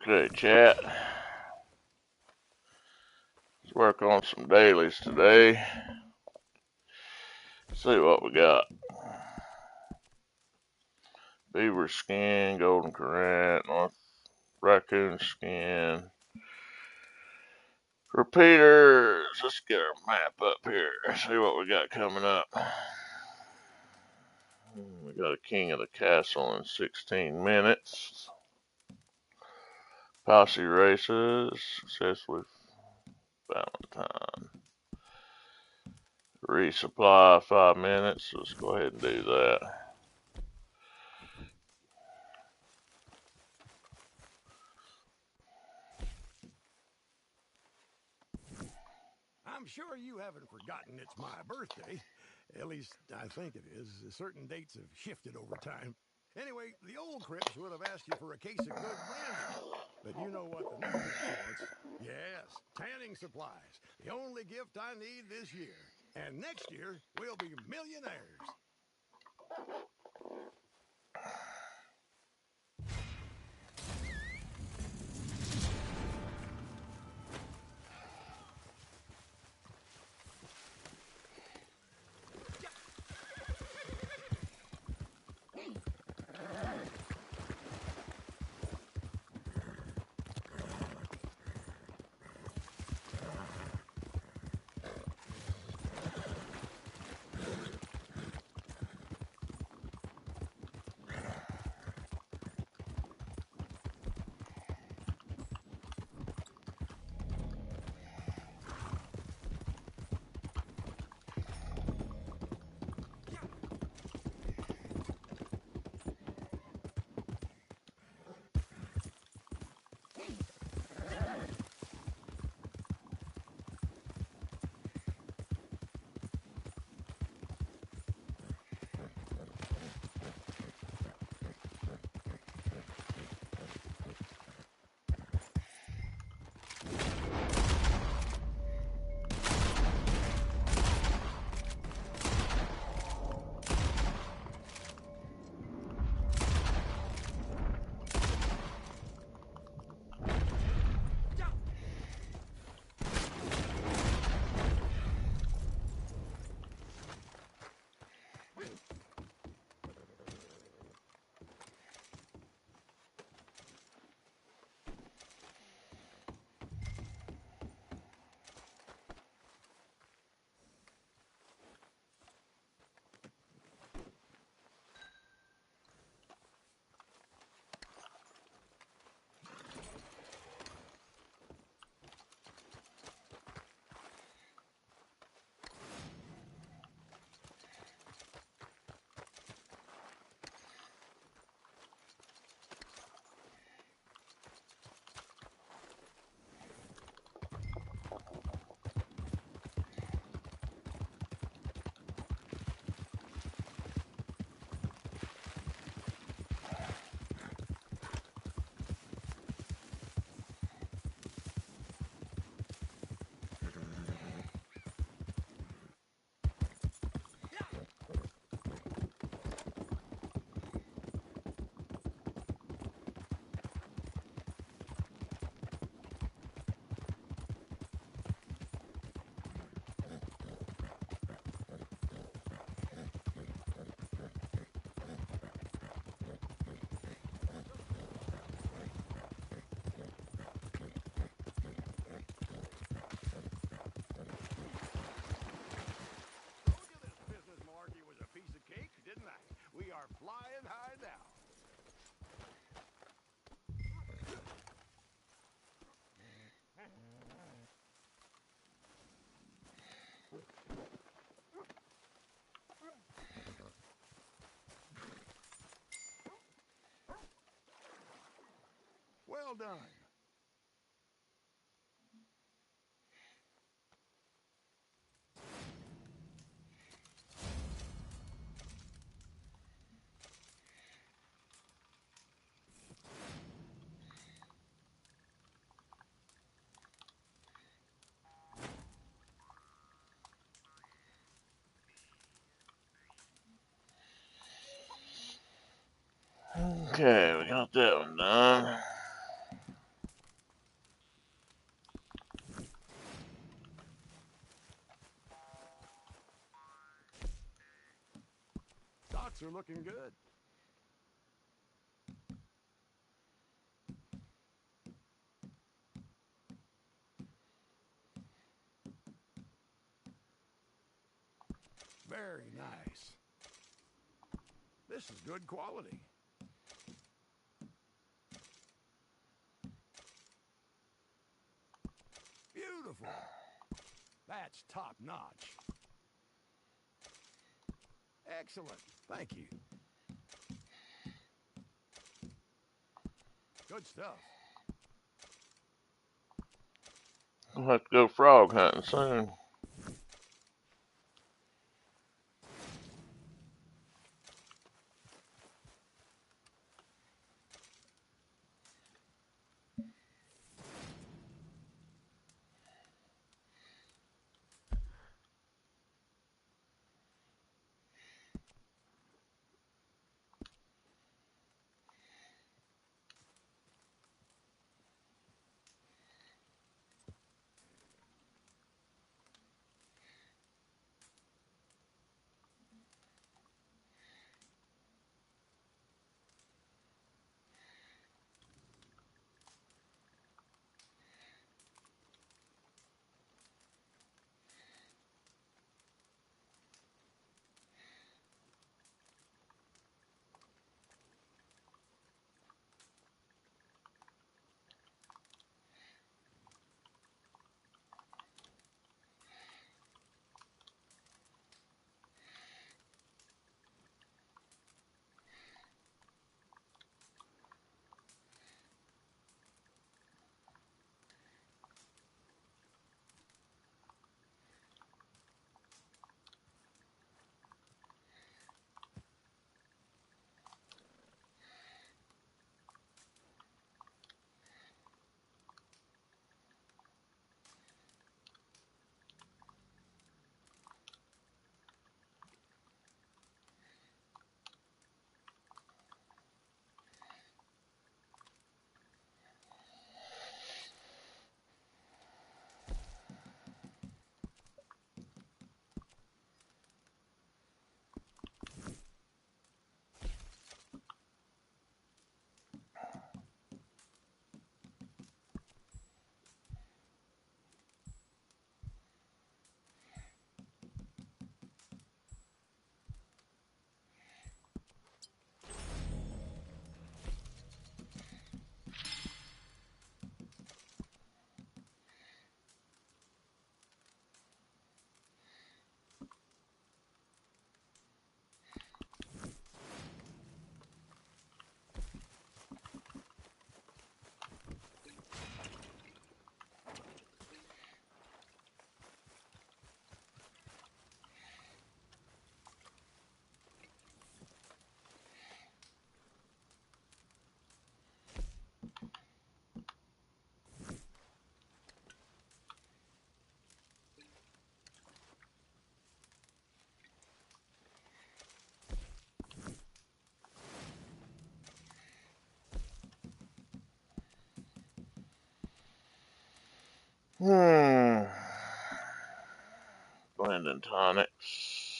Okay, chat. Let's work on some dailies today. See what we got. Beaver skin, golden currant, north raccoon skin. Repeaters. Let's get our map up here. See what we got coming up. We got a king of the castle in 16 minutes. Posse races. Success with Valentine. Resupply 5 minutes. Let's go ahead and do that. I'm sure you haven't forgotten it's my birthday. At least, I think it is. Certain dates have shifted over time. Anyway, the old Crips would have asked you for a case of good brandy. But you know what the new Crips wants. Yes, tanning supplies. The only gift I need this year. And next year, we'll be millionaires. Told you this business malarkey was a piece of cake, didn't I? We are flying high now. Well done. Okay, we got that one done. Shots are looking good. Very nice. This is good quality. Beautiful. That's top notch. Excellent. Thank you. Good stuff. I'll have to go frog hunting soon. Hmm. Blending tonics.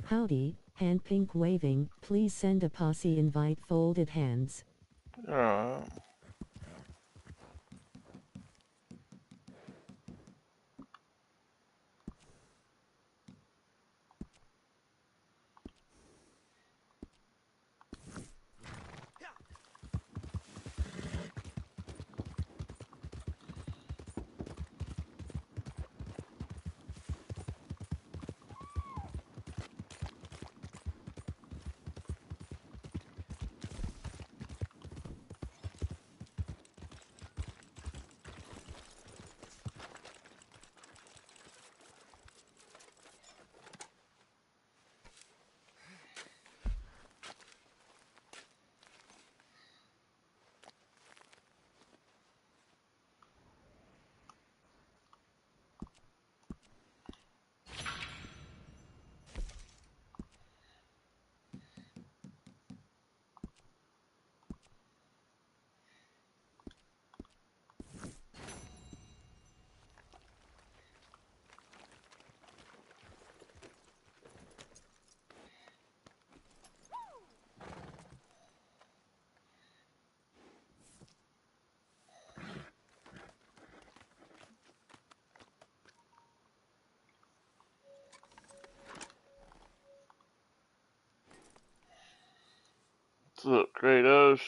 Howdy, hand pink waving, please send a posse invite folded hands. Alright. What's up, Kratos?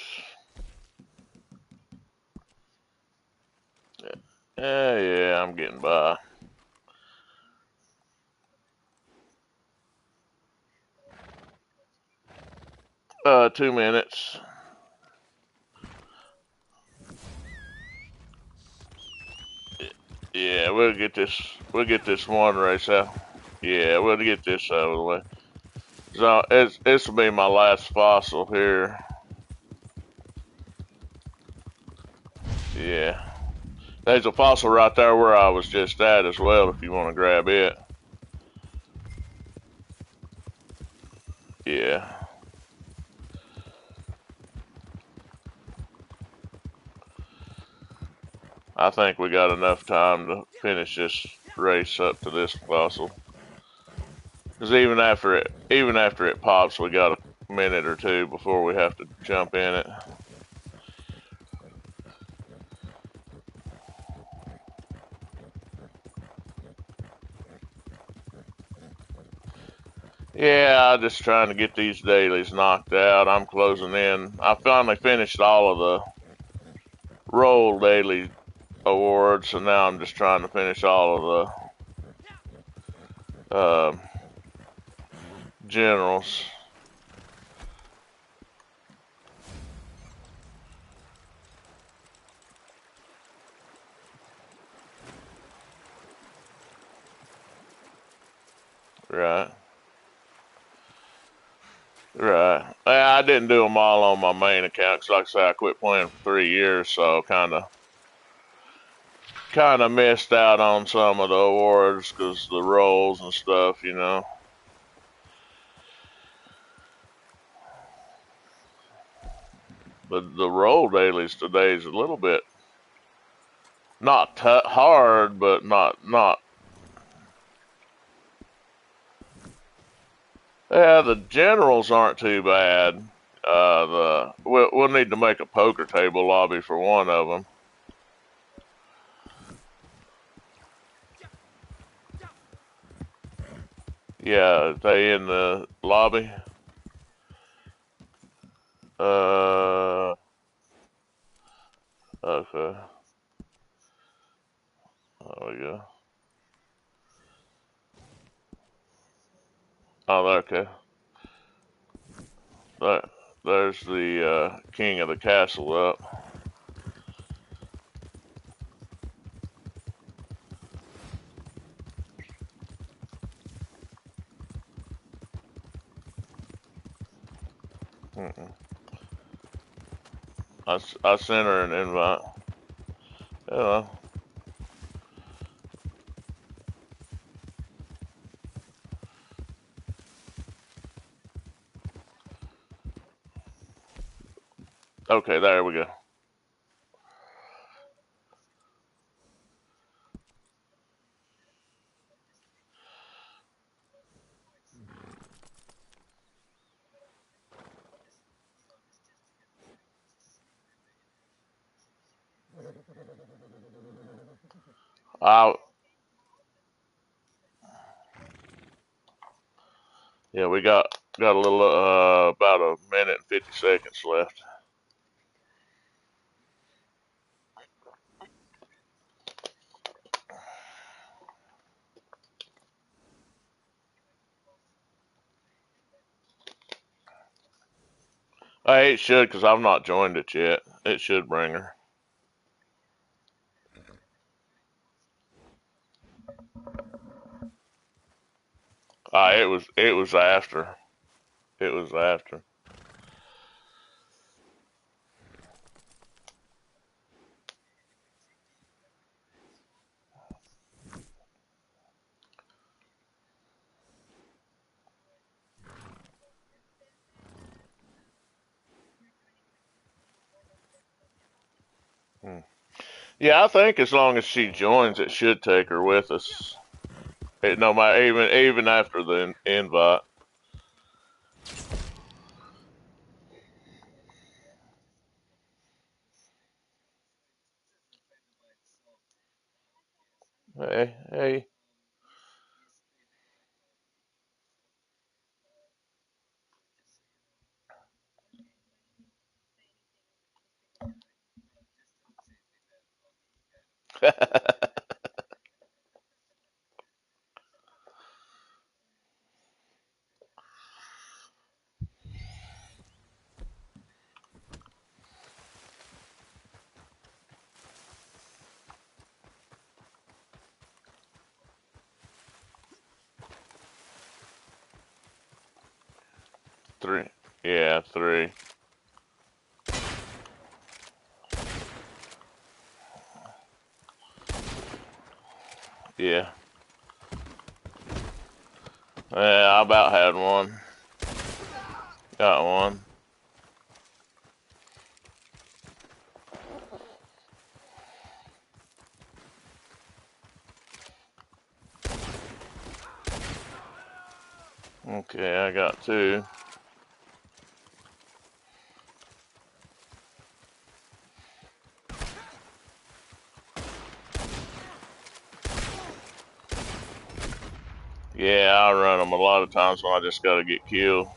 Yeah, I'm getting by. 2 minutes. Yeah, we'll get this. We'll get this one race out. Yeah, we'll get this out of the way. So this will be my last fossil here. Yeah, there's a fossil right there where I was just at as well. If you want to grab it. Yeah, I think we got enough time to finish this race up to this fossil. Because even after it pops, we got a minute or two before we have to jump in it. Yeah, I'm just trying to get these dailies knocked out. I'm closing in. I finally finished all of the roll daily awards, so now I'm just trying to finish all of the generals. Right. Right. I didn't do them all on my main account because, like I say, I quit playing for 3 years, so kind of missed out on some of the awards because the rolls and stuff, you know. But the roll dailies today is a little bit not hard, but not. Yeah, the generals aren't too bad. We'll need to make a poker table lobby for one of them. Yeah, they in the lobby. Uh, okay. There we go. Oh, okay. There, there's the king of the castle up. Mm-mm. I sent her an invite. Yeah. Okay, there we go. I Yeah, we got a little about a minute and 50 seconds left. Hey, it should because I've not joined it yet. It should bring her. It was after. It was after. Hmm. Yeah, I think as long as she joins, it should take her with us. No matter even after the invite. Hey, hey. Three. Yeah, three. Yeah. Yeah, I about had one. Got one. Okay, I got two. Yeah, I run them a lot of times when I just gotta get killed.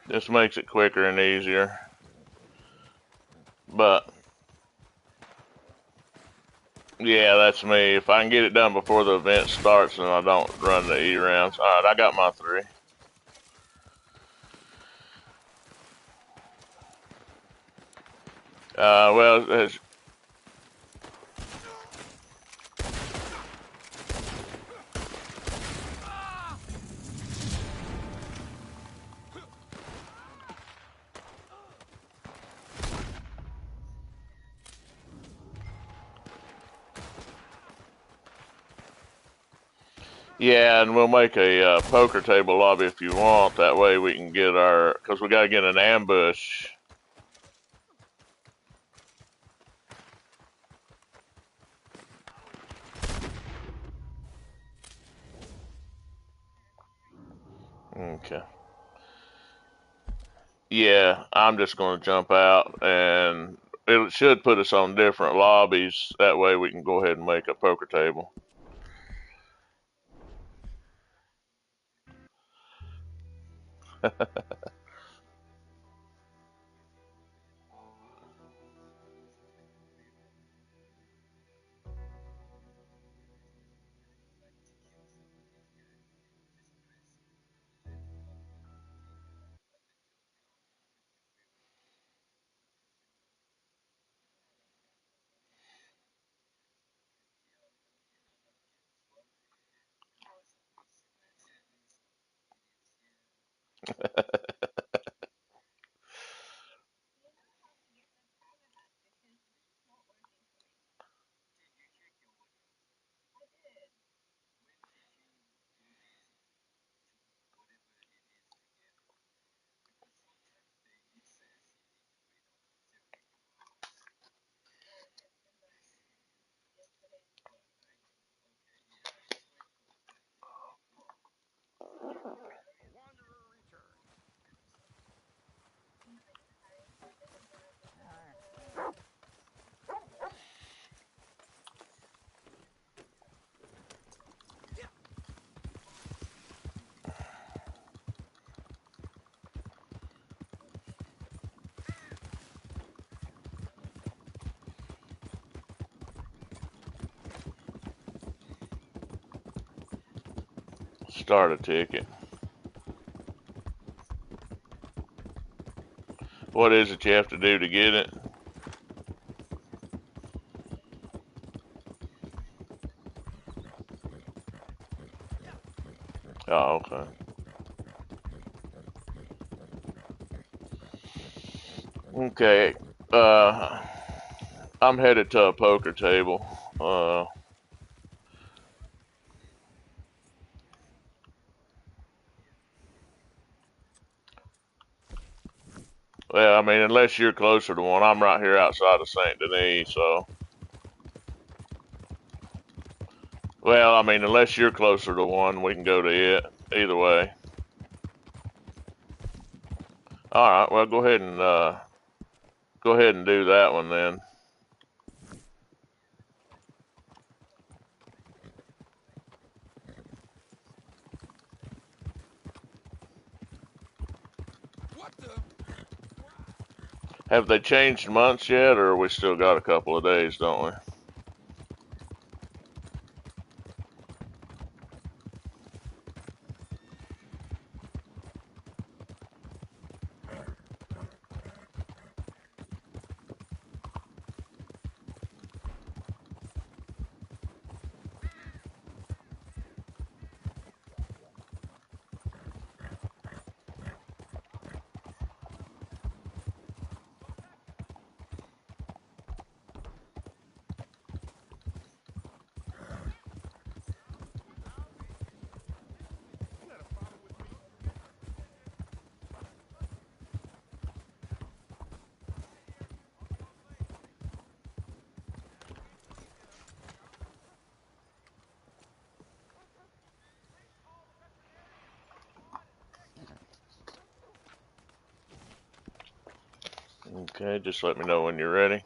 This makes it quicker and easier. But yeah, that's me. If I can get it done before the event starts, then I don't run the E rounds. All right, I got my three. Well, yeah, and we'll make a poker table lobby if you want. That way we can get because we gotta get an ambush. Okay. Yeah, I'm just gonna jump out, and it should put us on different lobbies. That way we can go ahead and make a poker table. Wanderer returns. Start a ticket. What is it you have to do to get it? Oh, okay. Okay. I'm headed to a poker table. Well, I mean, unless you're closer to one, I'm right here outside of St. Denis, so. Well, I mean, unless you're closer to one, we can go to it. Either way. All right. Well, go ahead and do that one then. What the? Have they changed months yet, or we still got a couple of days, don't we? Okay, just let me know when you're ready.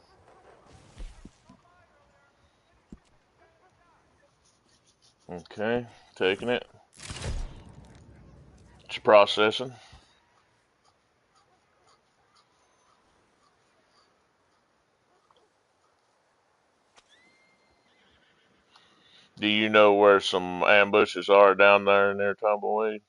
Okay, taking it. It's processing. Do you know where some ambushes are down there in their tumbleweed?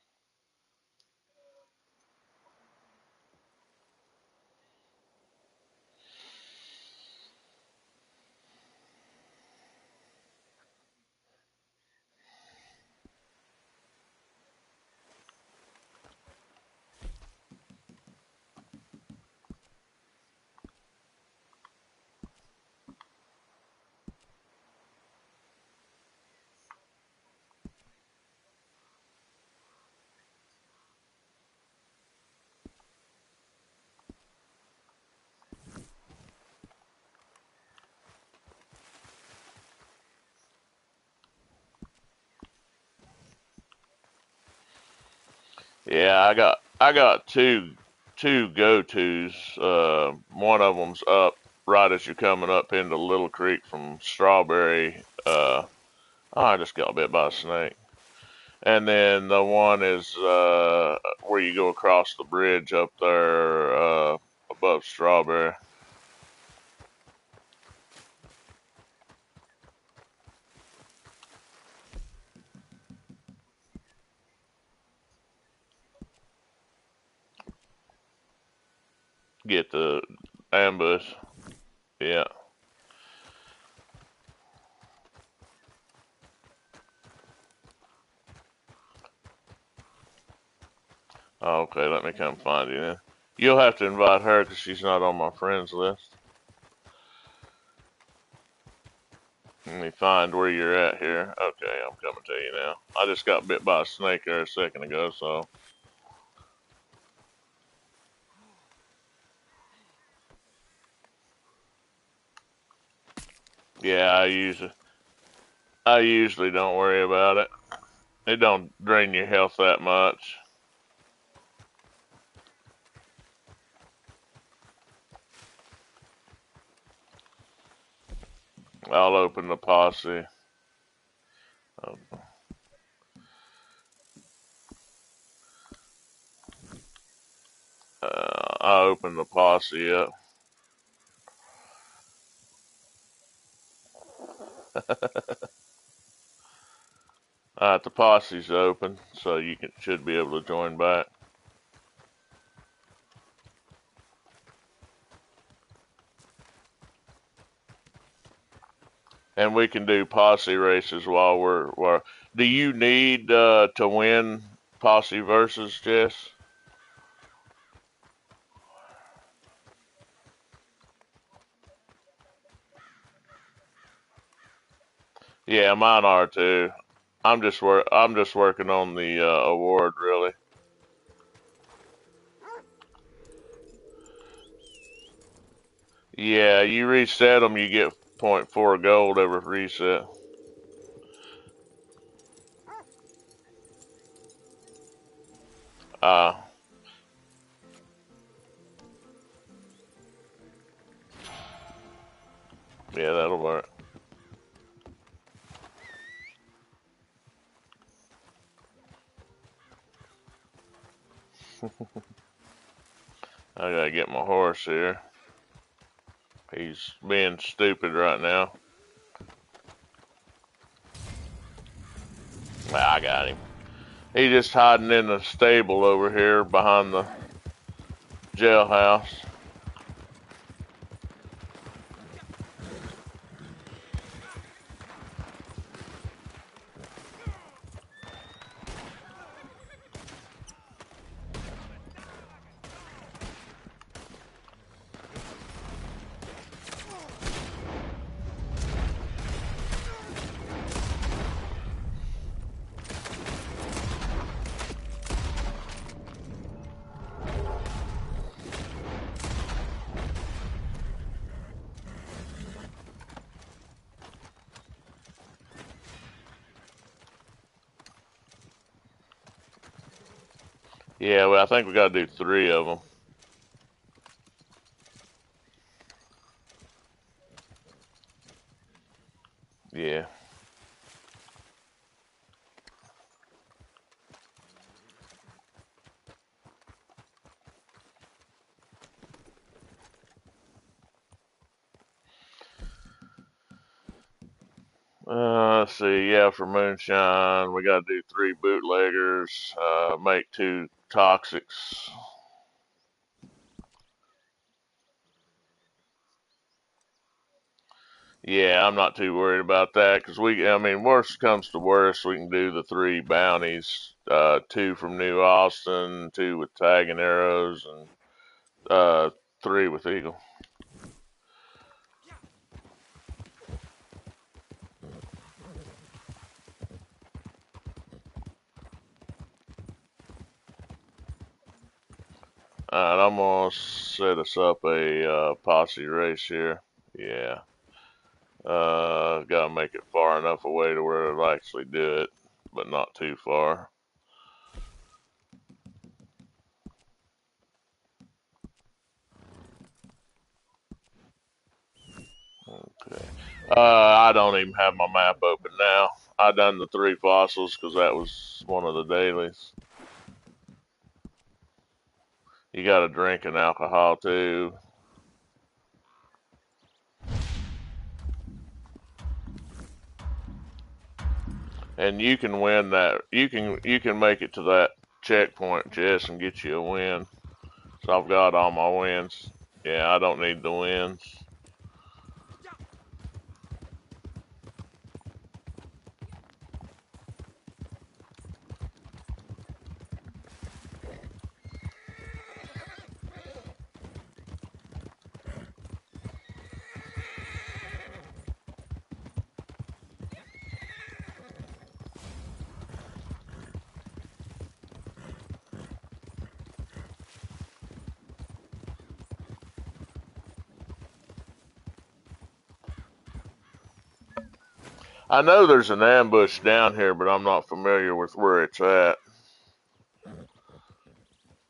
Yeah, I got two go-tos. One of them's up right as you're coming up into Little Creek from Strawberry. Oh, I just got bit by a snake. And then the one is where you go across the bridge up there above Strawberry. Get the ambush. Yeah. Oh, okay, let me come find you then. You'll have to invite her because she's not on my friends list. Let me find where you're at here. Okay, I'm coming to you now. I just got bit by a snake there a second ago, so. Yeah, I usually don't worry about it. It don't drain your health that much. I'll open the posse. I open the posse up. The posse's open, so you should be able to join back. And we can do posse races while we're. Do you need to win posse versus, Jess? Yeah, mine are too. I'm just working on the award really. Yeah, you reset them, you get zero point 0.4 gold every reset. Uh, yeah, that'll work. I gotta get my horse here. He's being stupid right now. I got him. He's just hiding in the stable over here behind the jailhouse. Yeah, well, I think we gotta do 3 of them. Yeah. Let's see. Yeah, for moonshine, we gotta do 3 bootleggers. Make 2 toxics. Yeah, I'm not too worried about that because I mean, worst comes to worst, we can do the 3 bounties, 2 from New Austin, 2 with tag and arrows, and 3 with eagle. All right, I'm gonna set us up a posse race here. Yeah, gotta make it far enough away to where it'll actually do it, but not too far. Okay. I don't even have my map open now. I done the 3 fossils because that was one of the dailies. You got to drink and alcohol too. And you can win that. You can make it to that checkpoint, Jess, and get you a win. So I've got all my wins. Yeah, I don't need the wins. I know there's an ambush down here, but I'm not familiar with where it's at.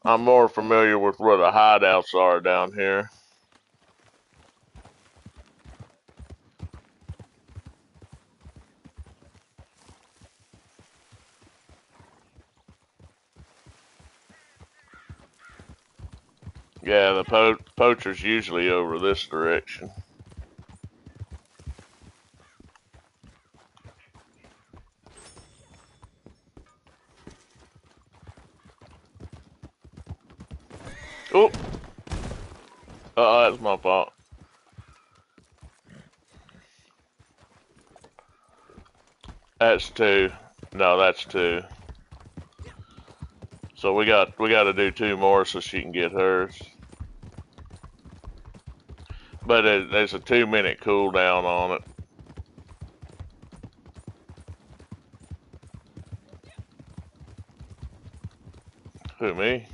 I'm more familiar with where the hideouts are down here. Yeah, the poacher's usually over this direction. Oh, that's my fault. That's two. No, that's two. So we got to do two more so she can get hers. But there's a 2-minute cooldown on it. Who, me?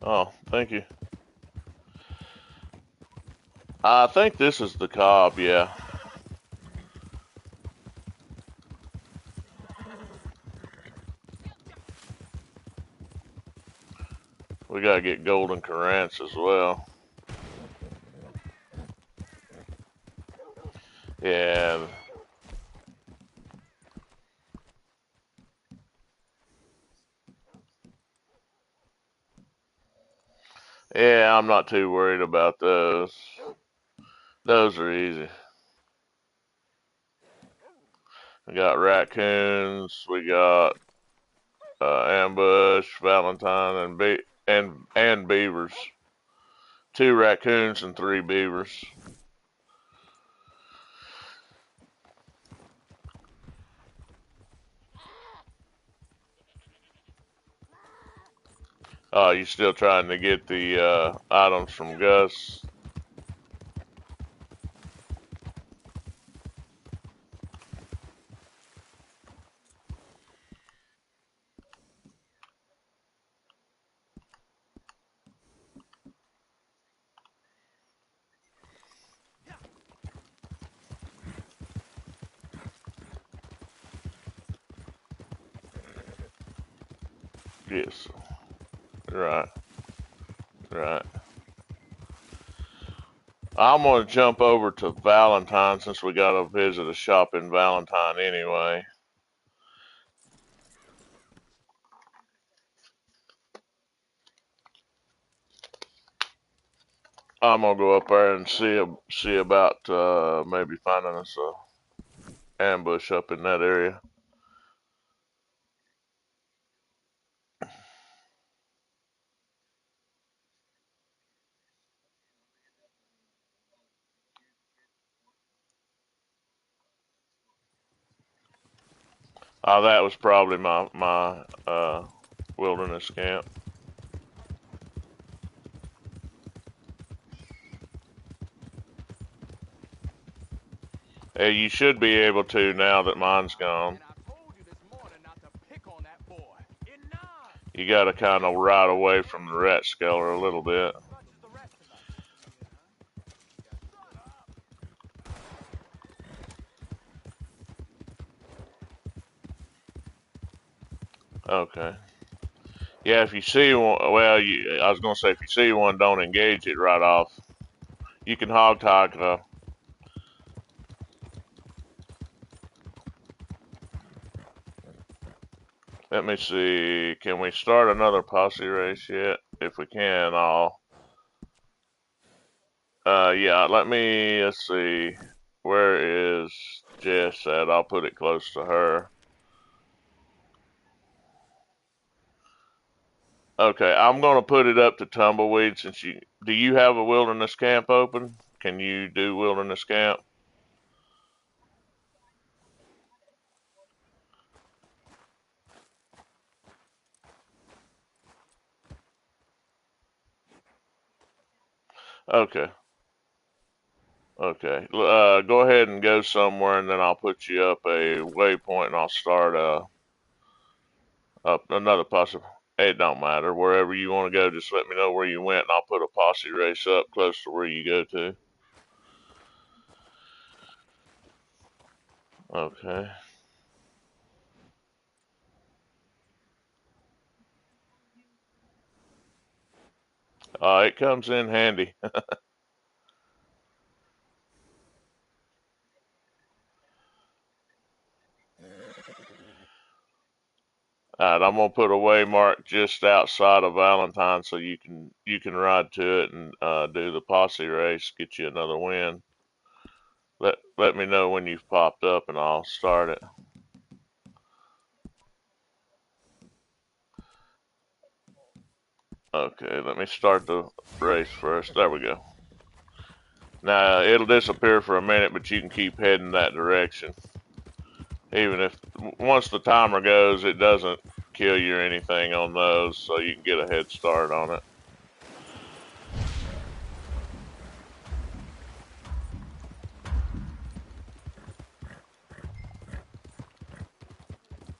Oh, thank you. I think this is the cob, yeah. We gotta get golden currants as well. Yeah. Yeah, I'm not too worried about those. Those are easy. We got raccoons, we got ambush, Valentine, and beavers. 2 raccoons and 3 beavers. Oh, you still trying to get the items from Gus? Yes. Right. Right. I'm gonna jump over to Valentine since we gotta visit a shop in Valentine anyway. I'm gonna go up there and see about maybe finding us a ambush up in that area. That was probably my wilderness camp. Hey, you should be able to now that mine's gone. You gotta kind of ride away from the rat skeller a little bit. Okay. Yeah, if you see one, well, I was gonna say if you see one, don't engage it right off. You can hog tie though. Let me see. Can we start another posse race yet? If we can, I'll. Yeah. Let's see. Where is Jess at? I'll put it close to her. Okay, I'm gonna put it up to tumbleweed since you. Do you have a wilderness camp open? Can you do wilderness camp? Okay. Okay. Go ahead and go somewhere, and then I'll put you up a waypoint, and I'll start up another posse. It don't matter wherever you want to go. Just let me know where you went, and I'll put a posse race up close to where you go to. Okay. It comes in handy. Alright, I'm gonna put a waymark just outside of Valentine so you can ride to it and do the posse race, get you another win. Let me know when you've popped up and I'll start it. Okay, let me start the race first. There we go. Now, it'll disappear for a minute, but you can keep heading that direction. Even if, once the timer goes, it doesn't kill you or anything on those, so you can get a head start on it.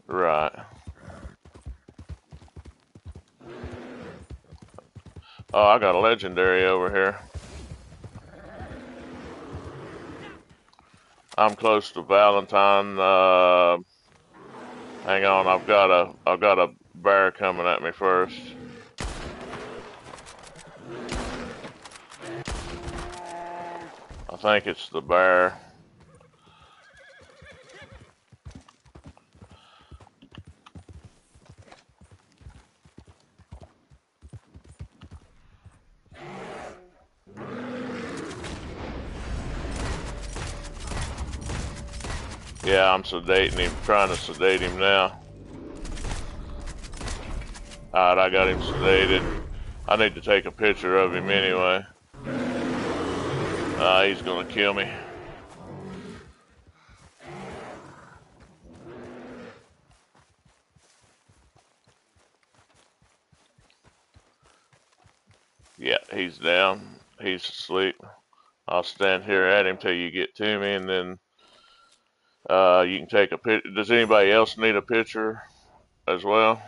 Right. Oh, I got a legendary over here. I'm close to Valentine. Hang on, I've got a bear coming at me first. I think it's the bear. Yeah, I'm sedating him, trying to sedate him now. Alright, I got him sedated. I need to take a picture of him anyway. He's gonna kill me. Yeah, he's down. He's asleep. I'll stand here at him till you get to me, and then you can take a picture. Does anybody else need a picture as well?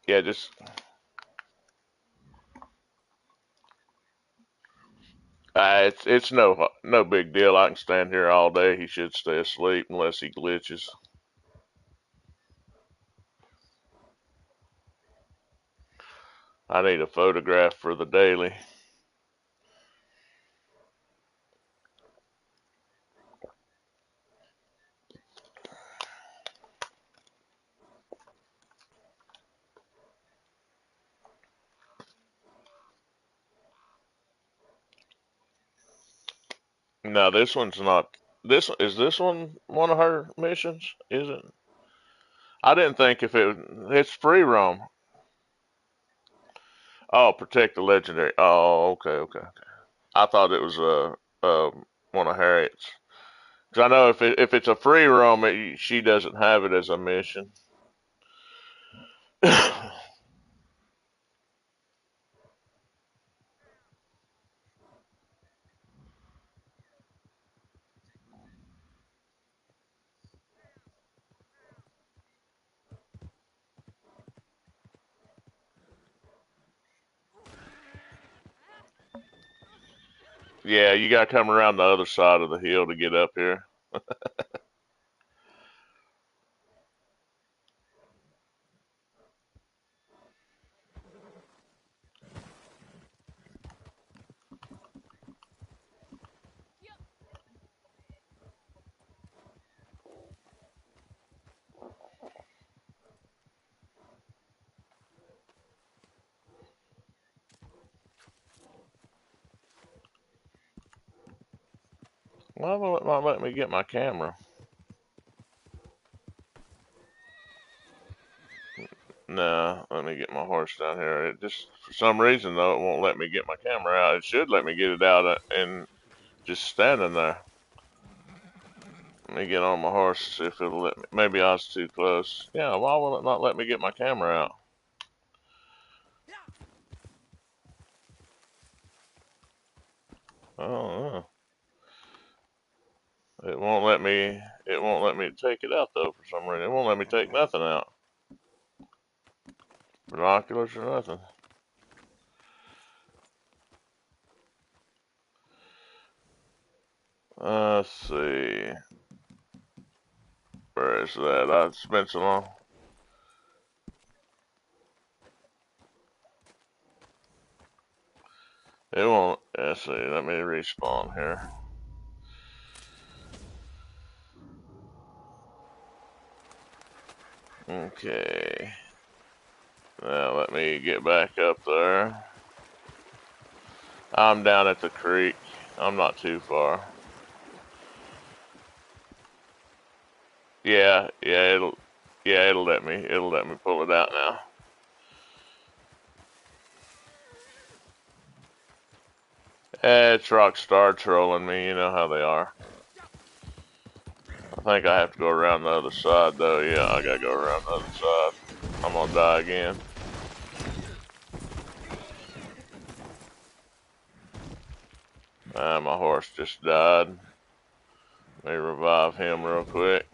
Yeah, just it's no big deal. I can stand here all day. He should stay asleep unless he glitches. I need a photograph for the daily. No, this one's not. This one of her missions? Is it? I didn't think if it's free roam. Oh, protect the legendary. Oh, okay, okay. I thought it was one of Harriet's. Because I know if it's a free roam, she doesn't have it as a mission. Yeah, you gotta come around the other side of the hill to get up here. Why will it not let me get my camera? Nah, let me get my horse down here. It just, for some reason though, it won't let me get my camera out. It should let me get it out and just standing there. Let me get on my horse, see if it'll let me. Maybe I was too close. Yeah, why will it not let me get my camera out? I don't know. It won't let me. It won't let me take it out though for some reason. It won't let me take nothing out. Binoculars or nothing. Let's see. Where is that? I spent so long. It won't. Let's see. Let me respawn here. Okay. Now let me get back up there. I'm down at the creek. I'm not too far. it'll let me pull it out now. It's Rockstar trolling me, you know how they are. I think I have to go around the other side though. Yeah, I gotta go around the other side. I'm gonna die again. My horse just died. Let me revive him real quick.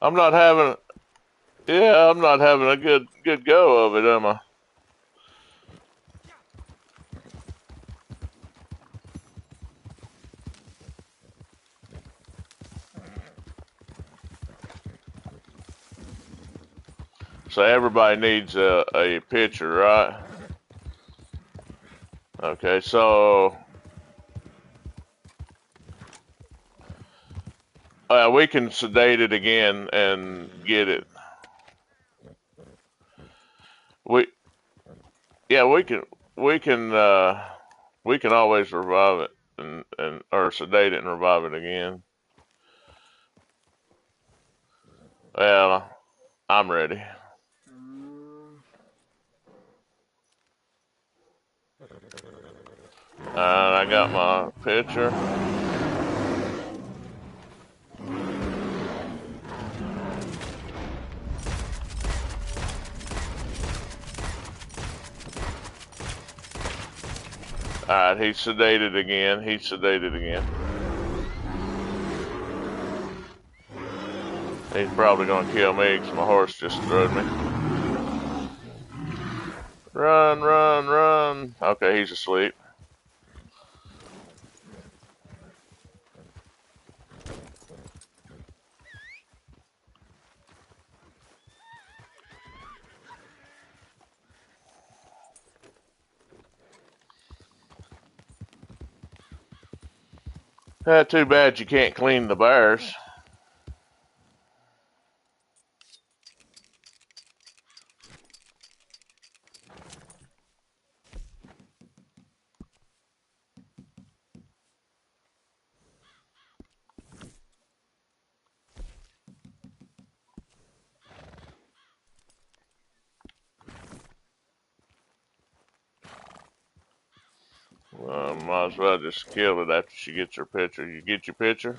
I'm not having a good go of it, am I? So everybody needs a picture, right? Okay, so we can sedate it again and get it. We we can we can we can always revive it and or sedate it and revive it again. Well, I'm ready. I got my picture. Alright, he's sedated again. He's sedated again. He's probably gonna kill me because my horse just throwed me. Run, run, run. Okay, he's asleep. Too bad you can't clean the bears. Might as well just kill it after she gets her picture. You get your picture?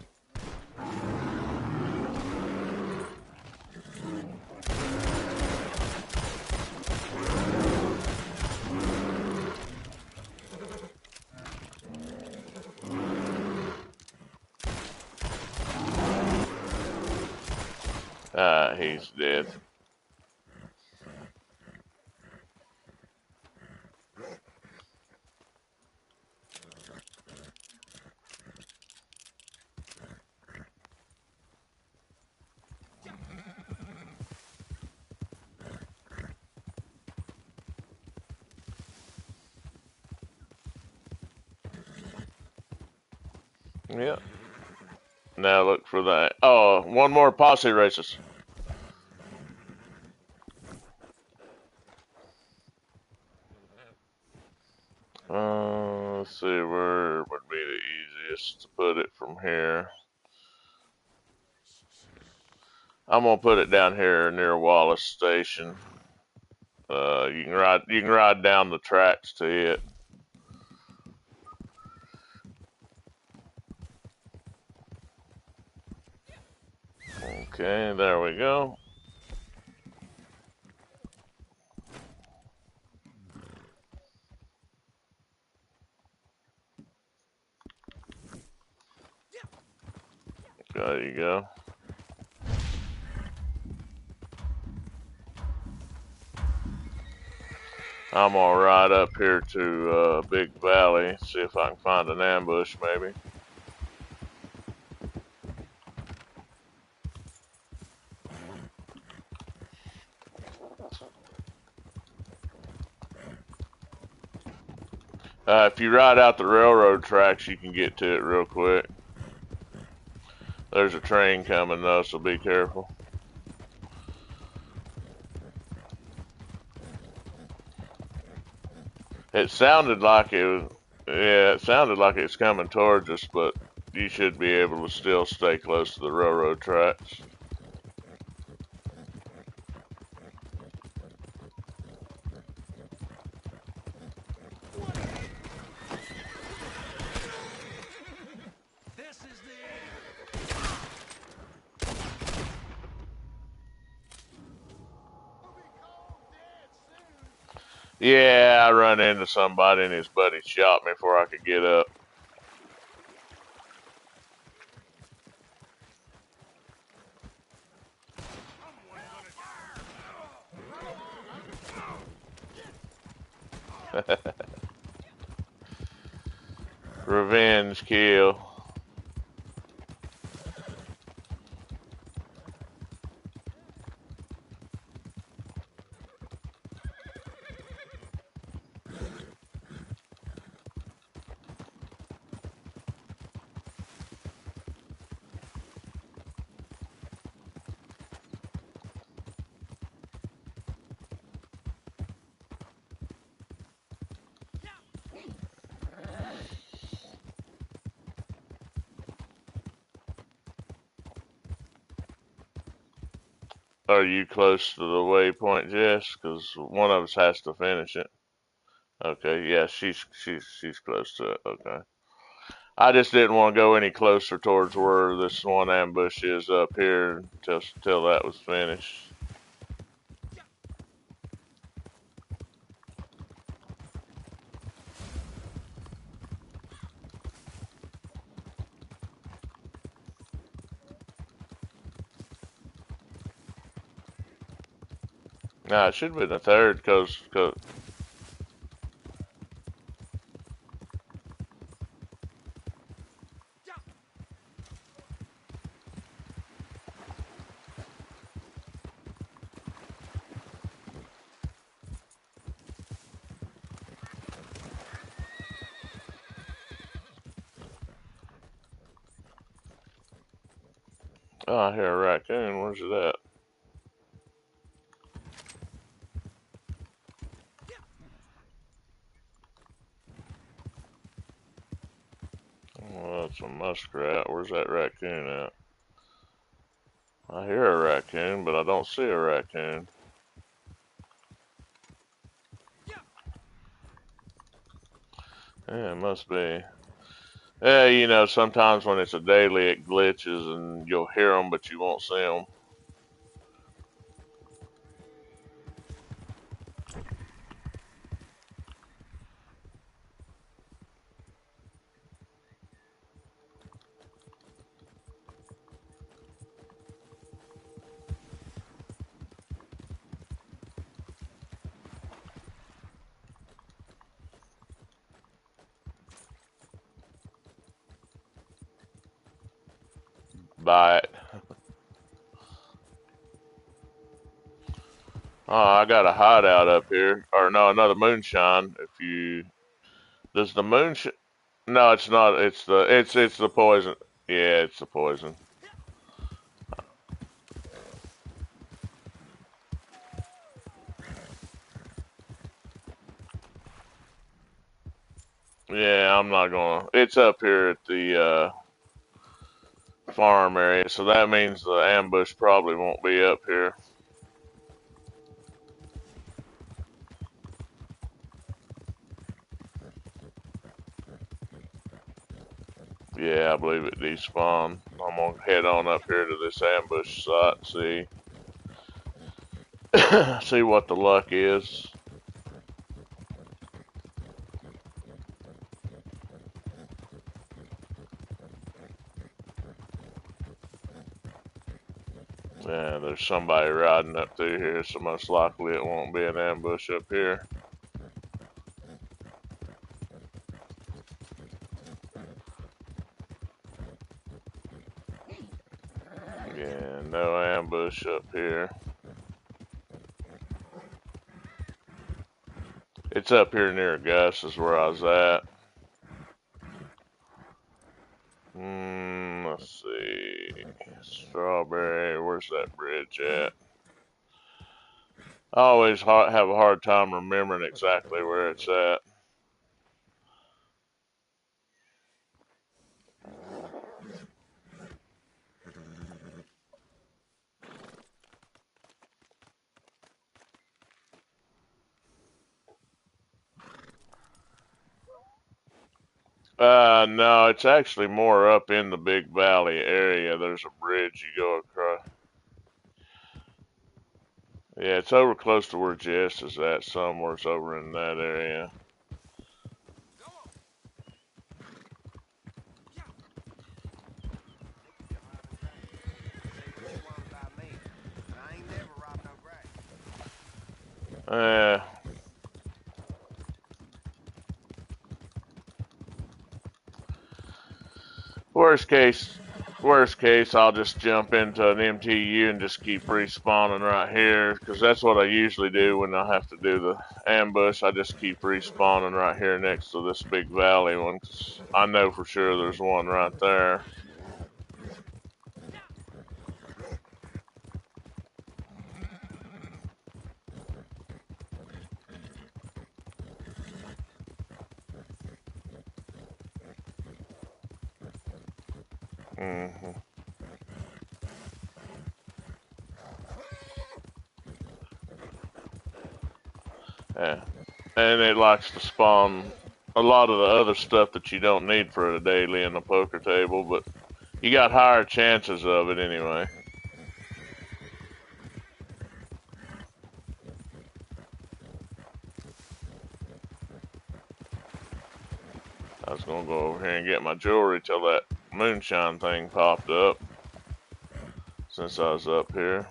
He's dead. Yeah. Now look for that. Oh, one more posse races. Let's see where would be the easiest to put it from here. I'm gonna put it down here near Wallace Station. You can ride down the tracks to it. Okay, there we go. There you go. I'm gonna ride up here to Big Valley, see if I can find an ambush maybe. If you ride out the railroad tracks, you can get to it real quick. There's a train coming though, so be careful. It sounded like it was. Yeah, it sounded like it's coming towards us, but you should be able to still stay close to the railroad tracks. This is the end. Yeah, I run into somebody and his buddy shot me before I could get up. Revenge kill. Are you close to the waypoint, Jess? Because one of us has to finish it. Okay, yeah, she's close to it. Okay. I just didn't want to go any closer towards where this one ambush is up here till that was finished. Nah, it should be the third, cause oh, I hear a raccoon. Where's it at? Well, that's a muskrat. Where's that raccoon at? I hear a raccoon, but I don't see a raccoon. Yeah, it must be. Yeah, you know, sometimes when it's a daily, it glitches and you'll hear them, but you won't see them. Buy it. Oh, I got a hideout up here. Or no, another moonshine. If you does the moonshine? No, it's not. It's the poison. Yeah, it's the poison. Yeah, I'm not gonna. It's up here at the farm area, so that means the ambush probably won't be up here. Yeah, I believe it despawned. I'm gonna head on up here to this ambush site and see see what the luck is. Yeah, there's somebody riding up through here, so most likely it won't be an ambush up here. Yeah, no ambush up here. It's up here near Gus is where I was at. Let's see. Strawberry, where's that bridge at? I always have a hard time remembering exactly where it's at. No, it's actually more up in the Big Valley area. There's a bridge you go across. Yeah, it's over close to where Jess is at, somewhere. It's over in that area. Uh, worst case, worst case, I'll just jump into an MTU and just keep respawning right here, because that's what I usually do when I have to do the ambush. I just keep respawning right here next to this Big Valley one, 'cause I know for sure there's one right there. hmm Yeah. And it likes to spawn a lot of the other stuff that you don't need for a daily in the poker table, but you got higher chances of it anyway. I was gonna go over here and get my jewelry till that moonshine thing popped up, since I was up here.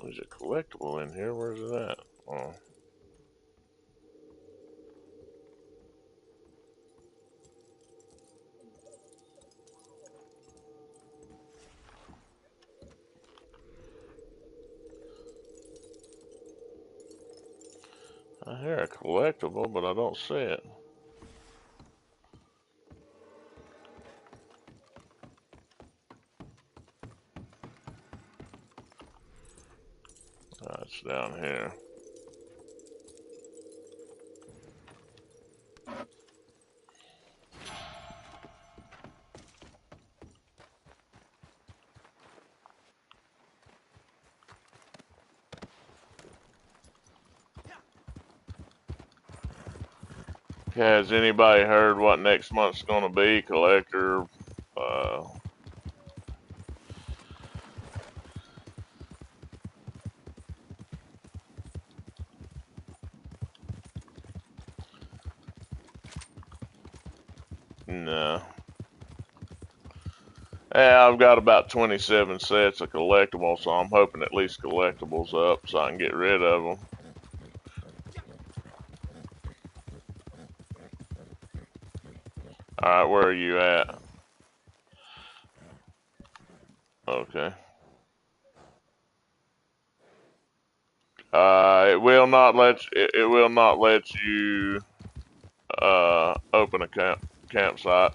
There's a collectible in here. Where's it at? Oh. I hear a collectible, but I don't see it. It's down here. Has anybody heard what next month's gonna be? Collector, uh, no. Yeah, I've got about 27 sets of collectibles, so I'm hoping at least collectibles up so I can get rid of them. Alright, where are you at? Okay. It will not let you, it will not let you open a campsite.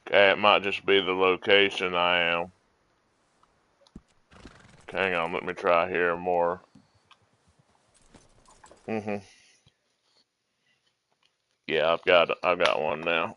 Okay, it might just be the location I am. Okay, hang on, let me try here more. Yeah, I've got one now.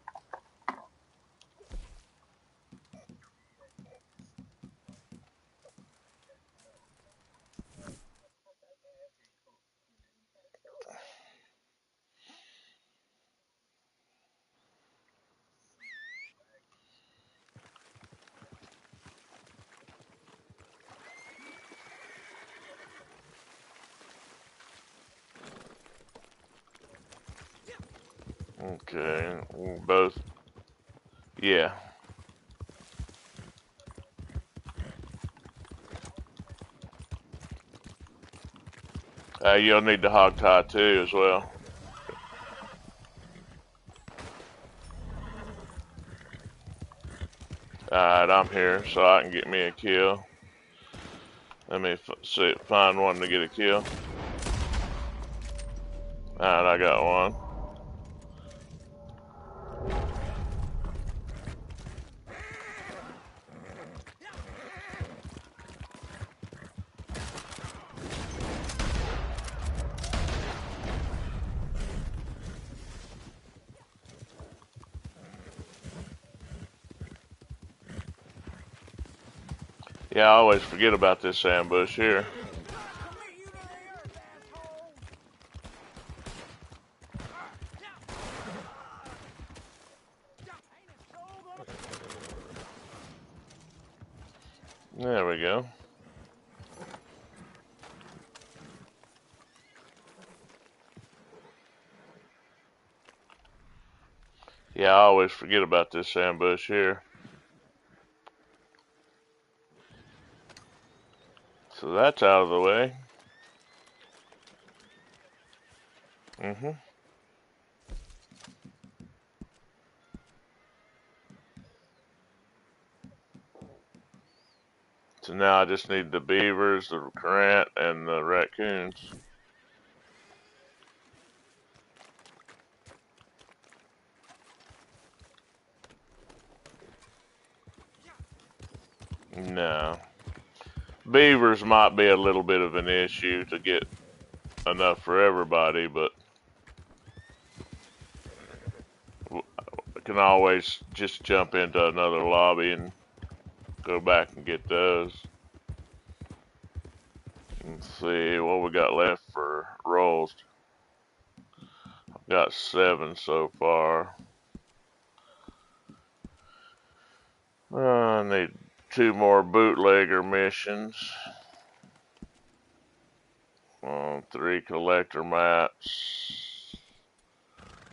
Okay, both. Yeah. You'll need the hog tie too as well. Alright, I'm here, so I can get me a kill. Let me find one to get a kill. Alright, I got one. Yeah, I always forget about this ambush here. There we go. Yeah, I always forget about this ambush here. So that's out of the way. So now I just need the beavers, the current, and the raccoons. No. Beavers might be a little bit of an issue to get enough for everybody, but I can always just jump into another lobby and go back and get those. Let's see what we got left for rolls. I've got 7 so far. I need 2 more bootlegger missions. 3 collector maps.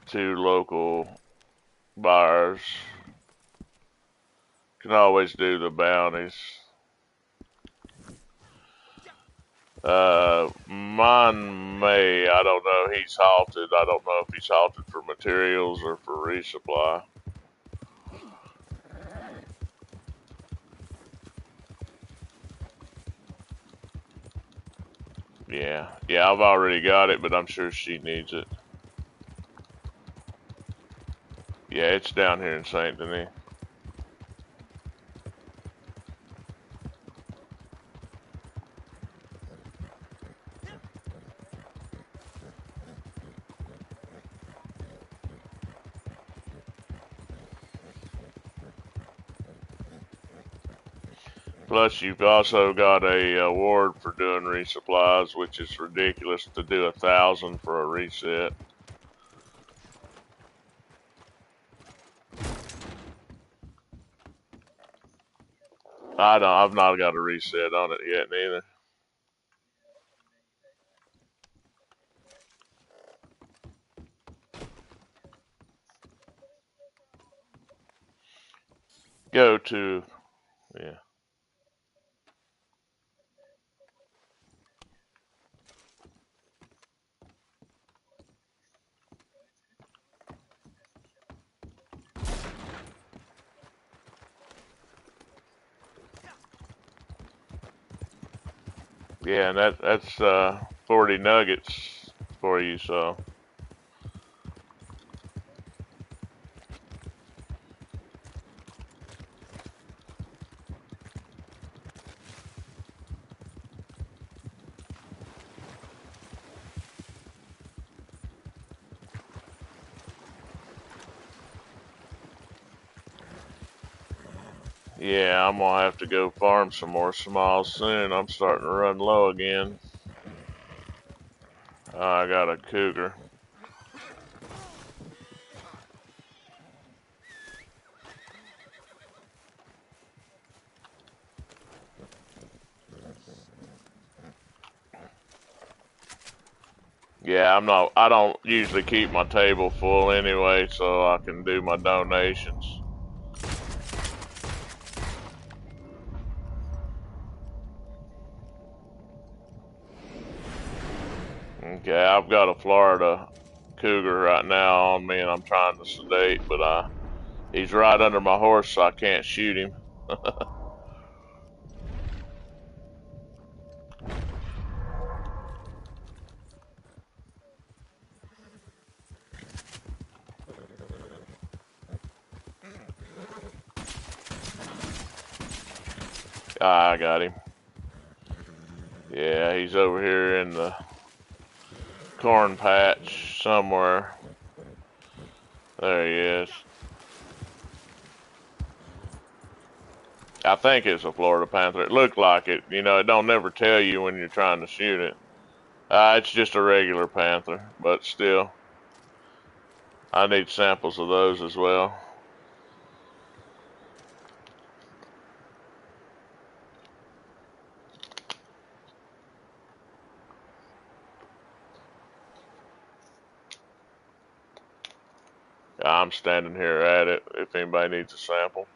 2 local buyers. Can always do the bounties. Mine may, I don't know, he's halted. I don't know if he's halted for materials or for resupply. Yeah, I've already got it, but I'm sure she needs it. Yeah, it's down here in St. Denis. Plus, you've also got a award for doing resupplies, which is ridiculous to do 1,000 for a reset. I've not got a reset on it yet, neither. Go to, yeah. Yeah, and that's 40 nuggets for you, so. Yeah, I'm gonna have to go farm some more smiles soon. I'm starting to run low again. I got a cougar. Yeah, I don't usually keep my table full anyway, so I can do my donations. Okay, I've got a Florida cougar right now on me, and I'm trying to sedate, but he's right under my horse, so I can't shoot him. I got him. Yeah, he's over here in the corn patch somewhere. There he is. I think it's a Florida Panther. It looked like it. You know, it don't never tell you when you're trying to shoot it. It's just a regular panther, but still, I need samples of those as well. I'm standing here at it if anybody needs a sample.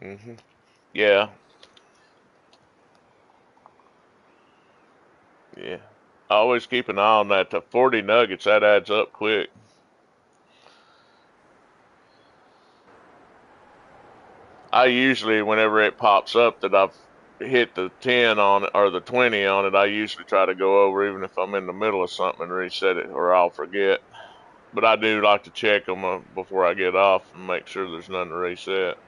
Mm-hmm. Yeah, yeah. Always keep an eye on that. The 40 nuggets, that adds up quick. I usually, whenever it pops up that I've hit the 10 on it or the 20 on it, I usually try to go over even if I'm in the middle of something and reset it or I'll forget. But I do like to check them before I get off and make sure there's none to reset.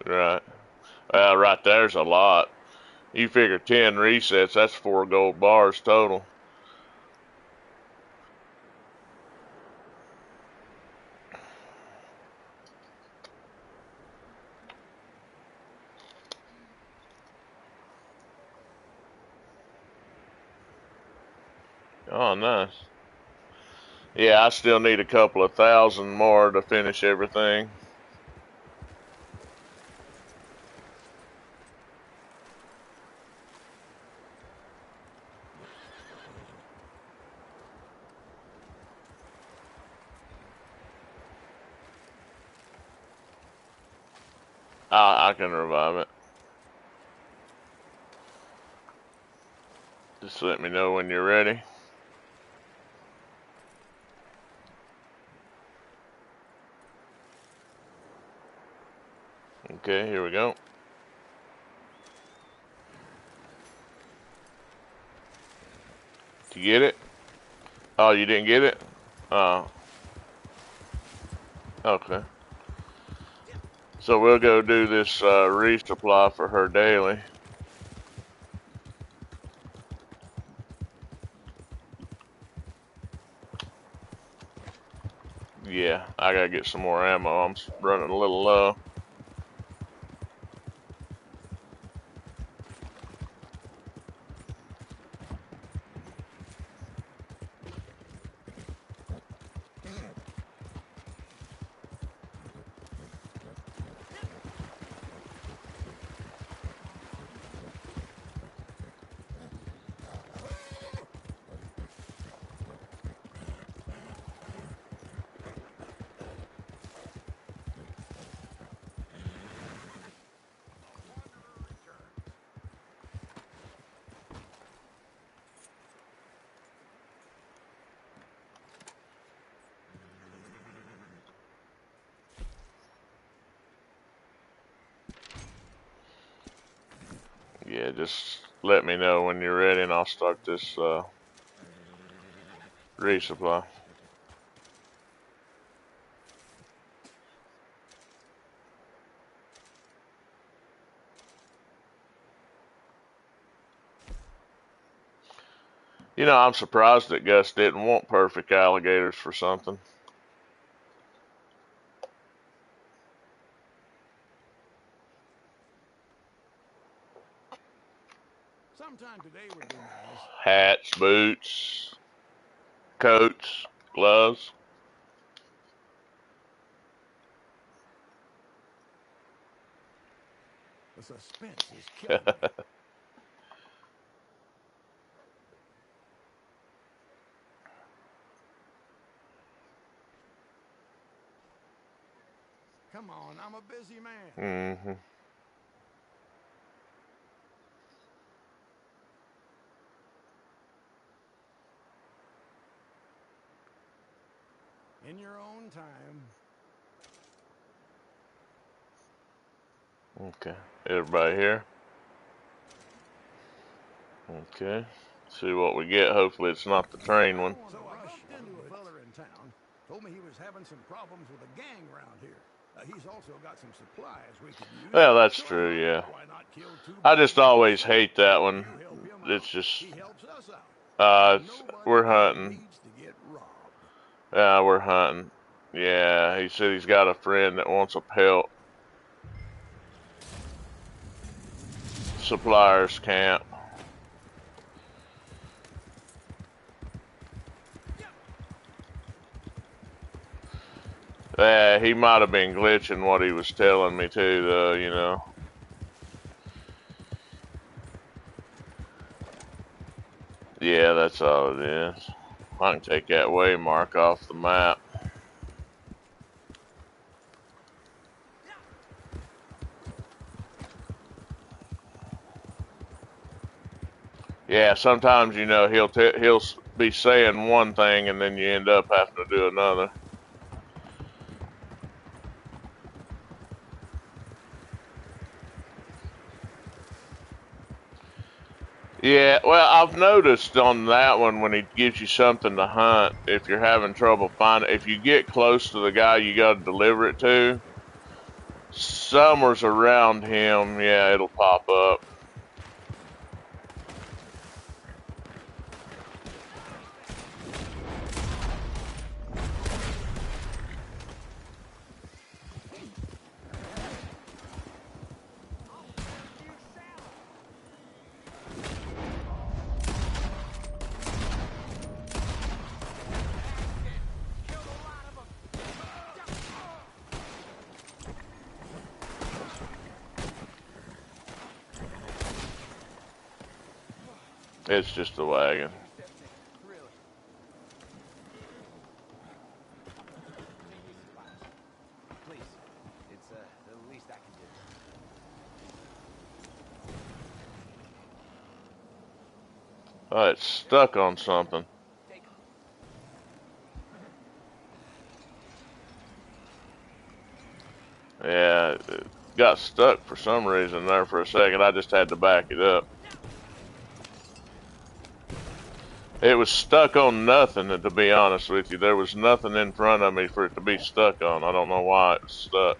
Right. Right there's a lot. You figure 10 resets, that's 4 gold bars total. Oh, nice. Yeah, I still need a couple of thousand more to finish everything. I can revive it. Just let me know when you're ready. Okay, here we go. Did you get it? Oh, you didn't get it? Oh, okay. So we'll go do this resupply for her daily. Yeah, I gotta get some more ammo. I'm running a little low. Yeah, just let me know when you're ready and I'll start this resupply. You know, I'm surprised that Gus didn't want perfect alligators for something. Sometime today would be nice. Hats, boots, coats. Gloves. The suspense is killing me. Come on, I'm a busy man. Mm-hmm. In your own time. Okay. Everybody here? Okay. See what we get. Hopefully it's not the train one. So I bumped into a feller in town. Told me he was having some problems with a gang around here. He's also got some supplies we could use. Well, that's So I true, thought, yeah. why not kill two I birds just with one always stone? hate that one. You help him It's out, just, he helps us out. And nobody we're ever hunting. needs to get robbed. We're hunting. Yeah, he said he's got a friend that wants a pelt. Suppliers camp. Yeah, he might have been glitching what he was telling me too, though, you know. Yeah, that's all it is. I can take that waymark off the map. Yeah, sometimes you know he'll be saying one thing and then you end up having to do another. Yeah, well, I've noticed on that one when he gives you something to hunt, if you're having trouble finding, if you get close to the guy you got to deliver it to, somewhere's around him, yeah, it'll pop up. It's just a wagon. Oh, it's stuck on something. Yeah, it got stuck for some reason there for a second. I just had to back it up. It was stuck on nothing, to be honest with you. There was nothing in front of me for it to be stuck on. I don't know why it was stuck.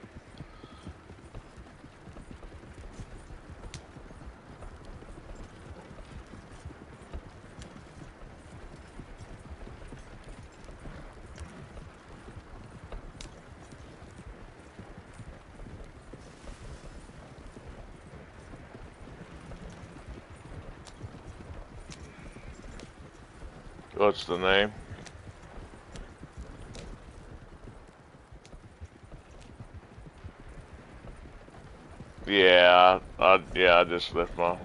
What's the name? Yeah, I just left my.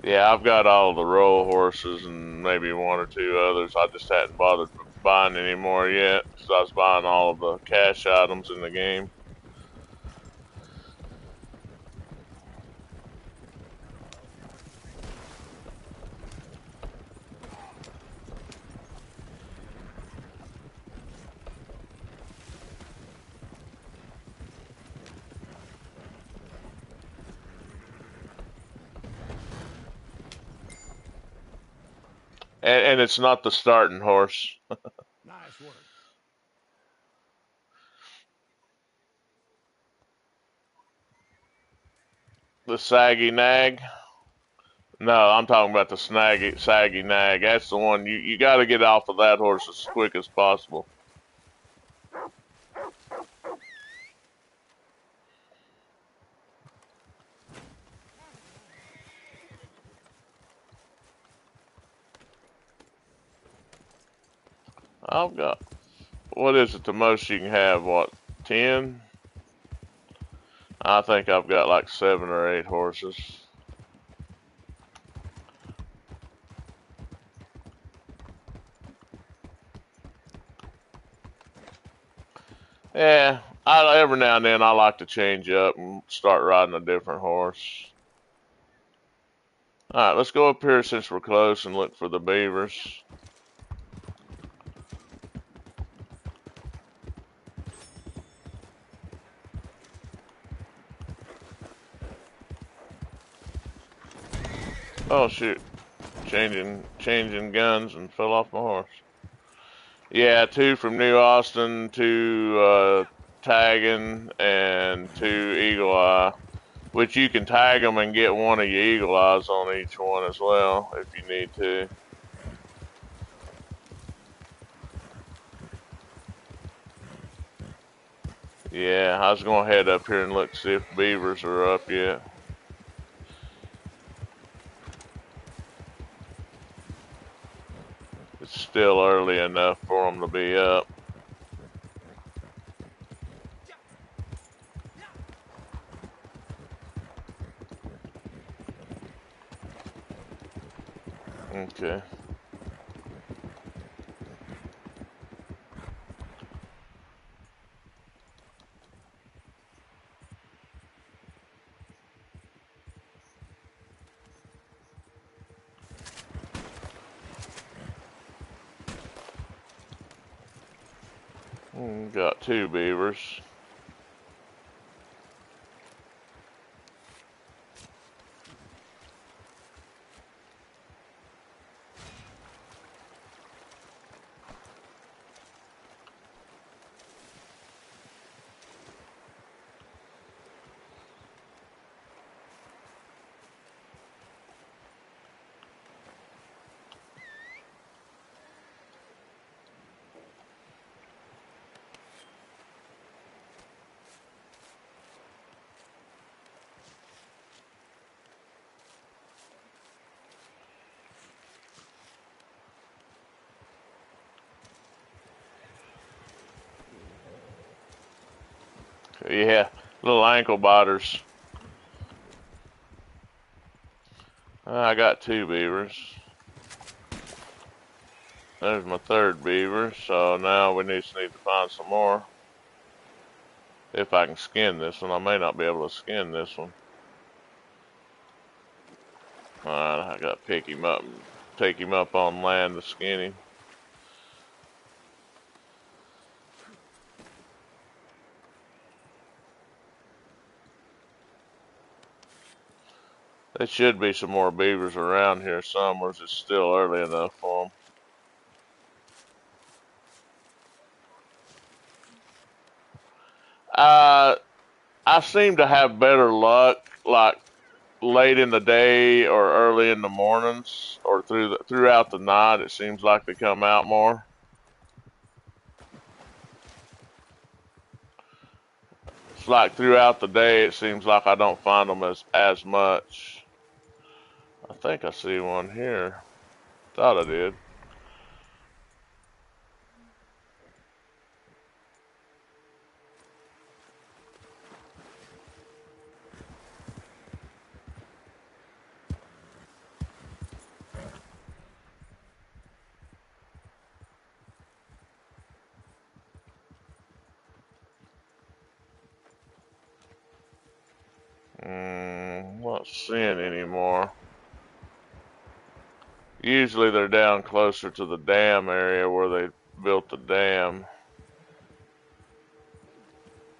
Yeah, I've got all the roll horses and maybe one or two others. I just hadn't bothered buying any more yet because I was buying all of the cash items in the game. And it's not the starting horse. Nice work. The saggy nag. No, I'm talking about the saggy nag. That's the one you got to get off of that horse as quick as possible. I've got, what is it, the most you can have? What, 10? I think I've got like 7 or 8 horses. Yeah, every now and then I like to change up and start riding a different horse. Alright, let's go up here since we're close and look for the beavers. Oh shoot. Changing guns and fell off my horse. Yeah, 2 from New Austin, 2 tagging, and 2 Eagle Eye. Which you can tag them and get one of your Eagle Eyes on each one as well, if you need to. Yeah, I was going to head up here and look to see if beavers are up yet. It's still early enough for them to be up. Okay. Got 2 beavers. Yeah, little ankle biters. I got 2 beavers. There's my 3rd beaver, so now we need to find some more. If I can skin this one. I may not be able to skin this one. Alright, I gotta pick him up and take him up on land to skin him. There should be some more beavers around here somewhere. It's still early enough for them. I seem to have better luck, like late in the day or early in the mornings, or throughout the night. It seems like they come out more. It's like throughout the day, it seems like I don't find them as much. I think I see one here. Thought I did. Not seeing anymore. Usually they're down closer to the dam area where they built the dam.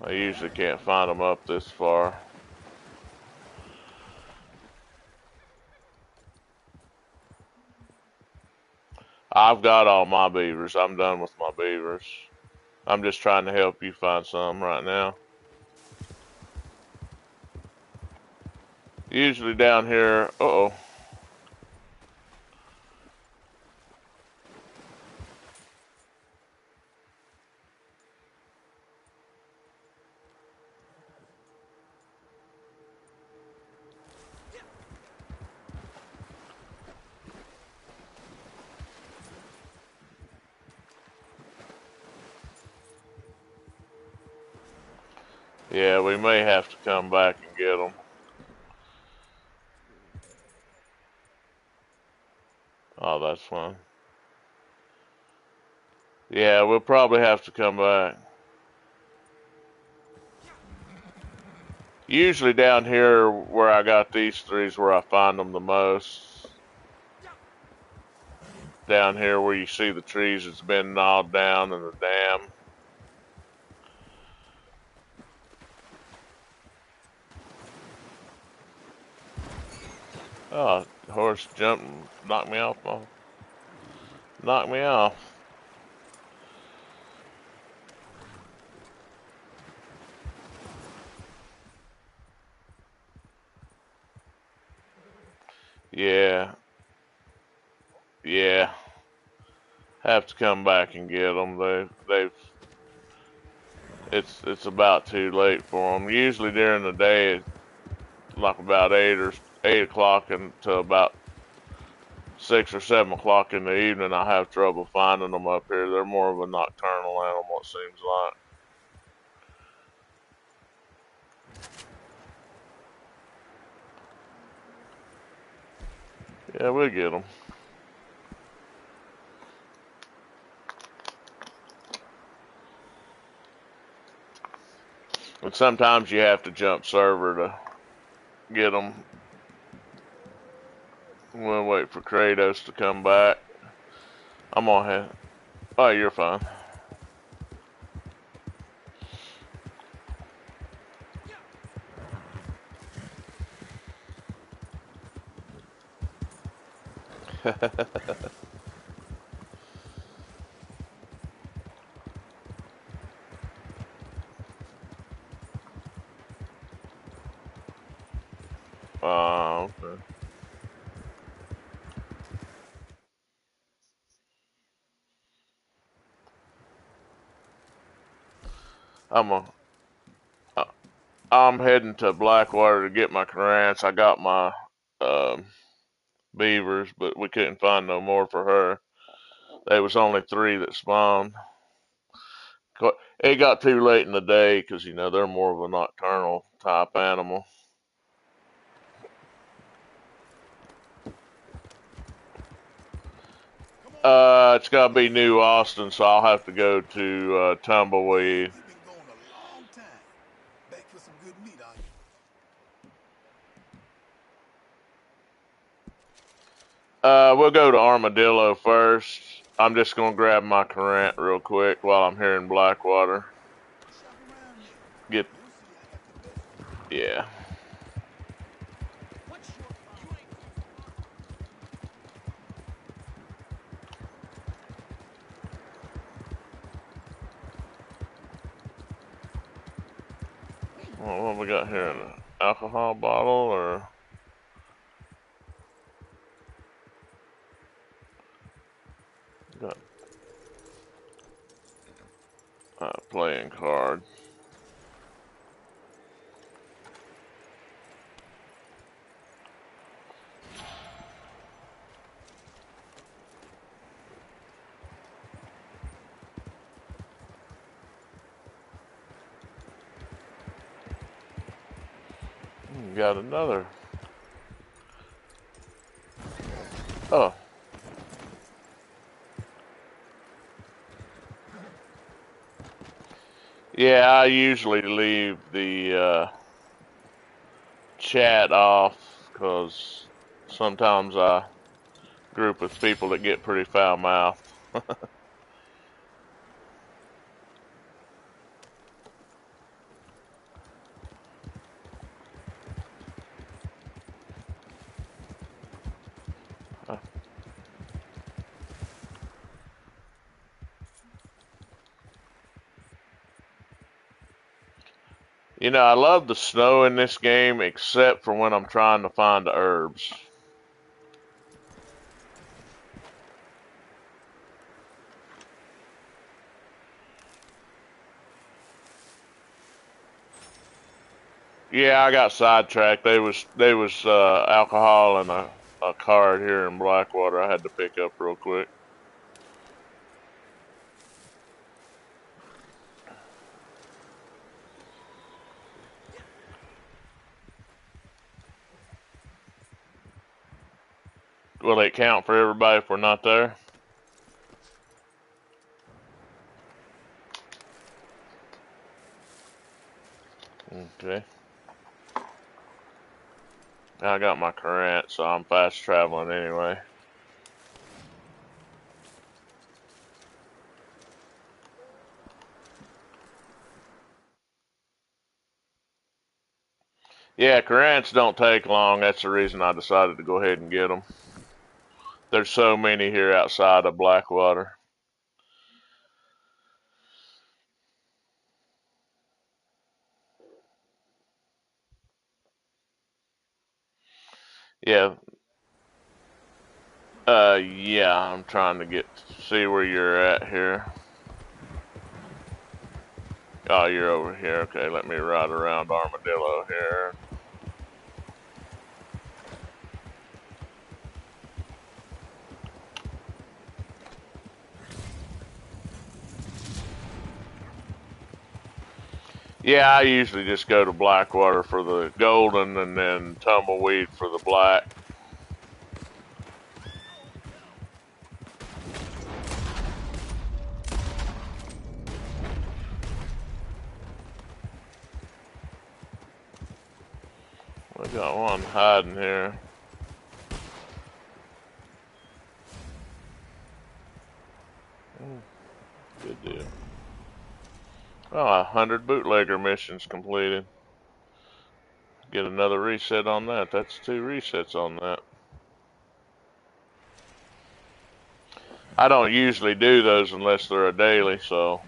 I usually can't find them up this far. I've got all my beavers. I'm done with my beavers. I'm just trying to help you find some right now. Usually down here, uh-oh. Yeah, we may have to come back and get them. Oh, that's fun. Yeah, we'll probably have to come back. Usually down here where I got these three is where I find them the most. Down here where you see the trees that's been gnawed down in the dam. Oh, the horse jumped and knocked me off. Knocked me off. Yeah, yeah. Have to come back and get them. They've. It's about too late for them. Usually during the day, like about 8 o'clock until about 6 or 7 o'clock in the evening, I have trouble finding them up here. They're more of a nocturnal animal, it seems like. Yeah, we'll get them. And sometimes you have to jump server to get them. We'll wait for Kratos to come back. I'm gonna have. Oh, you're fine. Okay. I'm a. I'm heading to Blackwater to get my Carants. I got my um, beavers, but we couldn't find no more for her. There was only three that spawned. It got too late in the day because they're more of a nocturnal type animal. It's got to be New Austin, so I'll have to go to Tumbleweed. You've been going a long time. Back for some good meat, are you? We'll go to Armadillo first. I'm just gonna grab my Courant real quick while I'm here in Blackwater. Shop around then. Get You'll see I got the best for you. yeah. Well, what we got here? An alcohol bottle or got a playing card? Got another. Oh, yeah. I usually leave the chat off because sometimes I group with people that get pretty foul mouthed. You know, I love the snow in this game, except for when I'm trying to find the herbs. Yeah, I got sidetracked. They was alcohol and a card here in Blackwater I had to pick up real quick. Will it count for everybody if we're not there? Okay. I got my current, so I'm fast traveling anyway. Yeah, currents don't take long. That's the reason I decided to go ahead and get them. There's so many here outside of Blackwater. Yeah. Yeah, I'm trying to see where you're at here. Oh, you're over here. Okay, let me ride around Armadillo here. Yeah, I usually just go to Blackwater for the golden and then tumbleweed for the black. We got one hiding here. Good deal. Oh, 100 bootlegger missions completed. Get another reset on that. That's 2 resets on that. I don't usually do those unless they're a daily, so.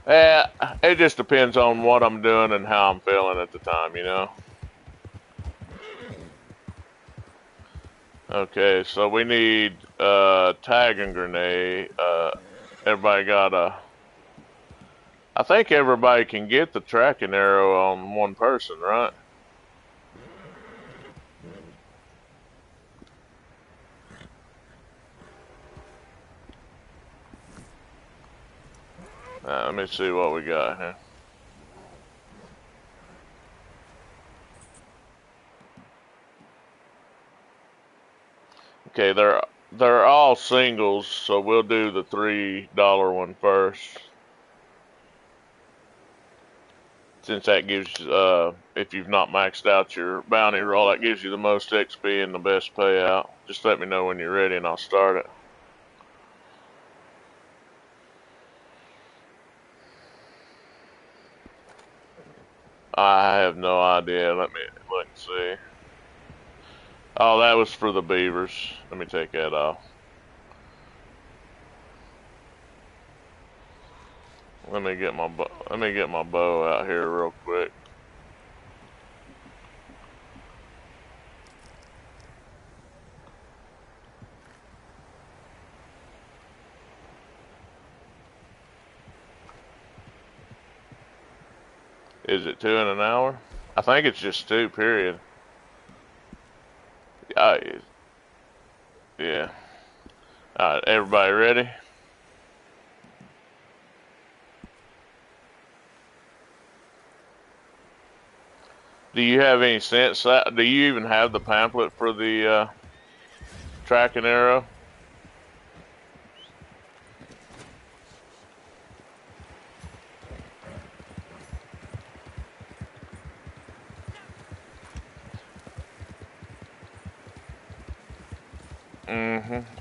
Yeah, it just depends on what I'm doing and how I'm feeling at the time, you know? Okay, so we need tag and grenade. Everybody got I think everybody can get the tracking arrow on one person, right? Let me see what we got here. Okay, they're all singles, so we'll do the $3 one first. Since that gives, if you've not maxed out your bounty roll, that gives you the most XP and the best payout. Just let me know when you're ready and I'll start it. I have no idea. Let me look and see. Oh, that was for the beavers. Let me take that off. Let me get my bow out here real quick. Is it 2 in an hour? I think it's just 2, period. Yeah. Alright, everybody ready? Do you have any sense? Do you even have the pamphlet for the tracking arrow?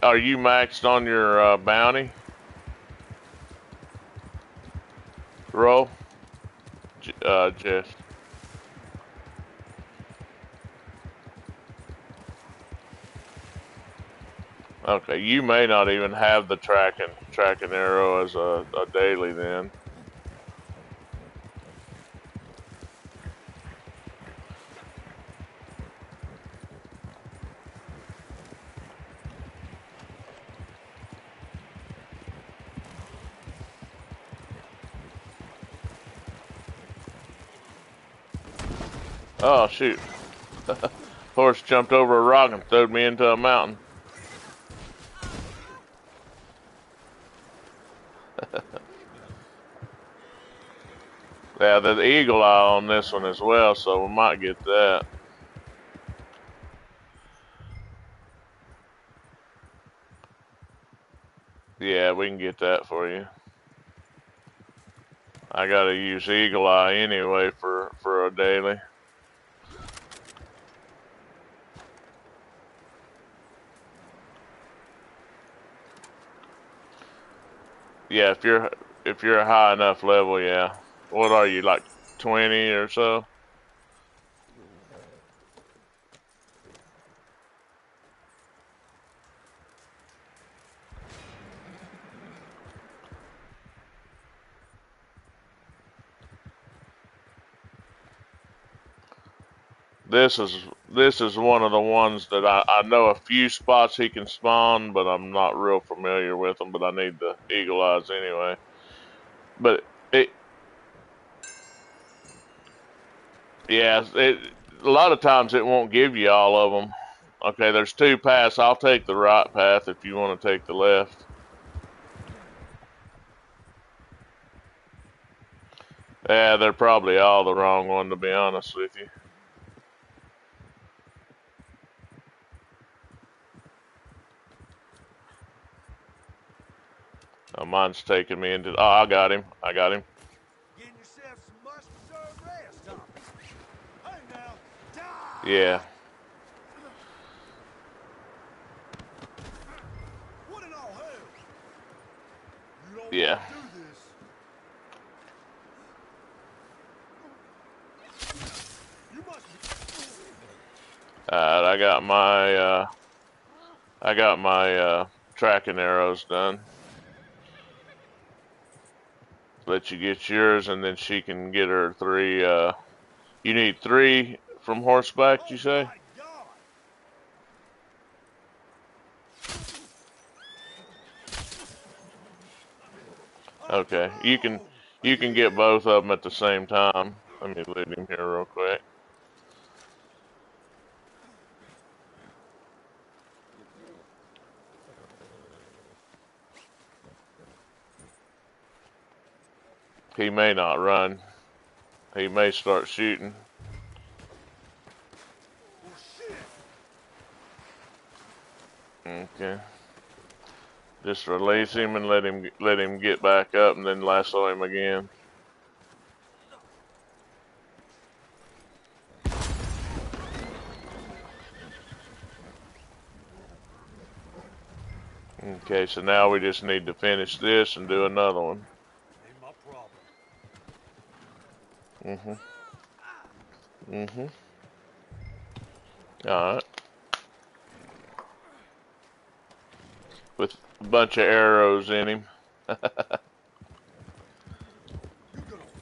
Are you maxed on your bounty roll, Jess? Okay, you may not even have the tracking tracking arrow as a daily then. Oh shoot. Horse jumped over a rock and threw me into a mountain. Yeah, the eagle eye on this one as well, so we might get that. Yeah, we can get that for you. I gotta use eagle eye anyway for a daily. Yeah, if you're a high enough level, yeah. What are you, like 20 or so? This is one of the ones that I know a few spots he can spawn, but I'm not real familiar with them. But I need the eagle eyes anyway. But yeah, a lot of times it won't give you all of them. Okay, there's two paths. I'll take the right path if you want to take the left. Yeah, they're probably all the wrong one, to be honest with you. Oh, mine's taking me into. Oh, I got him. I got him. Getting yourself some must-deserved rest, huh? Hey now, die! Yeah. What in all hell? You don't Yeah. want to do this. You must be. Alright, I got my tracking arrows done. Let you get yours, and then she can get her 3. You need 3 from horseback, Oh you say? my God! Okay, Come you on! can get both of them at the same time. Let me lead him here real quick. He may not run. He may start shooting. Well, shit! Okay. Just release him and let him get back up, and then lasso him again. Okay, so now we just need to finish this and do another one. Ain't my problem. Mhm. Mhm. All right. With a bunch of arrows in him. You're gonna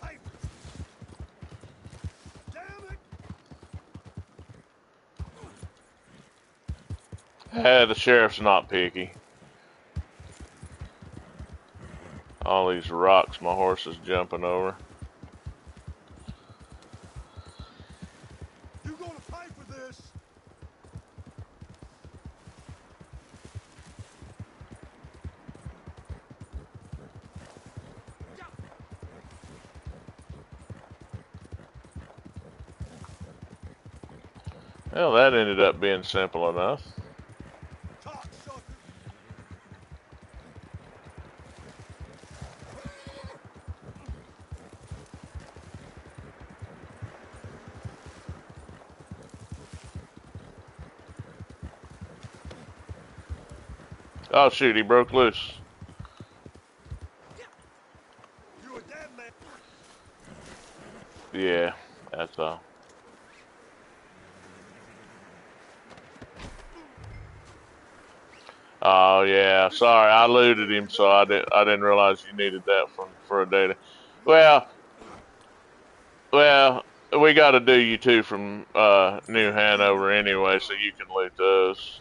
pay for this. Damn it! The sheriff's not picky. All these rocks my horse is jumping over. You're gonna pay for this. Well, that ended up being simple enough. Cocksucker! Oh shoot, he broke loose. You a dead man. Yeah, that's all. Oh yeah, sorry, I looted him, so I didn't realize you needed that for a daily. Well, well, we got to do you two from New Hanover anyway, so you can loot those.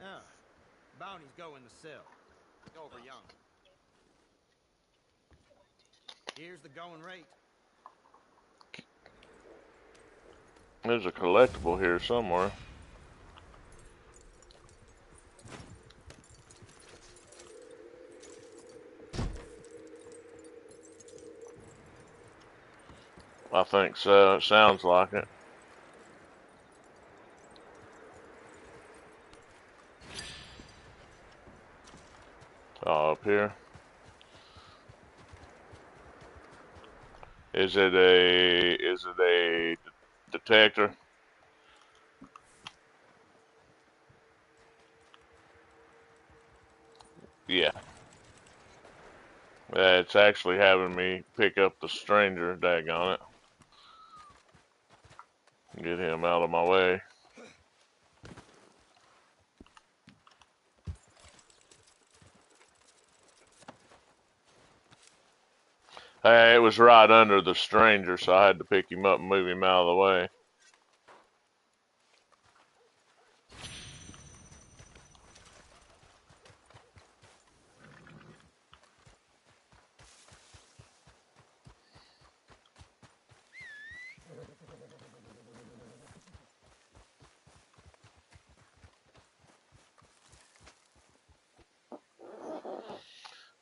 Ah, bounties go in the cell. Over yonder. Here's the going rate. There's a collectible here somewhere. I think so. It sounds like it. Oh, up here. Is it a detector? Yeah. It's actually having me pick up the stranger, daggone it. Get him out of my way. Hey, it was right under the stranger, so I had to pick him up and move him out of the way.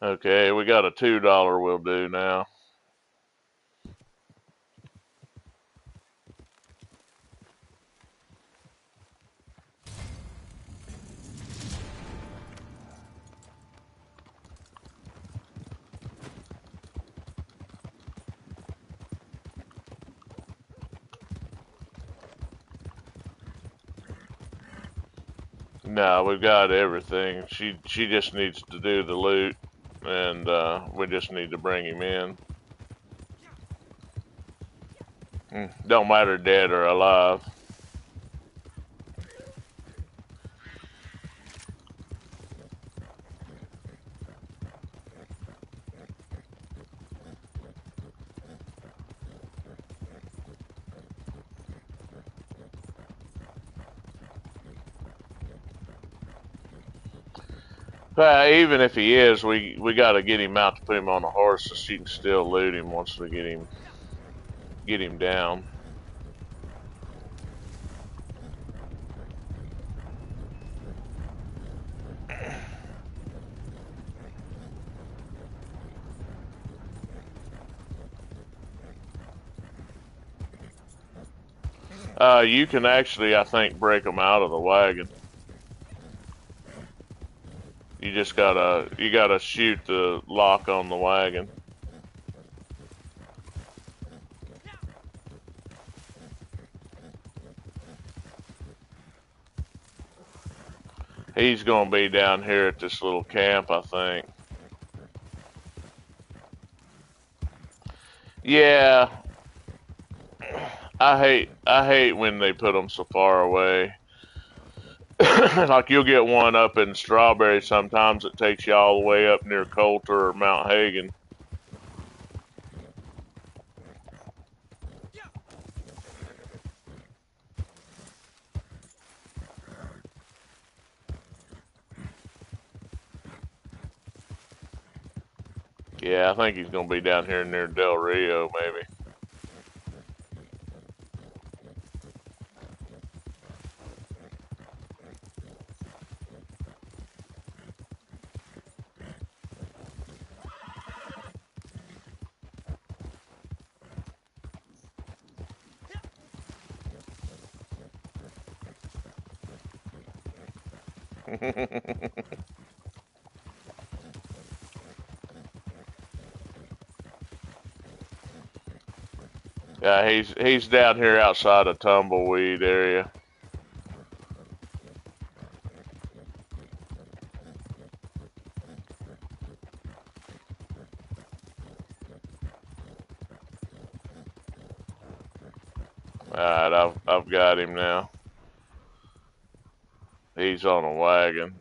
Okay, we got a $2 will do now. No, we've got everything. She just needs to do the loot, and we just need to bring him in. Don't matter dead or alive. Even if he is, we got to get him out to put him on a horse so she can still loot him once we get him down. You can actually, I think, break them out of the wagon. You gotta shoot the lock on the wagon. He's gonna be down here at this little camp, I think. Yeah, I hate when they put them so far away. Like you'll get one up in Strawberry. Sometimes it takes you all the way up near Coulter or Mount Hagen. Yeah, I think he's gonna be down here near Del Rio, maybe. Yeah, he's down here outside of Tumbleweed area. Alright, I've got him now. He's on a wagon.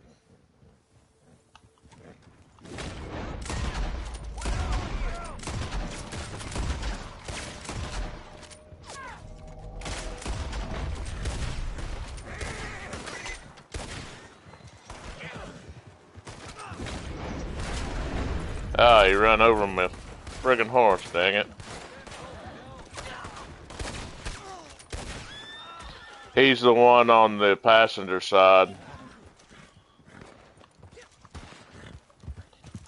Oh, he ran over my friggin' horse, dang it. He's the one on the passenger side.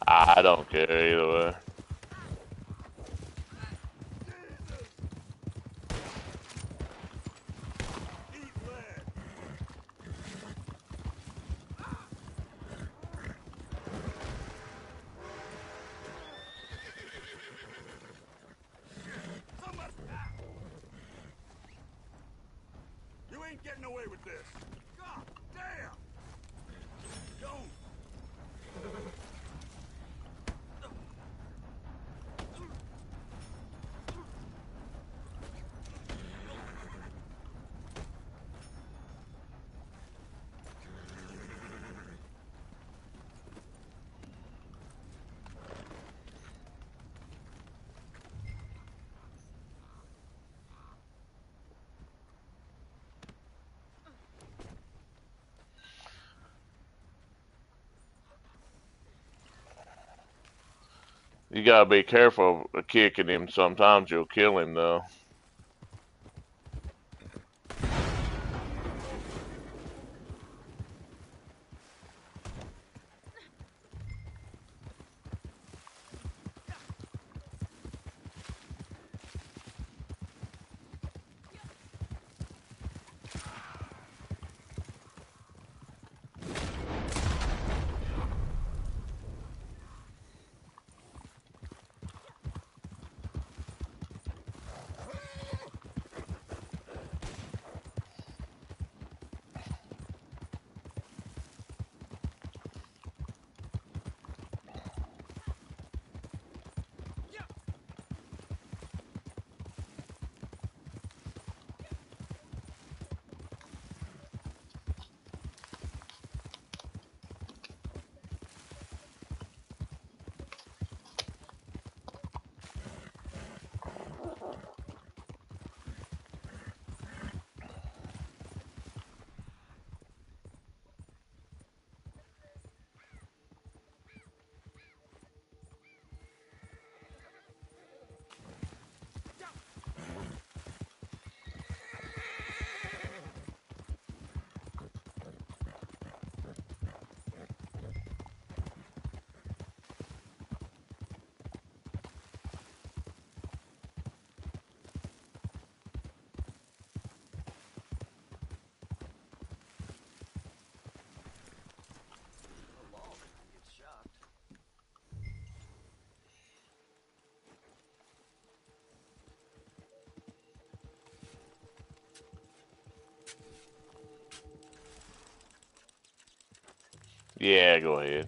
I don't care either way. You ain't getting away with this. God damn! Don't. You gotta be careful of kicking him. Sometimes you'll kill him, though. Yeah, go ahead.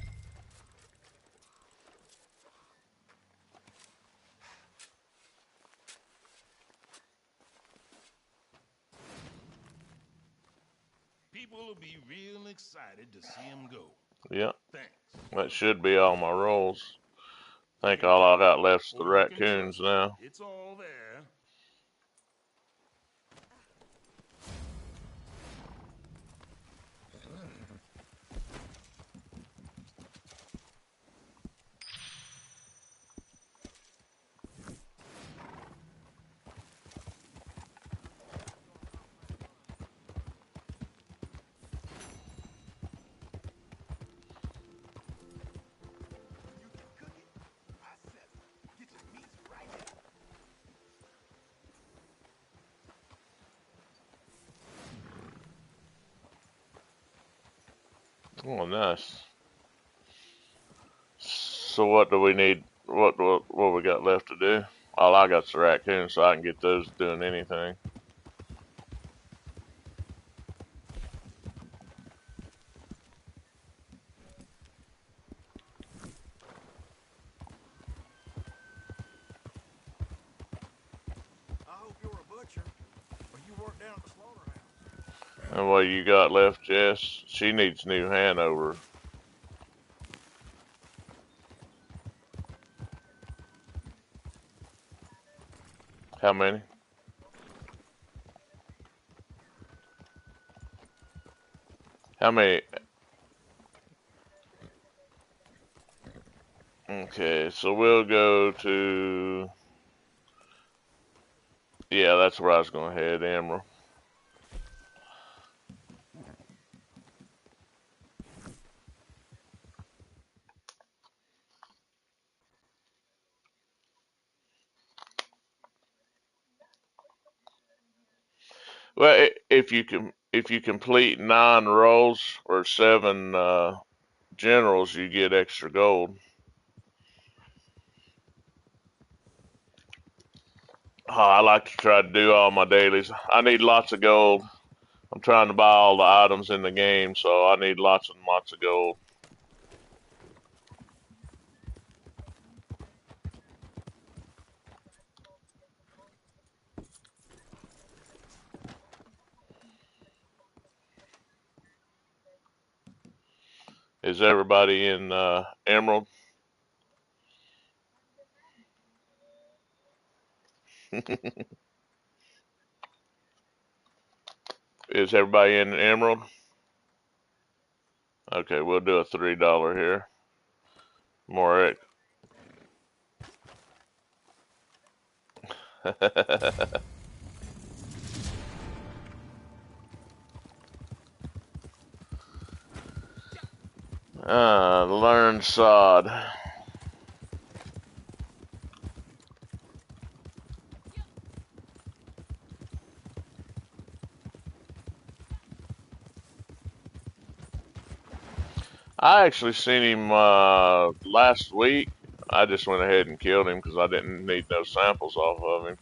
People will be real excited to see him go. Yep, Thanks. that should be all my rolls. I think Take all I care, got left's the or you can raccoons trust it. now. It's all there. Oh, nice. So what do we need? What we got left to do? All I got's the raccoons, so I can get those doing anything. I hope you're a butcher, or you work down at the slaughterhouse. And what you got left, Jess? She needs new Hanover. How many? How many? Okay, so we'll go to. Yeah, that's where I was going to head, Emerald. Well, if you complete 9 rolls or 7 generals, you get extra gold. Oh, I like to try to do all my dailies. I need lots of gold. I'm trying to buy all the items in the game, so I need lots and lots of gold. Is everybody in Emerald? Is everybody in Emerald? Okay, we'll do a $3 here. More. Learn sod. I actually seen him last week. I just went ahead and killed him because I didn't need no samples off of him.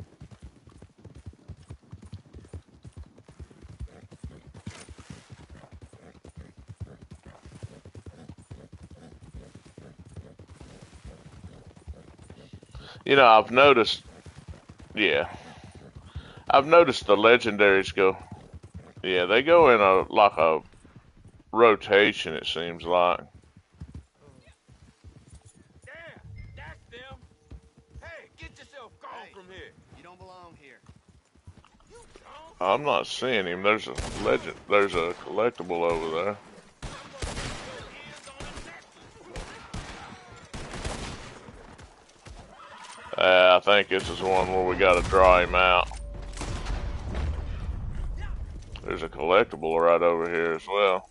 You know, I've noticed. Yeah, I've noticed the legendaries go. Yeah, they go in a like a rotation. It seems like. Yeah, that's them. Hey, get yourself gone from here. You don't belong here. You don't? I'm not seeing him. There's a legend. There's a collectible over there. I think this is one where we got to draw him out. There's a collectible right over here as well.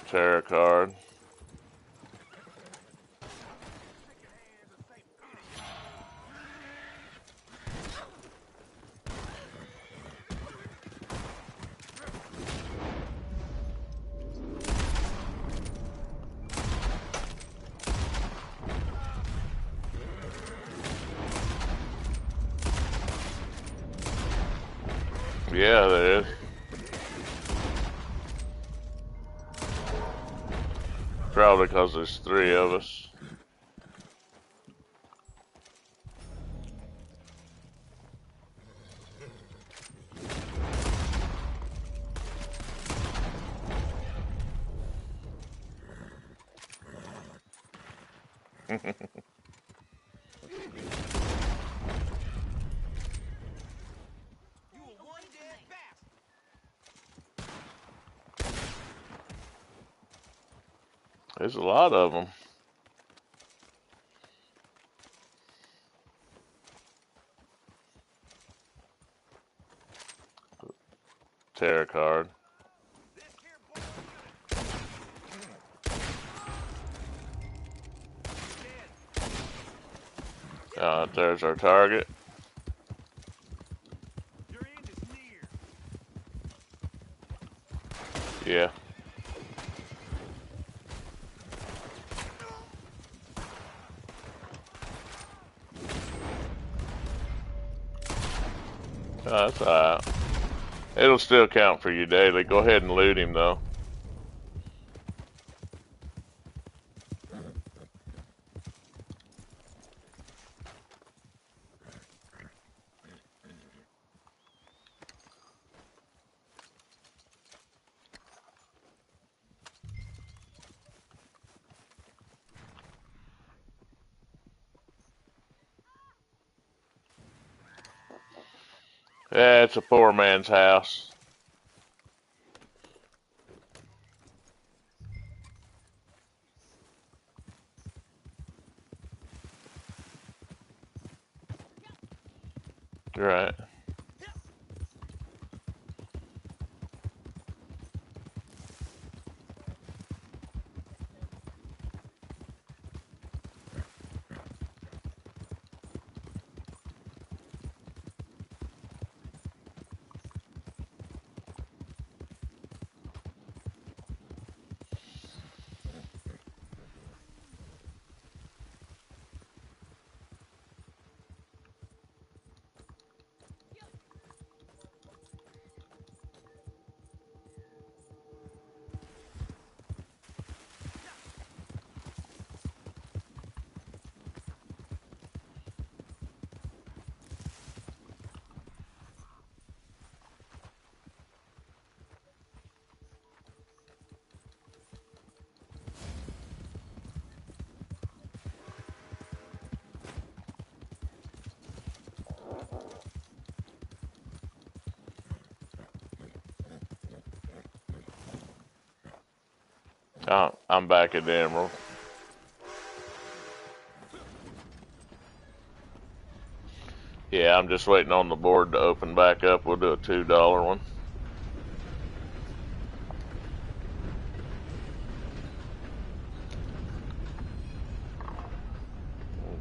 Tarot card. Yeah, there is. Probably because there's 3 of us. There's a lot of them. Tarot card. There's our target. Yeah. Oh, that's alright. It'll still count for you daily. Go ahead and loot him though. Yeah, it's a poor man's house. Right. Oh, I'm back at the Emerald. Yeah, I'm just waiting on the board to open back up. We'll do a $2 one.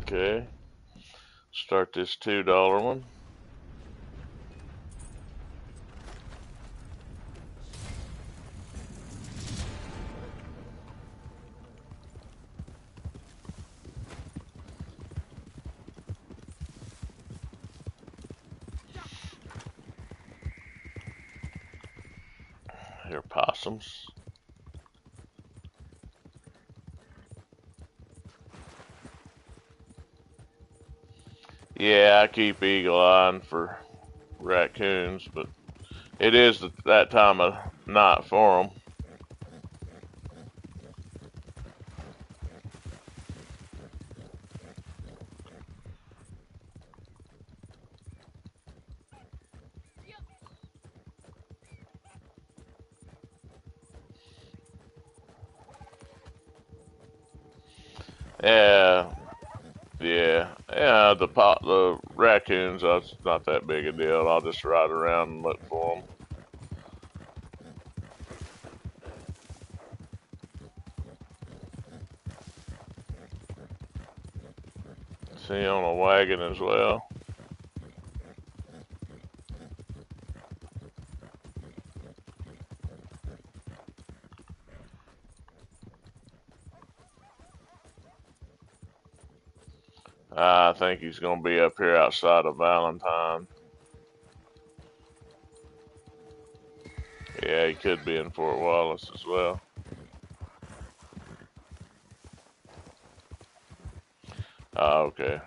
Okay. Start this $2 one. Here, possums. Yeah, I keep eagle eyeing for raccoons, but it is that time of night for them. Yeah, yeah. The raccoons, that's not that big a deal. I'll just ride around and look for them. See on a wagon as well. I think he's gonna be up here outside of Valentine. Yeah, he could be in Fort Wallace as well. Okay.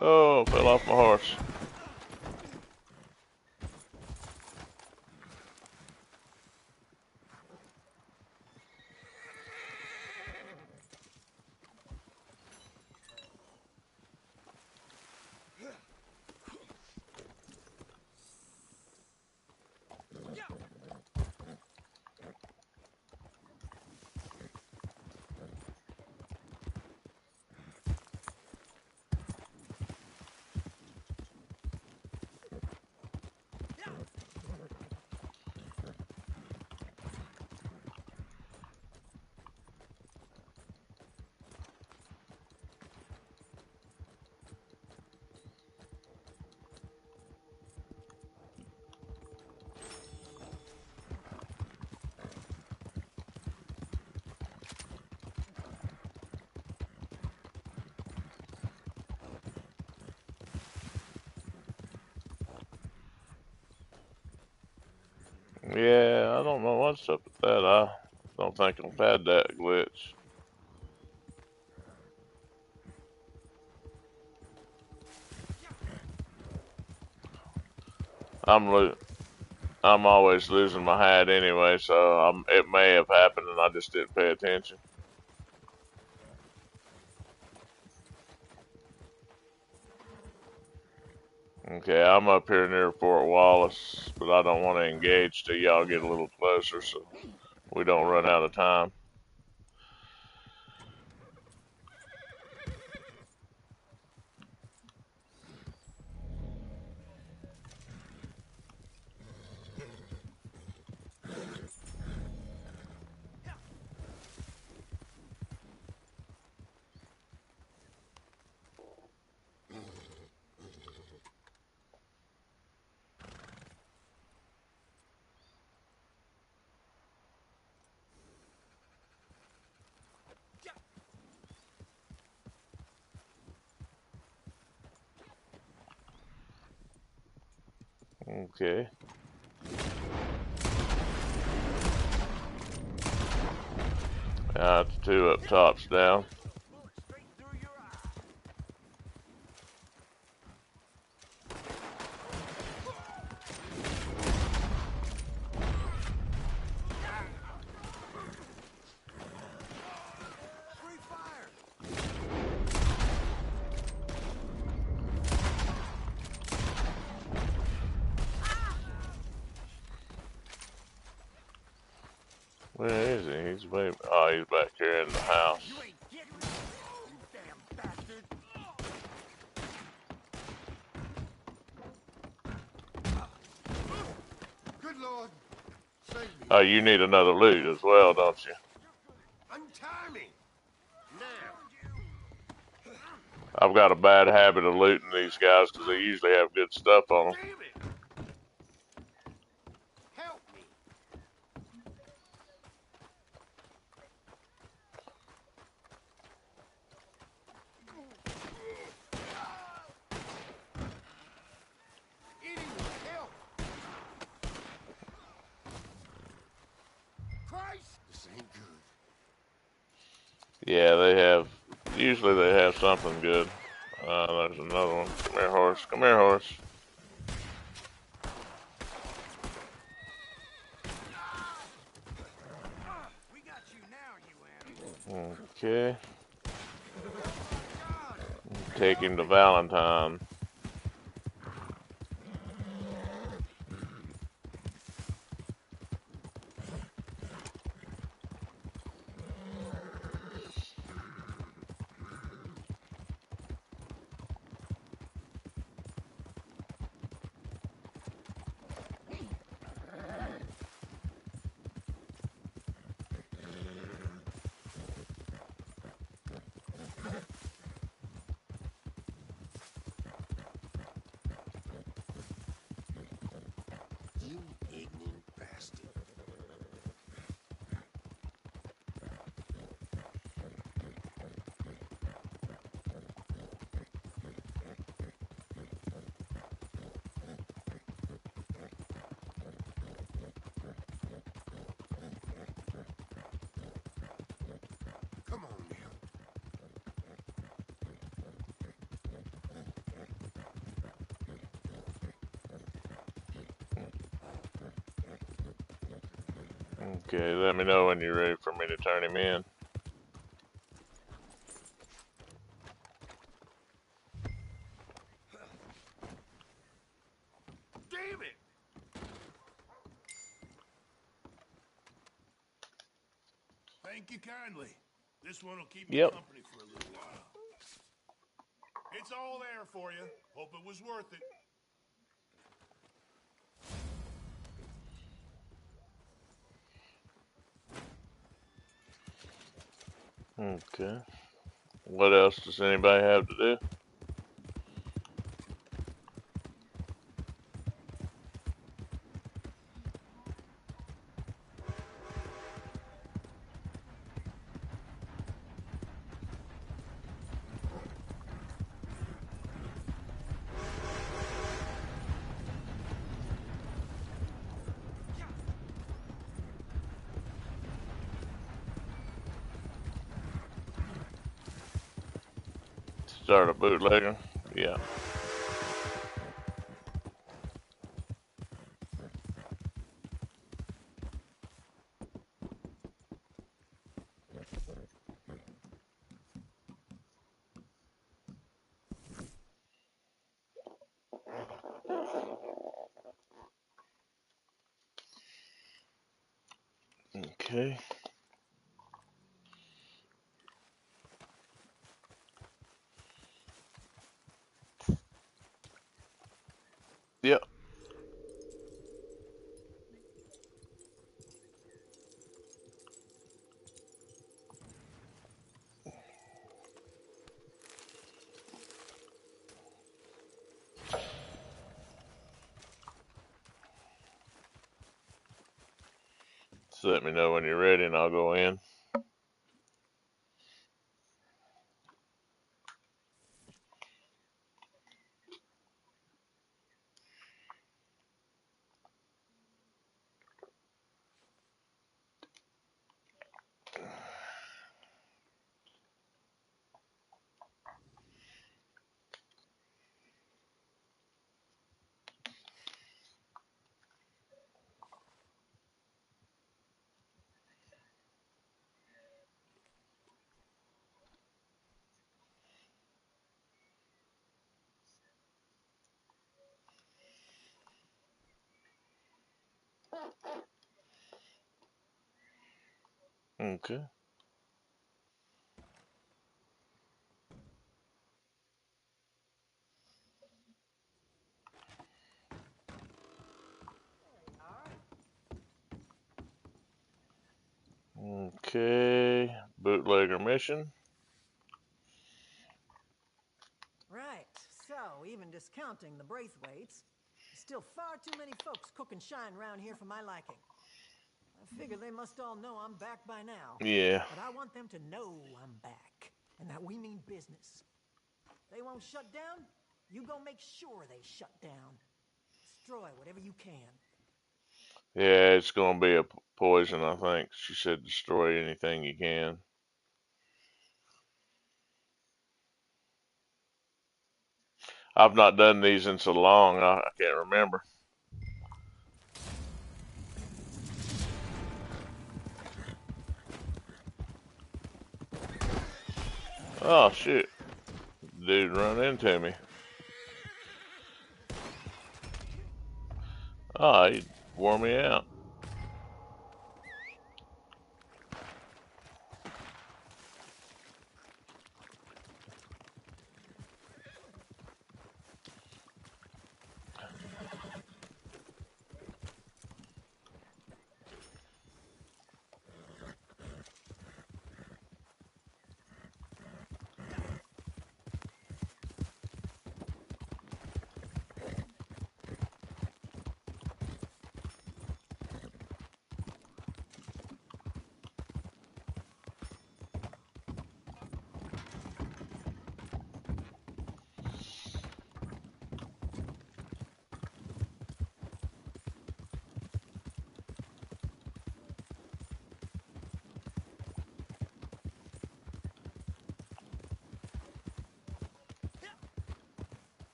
Oh, fell off my horse. Yeah, I don't know what's up with that. I don't think I've had that glitch. I'm lo I'm always losing my hat anyway, so it may have happened and I just didn't pay attention. Okay, I'm up here near Fort Wallace, but I don't want to engage till y'all get a little closer so we don't run out of time. Okay. The two up top's down. Bullet straight through your eye. Free fire. Where is he? Oh, he's back here in the house. You ain't getting me, you damn bastard. Good Lord, save me. Oh, you need another loot as well, don't you? Untie me. Now. I've got a bad habit of looting these guys because they usually have good stuff on them. Damn it. Help me. Anyone, help. Christ. This ain't good. Yeah, usually they have something good. There's another one. Come here, horse. Come here, horse. We got you now, you animal. Okay. Take him to Valentine. You ignorant bastard. Come on now. Okay, let me know when you're ready for me to turn him in. Damn it. Thank you kindly. This one will keep me Yep. company for a little while. It's all there for you. Hope it was worth it. Okay. What else does anybody have to do? Start a bootlegger. Yeah. Okay. Yep. So let me know when you're ready and I'll go in. Okay. Okay. Bootlegger mission. Right, so even discounting the Braithwaites, still far too many folks cook and shine around here for my liking. I figure they must all know I'm back by now. Yeah. But I want them to know I'm back, and that we mean business. They won't shut down, you go make sure they shut down. Destroy whatever you can. Yeah, it's gonna be a poison, I think. She said destroy anything you can. I've not done these in so long, I can't remember. Oh, shoot. Dude run into me. Oh, he wore me out.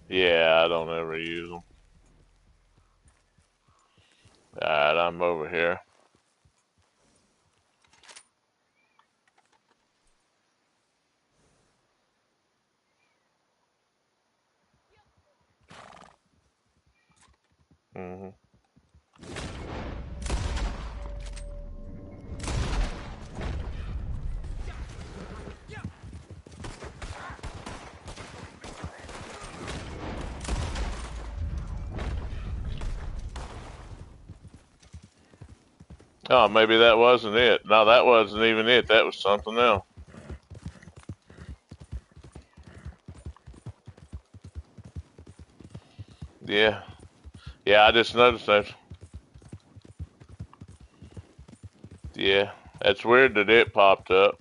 Yeah, I don't ever use them. Alright, I'm over here. Hmm. Oh, maybe that wasn't it. No, that wasn't even it. That was something else. Yeah. Yeah, I just noticed that. Yeah. That's weird that it popped up.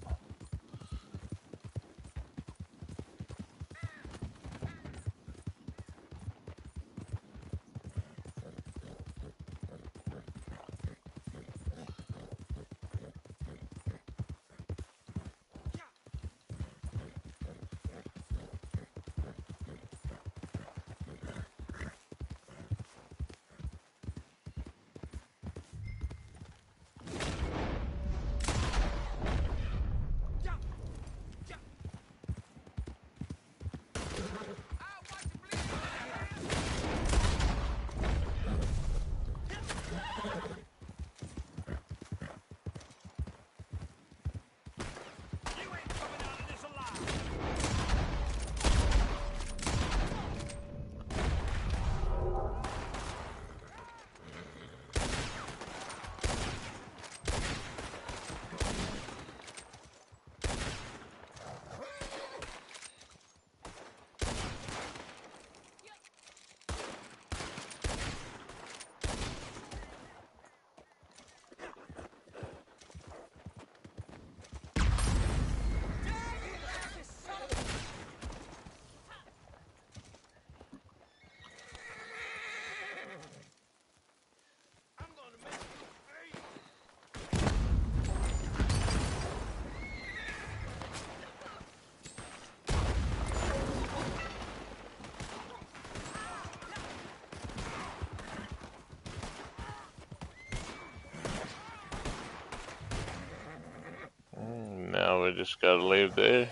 just gotta leave there.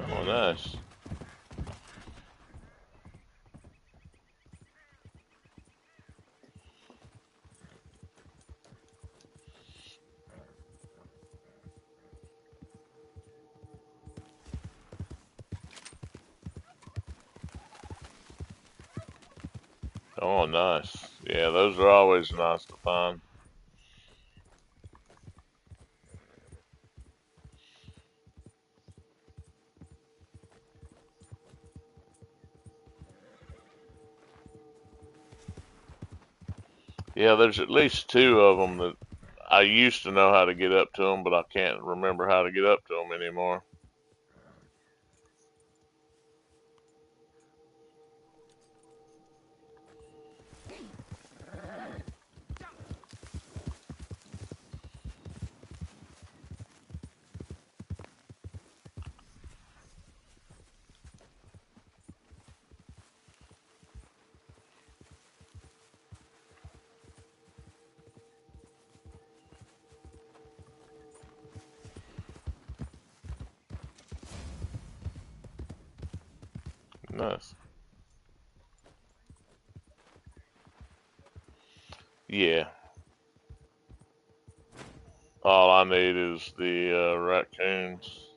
Oh, nice. Oh, nice. Yeah, those are always nice to find. Yeah, there's at least two of them that I used to know how to get up to them, but I can't remember how to get up to them anymore. Nice. Yeah. All I need is the raccoons.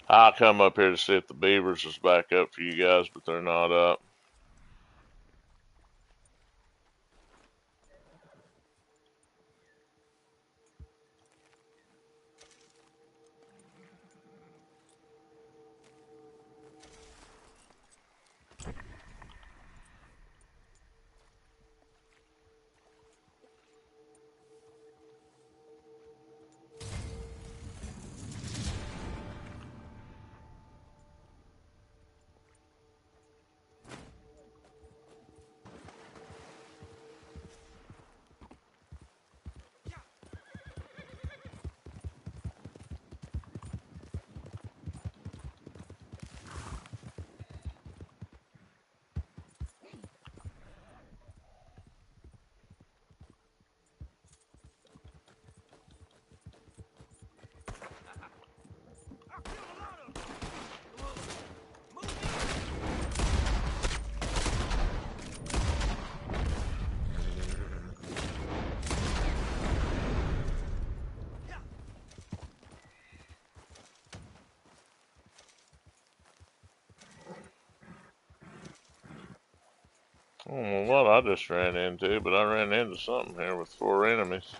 I'll come up here to see if the beavers is back up for you guys, but they're not up. I don't know what I just ran into, but I ran into something here with 4 enemies.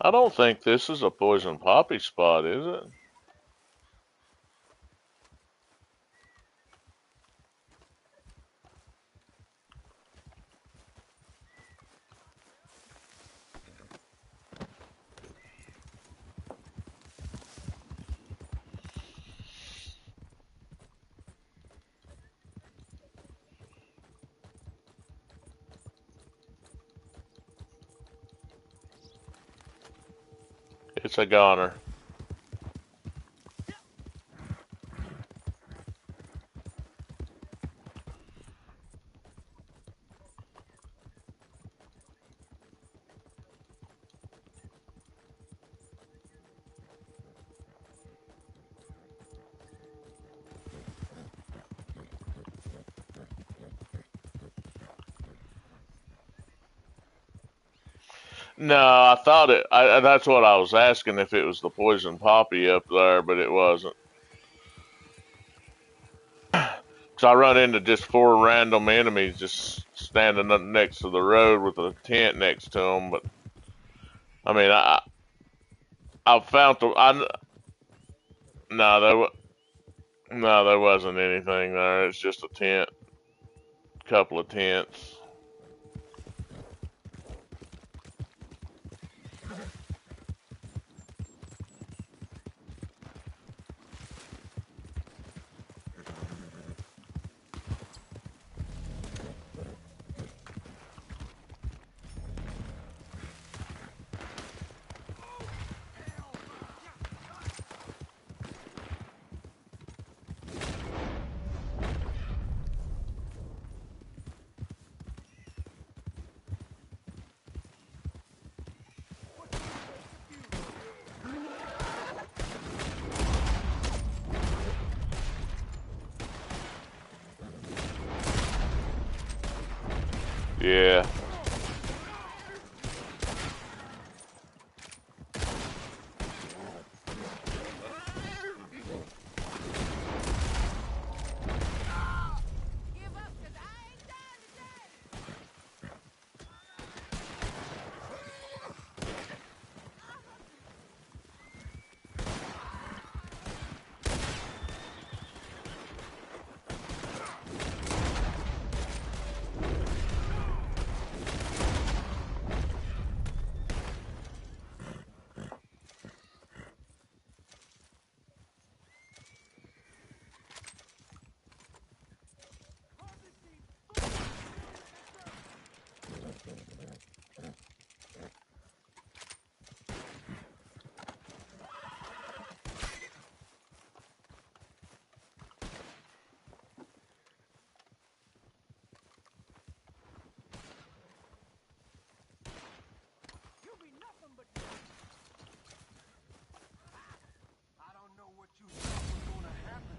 I don't think this is a poison poppy spot, is it? It's a goner. No, I thought it. That's what I was asking if it was the poison poppy up there, but it wasn't. So I run into just four random enemies just standing up next to the road with a tent next to them. But I mean, I found the I no there wasn't anything there. It's just a tent, couple of tents. Yeah. Give up, 'cause I ain't done today. You'll be nothing but. I don't know what you thought was gonna happen.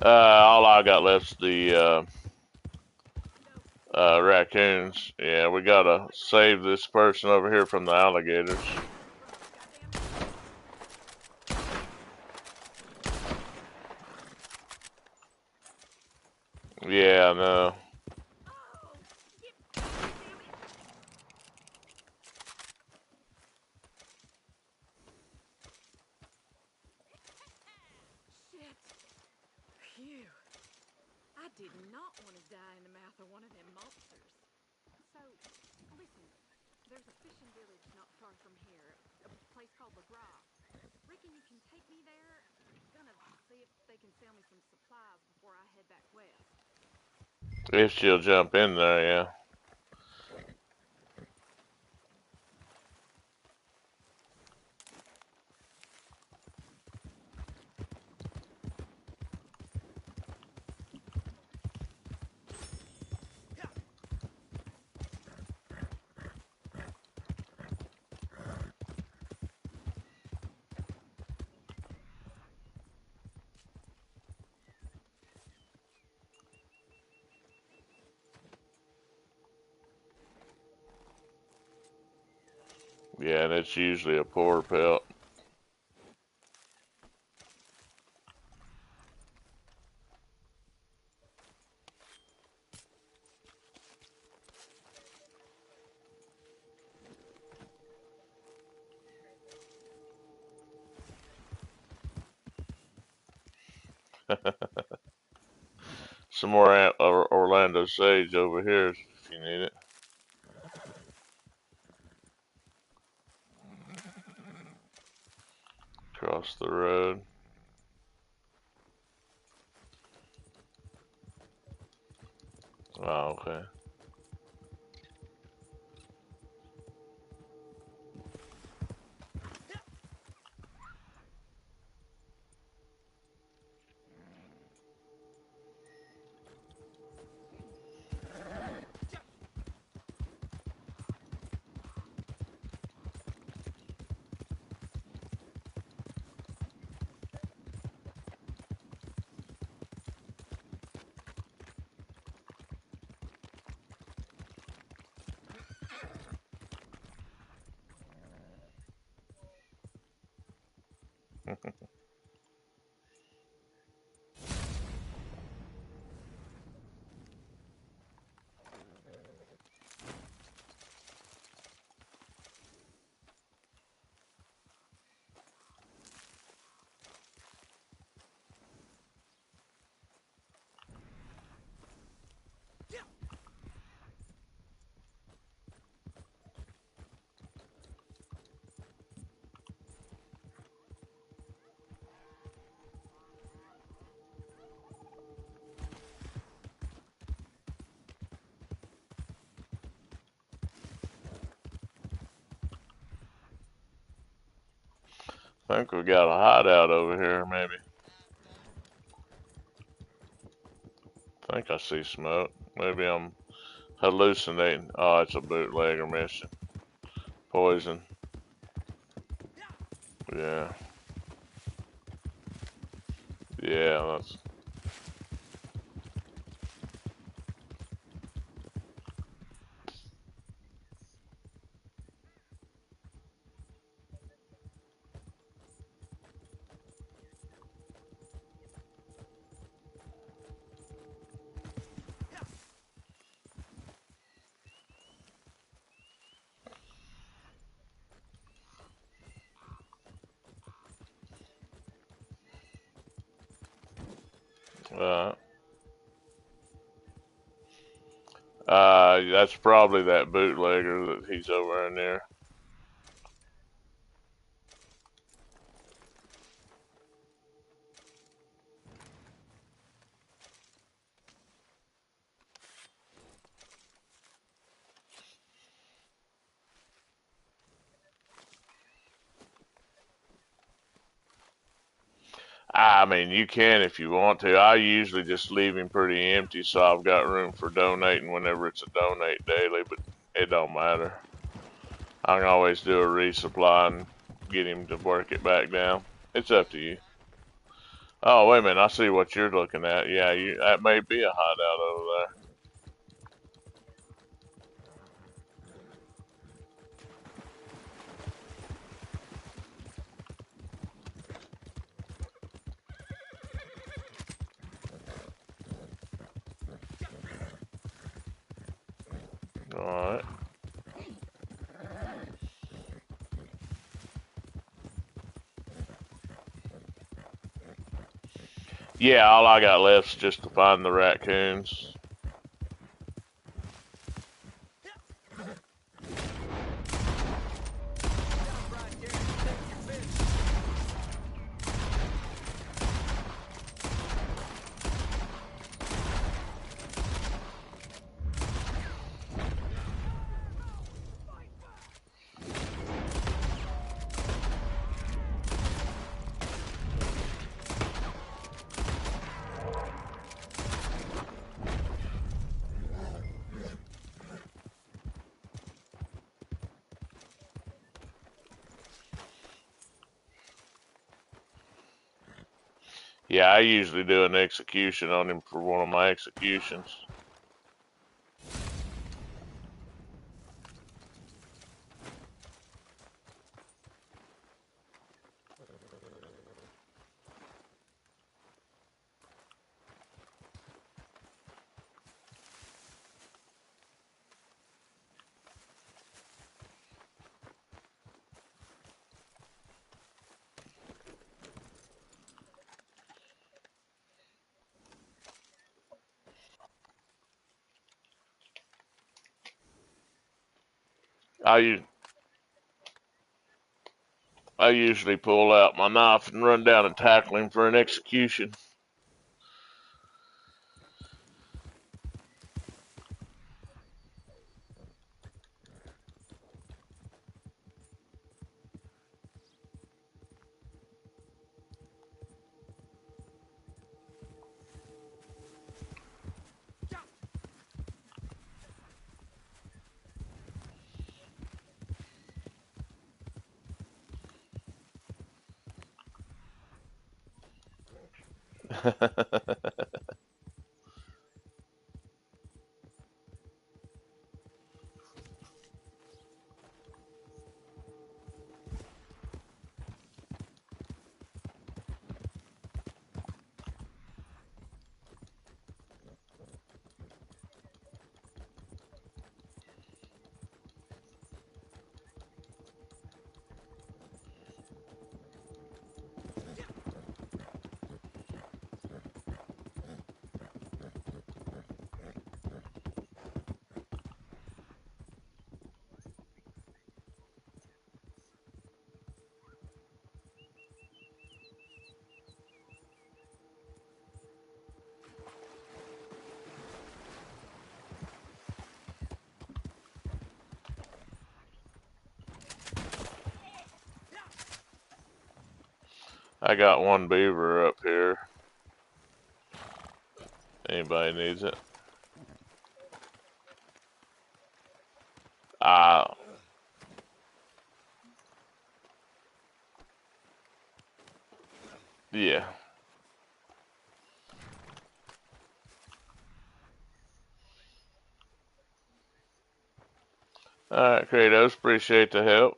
All I got left's the raccoons. Yeah, we gotta save this person over here from the alligators. Yeah, no. Shit. Phew. I did not want to die in the mouth of one of them monsters. So, listen, there's a fishing village not far from here, a place called LaGras. Reckon you can take me there? Gonna see if they can sell me some supplies before I head back west. If she'll jump in there, yeah. Yeah, and it's usually a poor pelt. Some more Orlando Sage over here if you need it. Across the road. Oh, okay. I think we got a hideout over here, maybe. I think I see smoke. Maybe I'm hallucinating. Oh, it's a bootlegger mission. Poison. Yeah. Yeah, that's... Uh, that's probably that bootlegger that he's over in there. I mean, you can if you want to. I usually just leave him pretty empty, so I've got room for donating whenever it's a donate daily, but it don't matter. I can always do a resupply and get him to work it back down. It's up to you. Oh, wait a minute. I see what you're looking at. Yeah, that may be a hideout over there. Alright. Yeah, all I got left is just to find the raccoons. Yeah, I usually do an execution on him for one of my executions. I I usually pull out my knife and run down and tackle him for an execution. I got one beaver up here. Anybody needs it? Ah, yeah. Alright, Kratos, appreciate the help.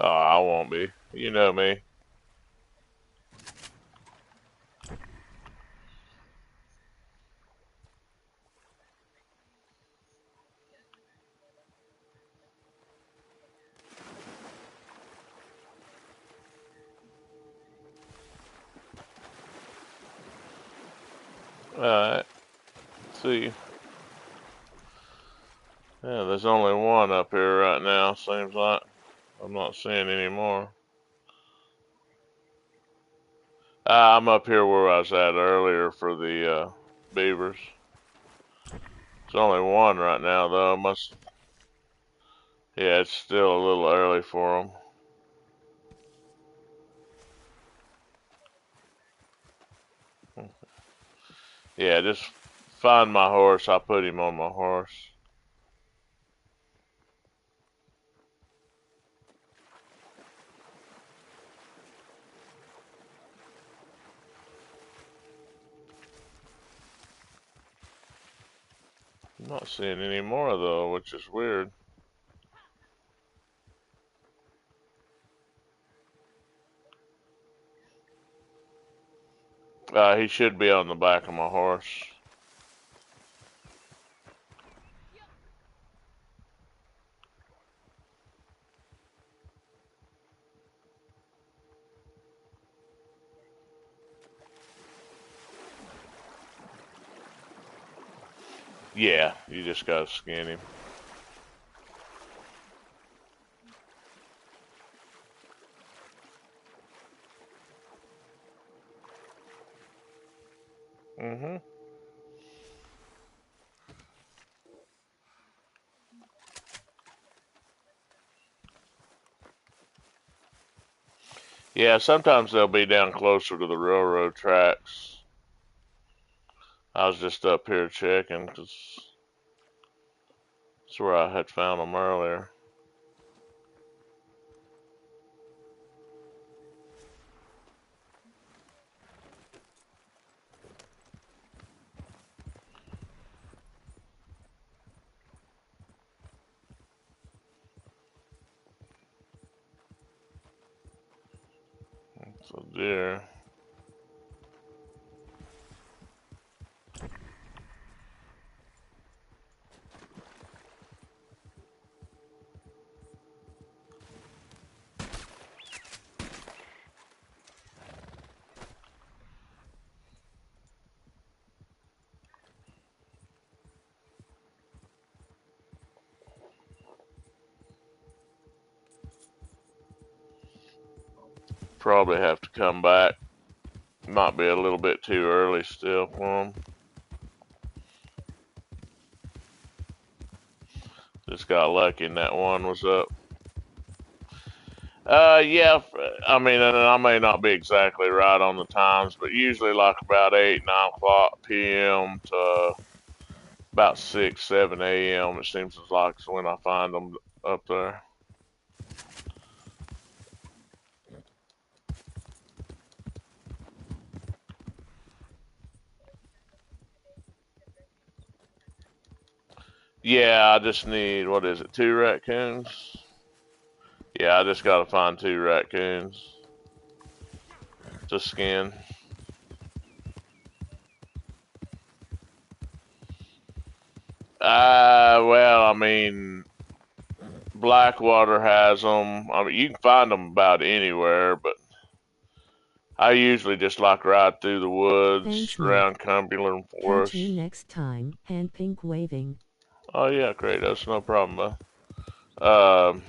Oh, I won't be. You know me. Alright, see you. Yeah, there's only one up here right now, seems like. I'm not seeing any more. I'm up here where I was at earlier for the beavers. There's only one right now, though. Yeah, it's still a little early for them. Yeah, just find my horse. I'll put him on my horse. I'm not seeing any more, though, which is weird. He should be on the back of my horse. Yeah, you just gotta skin him. Mm-hmm. Yeah, sometimes they'll be down closer to the railroad tracks. I was just up here checking because that's where I had found them earlier. So deer. Probably have to come back. Might be a little bit too early still for them. Just got lucky and that one was up. Yeah, I mean, and I may not be exactly right on the times, but usually like about 8, 9 o'clock p.m. to about 6, 7 a.m. It seems like it's when I find them up there. Yeah, I just need, what is it, 2 raccoons? Yeah, I just gotta find 2 raccoons to skin. Well, I mean, Blackwater has them. I mean, you can find them about anywhere, but I usually just like ride through the woods Thanks, Nick. around Cumberland Catch Forest. you next time. Hand pink waving. Oh yeah, Kratos, no problem. Um,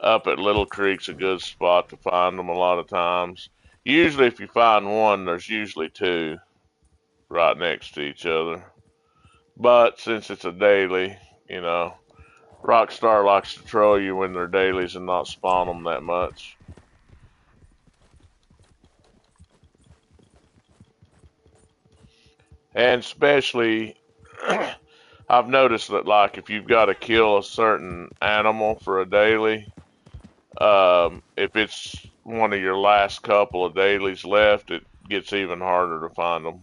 Up at Little Creek's a good spot to find them a lot of times. Usually, if you find one, there's usually 2 right next to each other. But since it's a daily, you know, Rockstar likes to troll you when they're dailies and not spawn them that much. And especially, I've noticed that like if you've got to kill a certain animal for a daily, if it's one of your last couple of dailies left, it gets even harder to find them.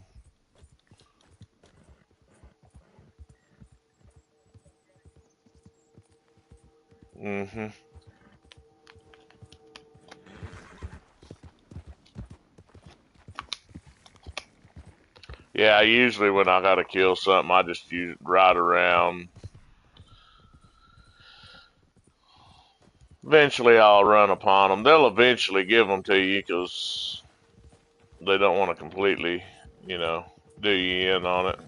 hmm Yeah, usually when I gotta kill something, I just use ride around. Eventually, I'll run upon them. They'll eventually give them to you because they don't want to completely, you know, do you in on it.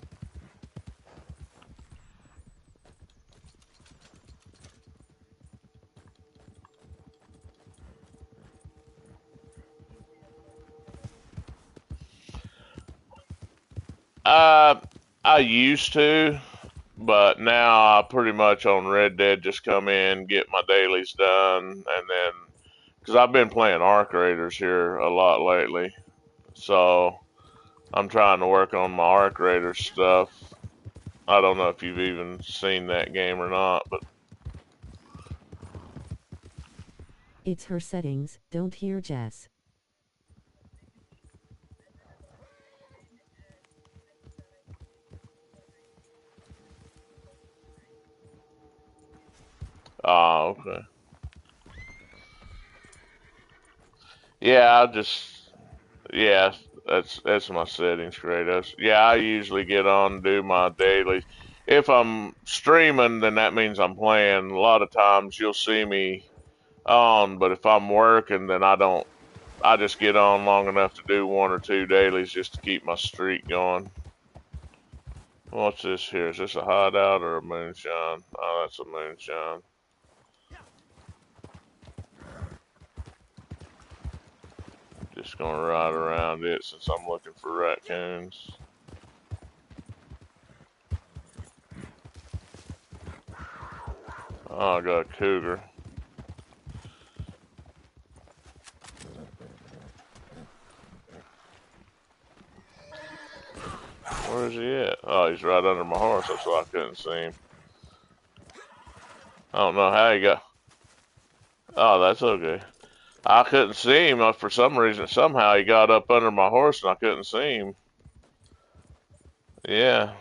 Uh, I used to, but now I pretty much on Red Dead just come in, get my dailies done, and then because I've been playing Arc Raiders here a lot lately, so I'm trying to work on my Arc Raider stuff. I don't know if you've even seen that game or not, but It's her settings, don't hear Jess. okay. Yeah, I just yeah, that's my settings, Kratos. Yeah, I usually get on and do my dailies. If I'm streaming, then that means I'm playing. A lot of times you'll see me on, but if I'm working, then I don't. I just get on long enough to do 1 or 2 dailies just to keep my streak going. What's this here? Is this a hideout or a moonshine? Oh, that's a moonshine. Just gonna ride around it since I'm looking for raccoons. Oh, I got a cougar. Where is he at? Oh, he's right under my horse. That's why I couldn't see him. I don't know how he got. Oh, that's okay. I couldn't see him for some reason. Somehow he got up under my horse and I couldn't see him. Yeah.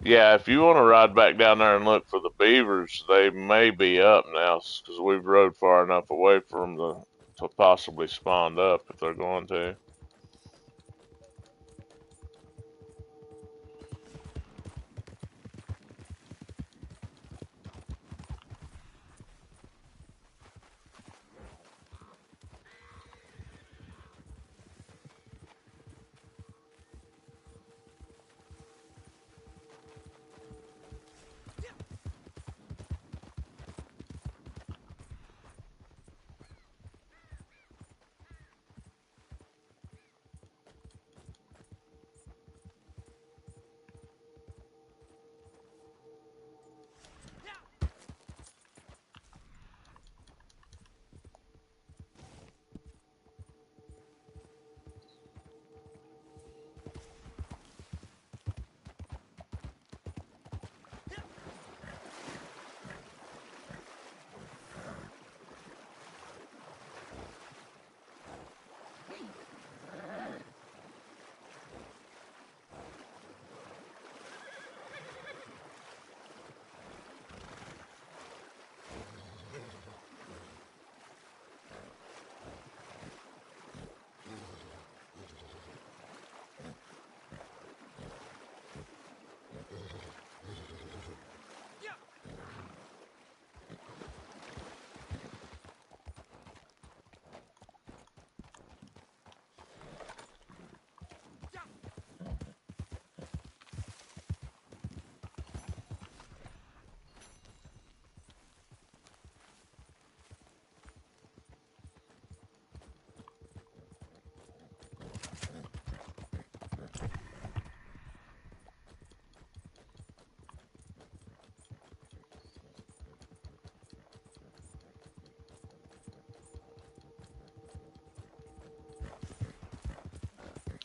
Yeah, if you want to ride back down there and look for the beavers, they may be up now because we've rode far enough away from them to possibly spawn up if they're going to.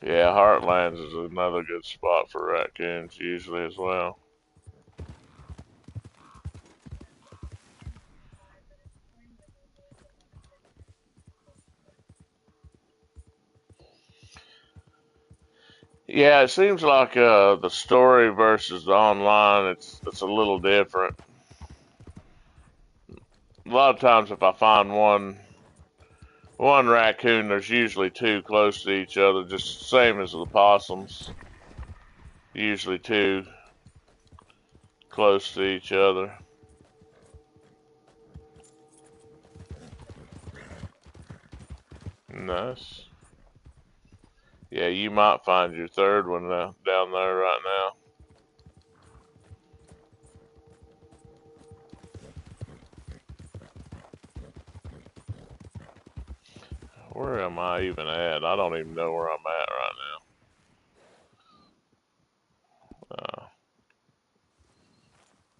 Yeah, Heartlands is another good spot for raccoons usually as well. Yeah, it seems like the story versus the online, it's a little different. A lot of times, if I find one raccoon, there's usually two close to each other, just same as the possums. Usually two close to each other. Nice. Yeah, you might find your third one down there right now. Where am I even at? I don't even know where I'm at right now.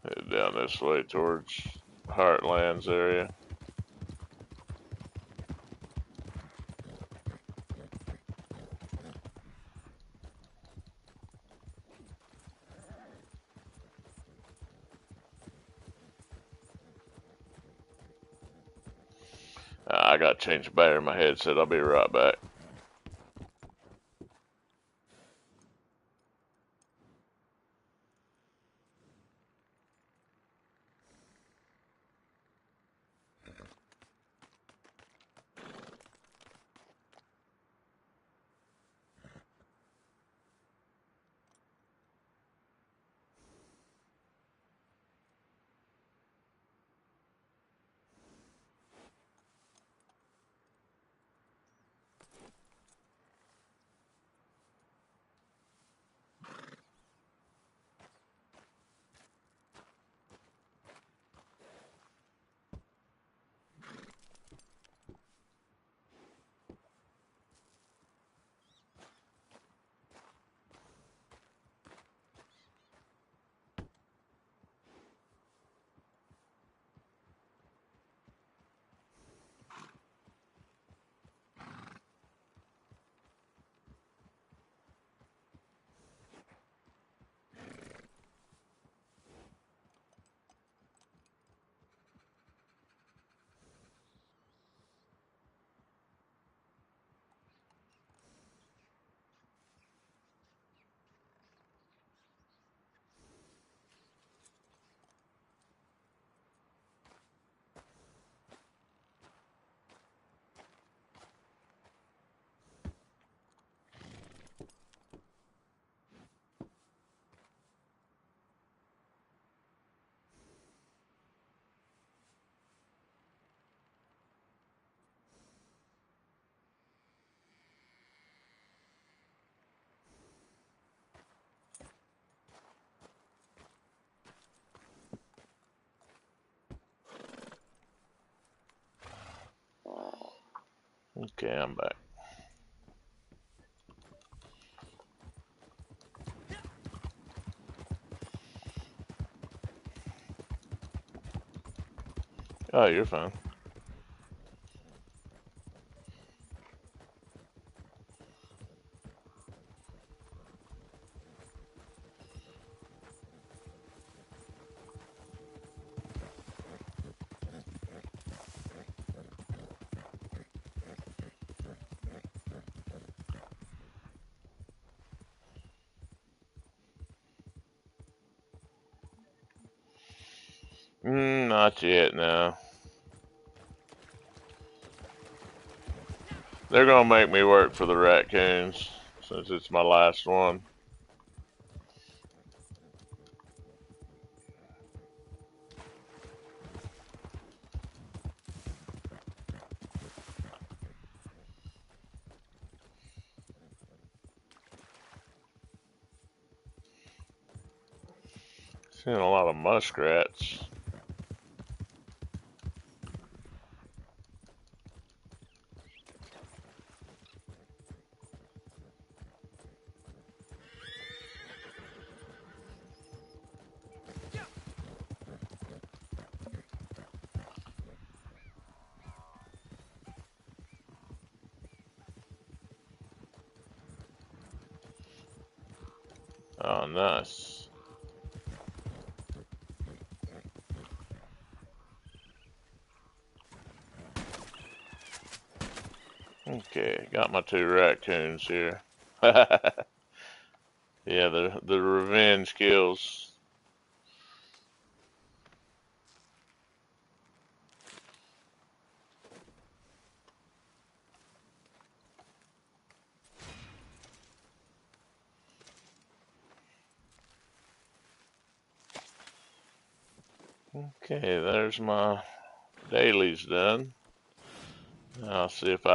Head down this way towards Heartlands area. I got to change the battery in my headset. I'll be right back. Okay, I'm back. Oh, you're fine. Not yet, no. They're gonna make me work for the raccoons since it's my last one. Seeing a lot of muskrats. Oh, nice. Okay, got my 2 raccoons here. Yeah, the revenge kills. Okay, there's my dailies done. I'll see if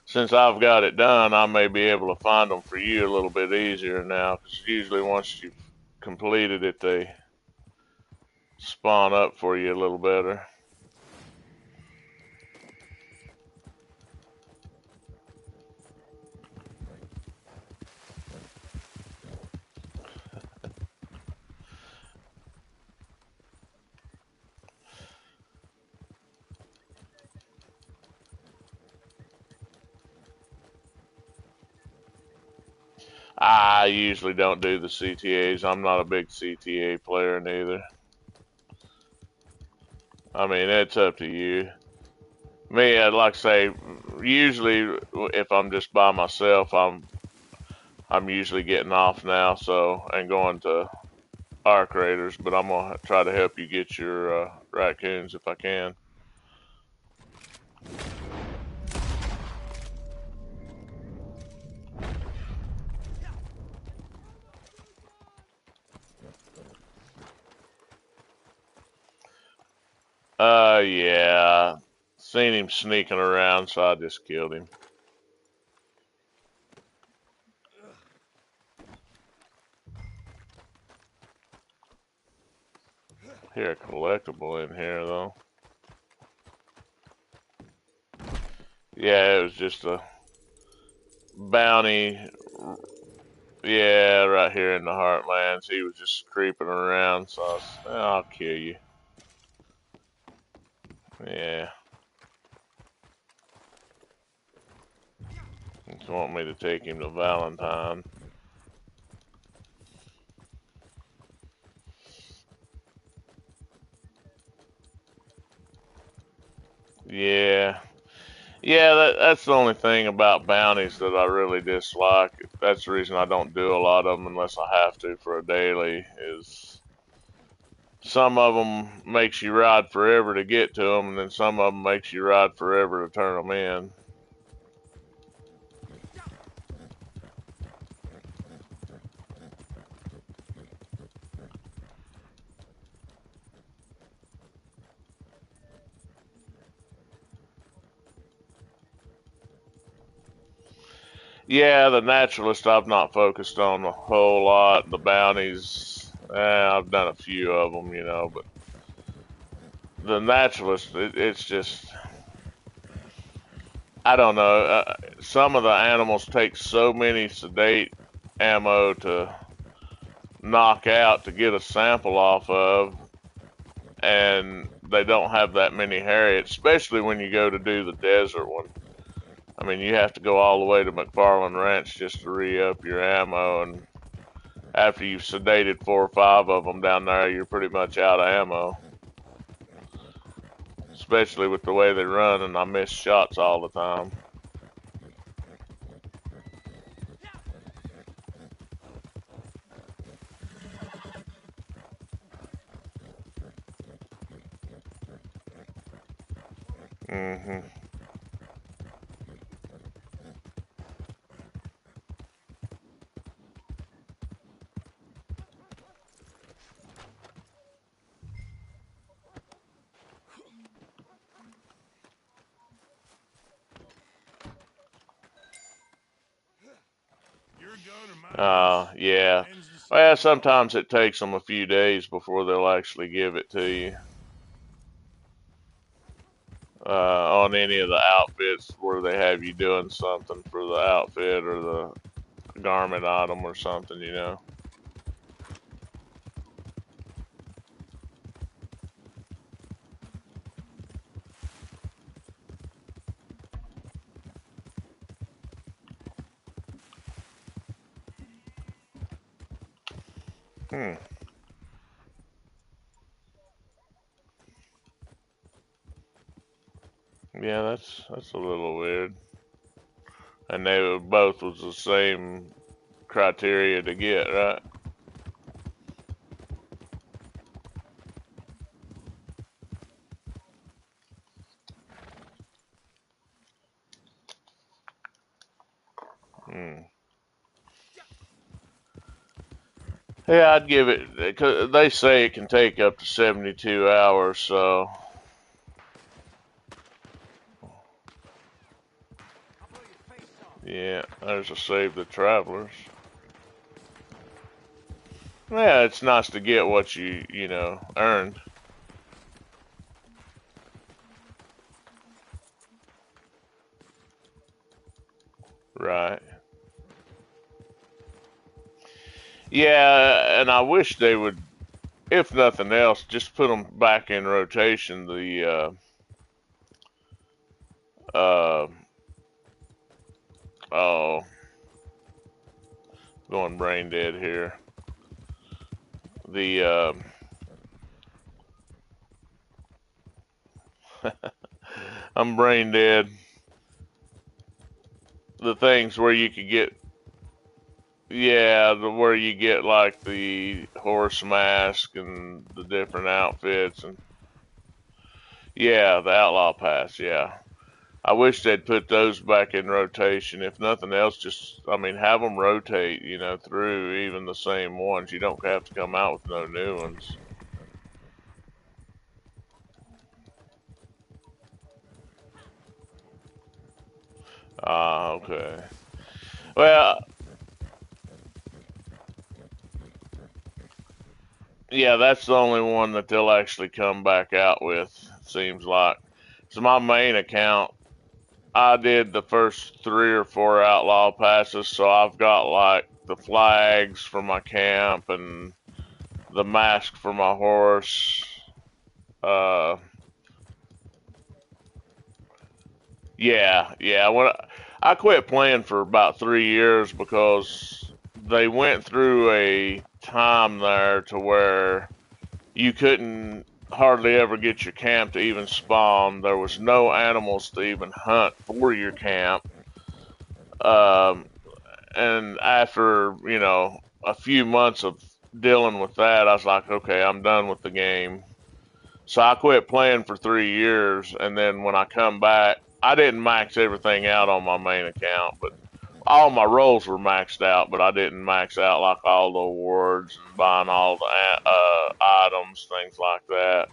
since I've got it done, I may be able to find them for you a little bit easier now, because usually once you've completed it, they spawn up for you a little better. I usually don't do the CTAs. I'm not a big CTA player neither. I mean, it's up to you. Me, I'd like to say, usually if I'm just by myself, I'm usually getting off now, so and going to arc raiders. But I'm gonna try to help you get your raccoons if I can. Yeah, seen him sneaking around, so I just killed him. Hear a collectible in here though. Yeah, it was just a bounty. Yeah, right here in the Heartlands. He was just creeping around, so I'll kill you. Yeah. Just want me to take him to Valentine. Yeah. Yeah, that's the only thing about bounties that I really dislike. That's the reason I don't do a lot of them unless I have to for a daily, is some of them makes you ride forever to get to them, and then some of them makes you ride forever to turn them in. Yeah, the naturalist I've not focused on a whole lot. The bounties, I've done a few of them, but the naturalist, it's just, I don't know. Some of the animals take so many sedate ammo to knock out to get a sample off of, and they don't have that many Harriets, especially when you go to do the desert one. I mean, you have to go all the way to McFarland Ranch just to re-up your ammo, and after you've sedated 4 or 5 of them down there, you're pretty much out of ammo. Especially with the way they run, and I miss shots all the time. Mm-hmm. Your gun or my gun? Yeah. Tends to Well, stand tall. sometimes it takes them a few days before they'll actually give it to you. On any of the outfits where they have you doing something for the outfit or the garment item or something. Hmm. Yeah, that's a little weird. And they were both was the same criteria to get, right? Hmm. Yeah, I'd give it. Cause they say it can take up to 72 hours, so yeah. There's a save the travelers. Yeah, it's nice to get what you earned. Right. Yeah, and I wish they would, if nothing else, just put them back in rotation. The oh, going brain dead here. The I'm brain dead. The things where you could get, yeah, where you get like the horse mask and the different outfits and yeah, the outlaw pass. Yeah, I wish they'd put those back in rotation. If nothing else, just I mean, have them rotate, through even the same ones. You don't have to come out with no new ones. Ah, okay. Well, yeah, that's the only one that they'll actually come back out with. Seems like. So my main account, I did the first 3 or 4 outlaw passes, so I've got like the flags for my camp and the mask for my horse. Uh, yeah, yeah. When I quit playing for about 3 years because they went through a time there to where you couldn't hardly ever get your camp to even spawn. There was no animals to even hunt for your camp. Um, and after a few months of dealing with that, I was like, okay, I'm done with the game. So I quit playing for 3 years, and then when I come back, I didn't max everything out on my main account, but all my roles were maxed out, but I didn't max out like all the awards and buying all the items, things like that.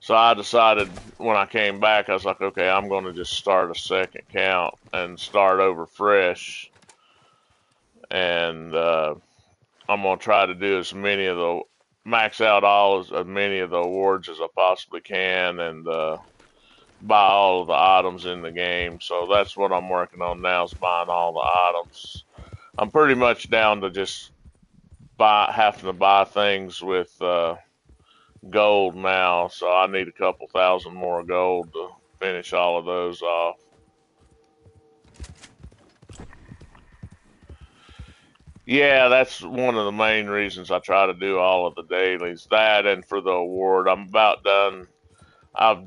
So I decided when I came back, I was like, okay, I'm going to just start a second count and start over fresh, and I'm gonna try to do as many of the max out all as many of the awards as I possibly can, and buy all of the items in the game. So that's what I'm working on now is buying all the items. I'm pretty much down to just having to buy things with gold now, so I need a couple thousand more gold to finish all of those off. Yeah, that's one of the main reasons I try to do all of the dailies. That and for the award, I'm about done. I've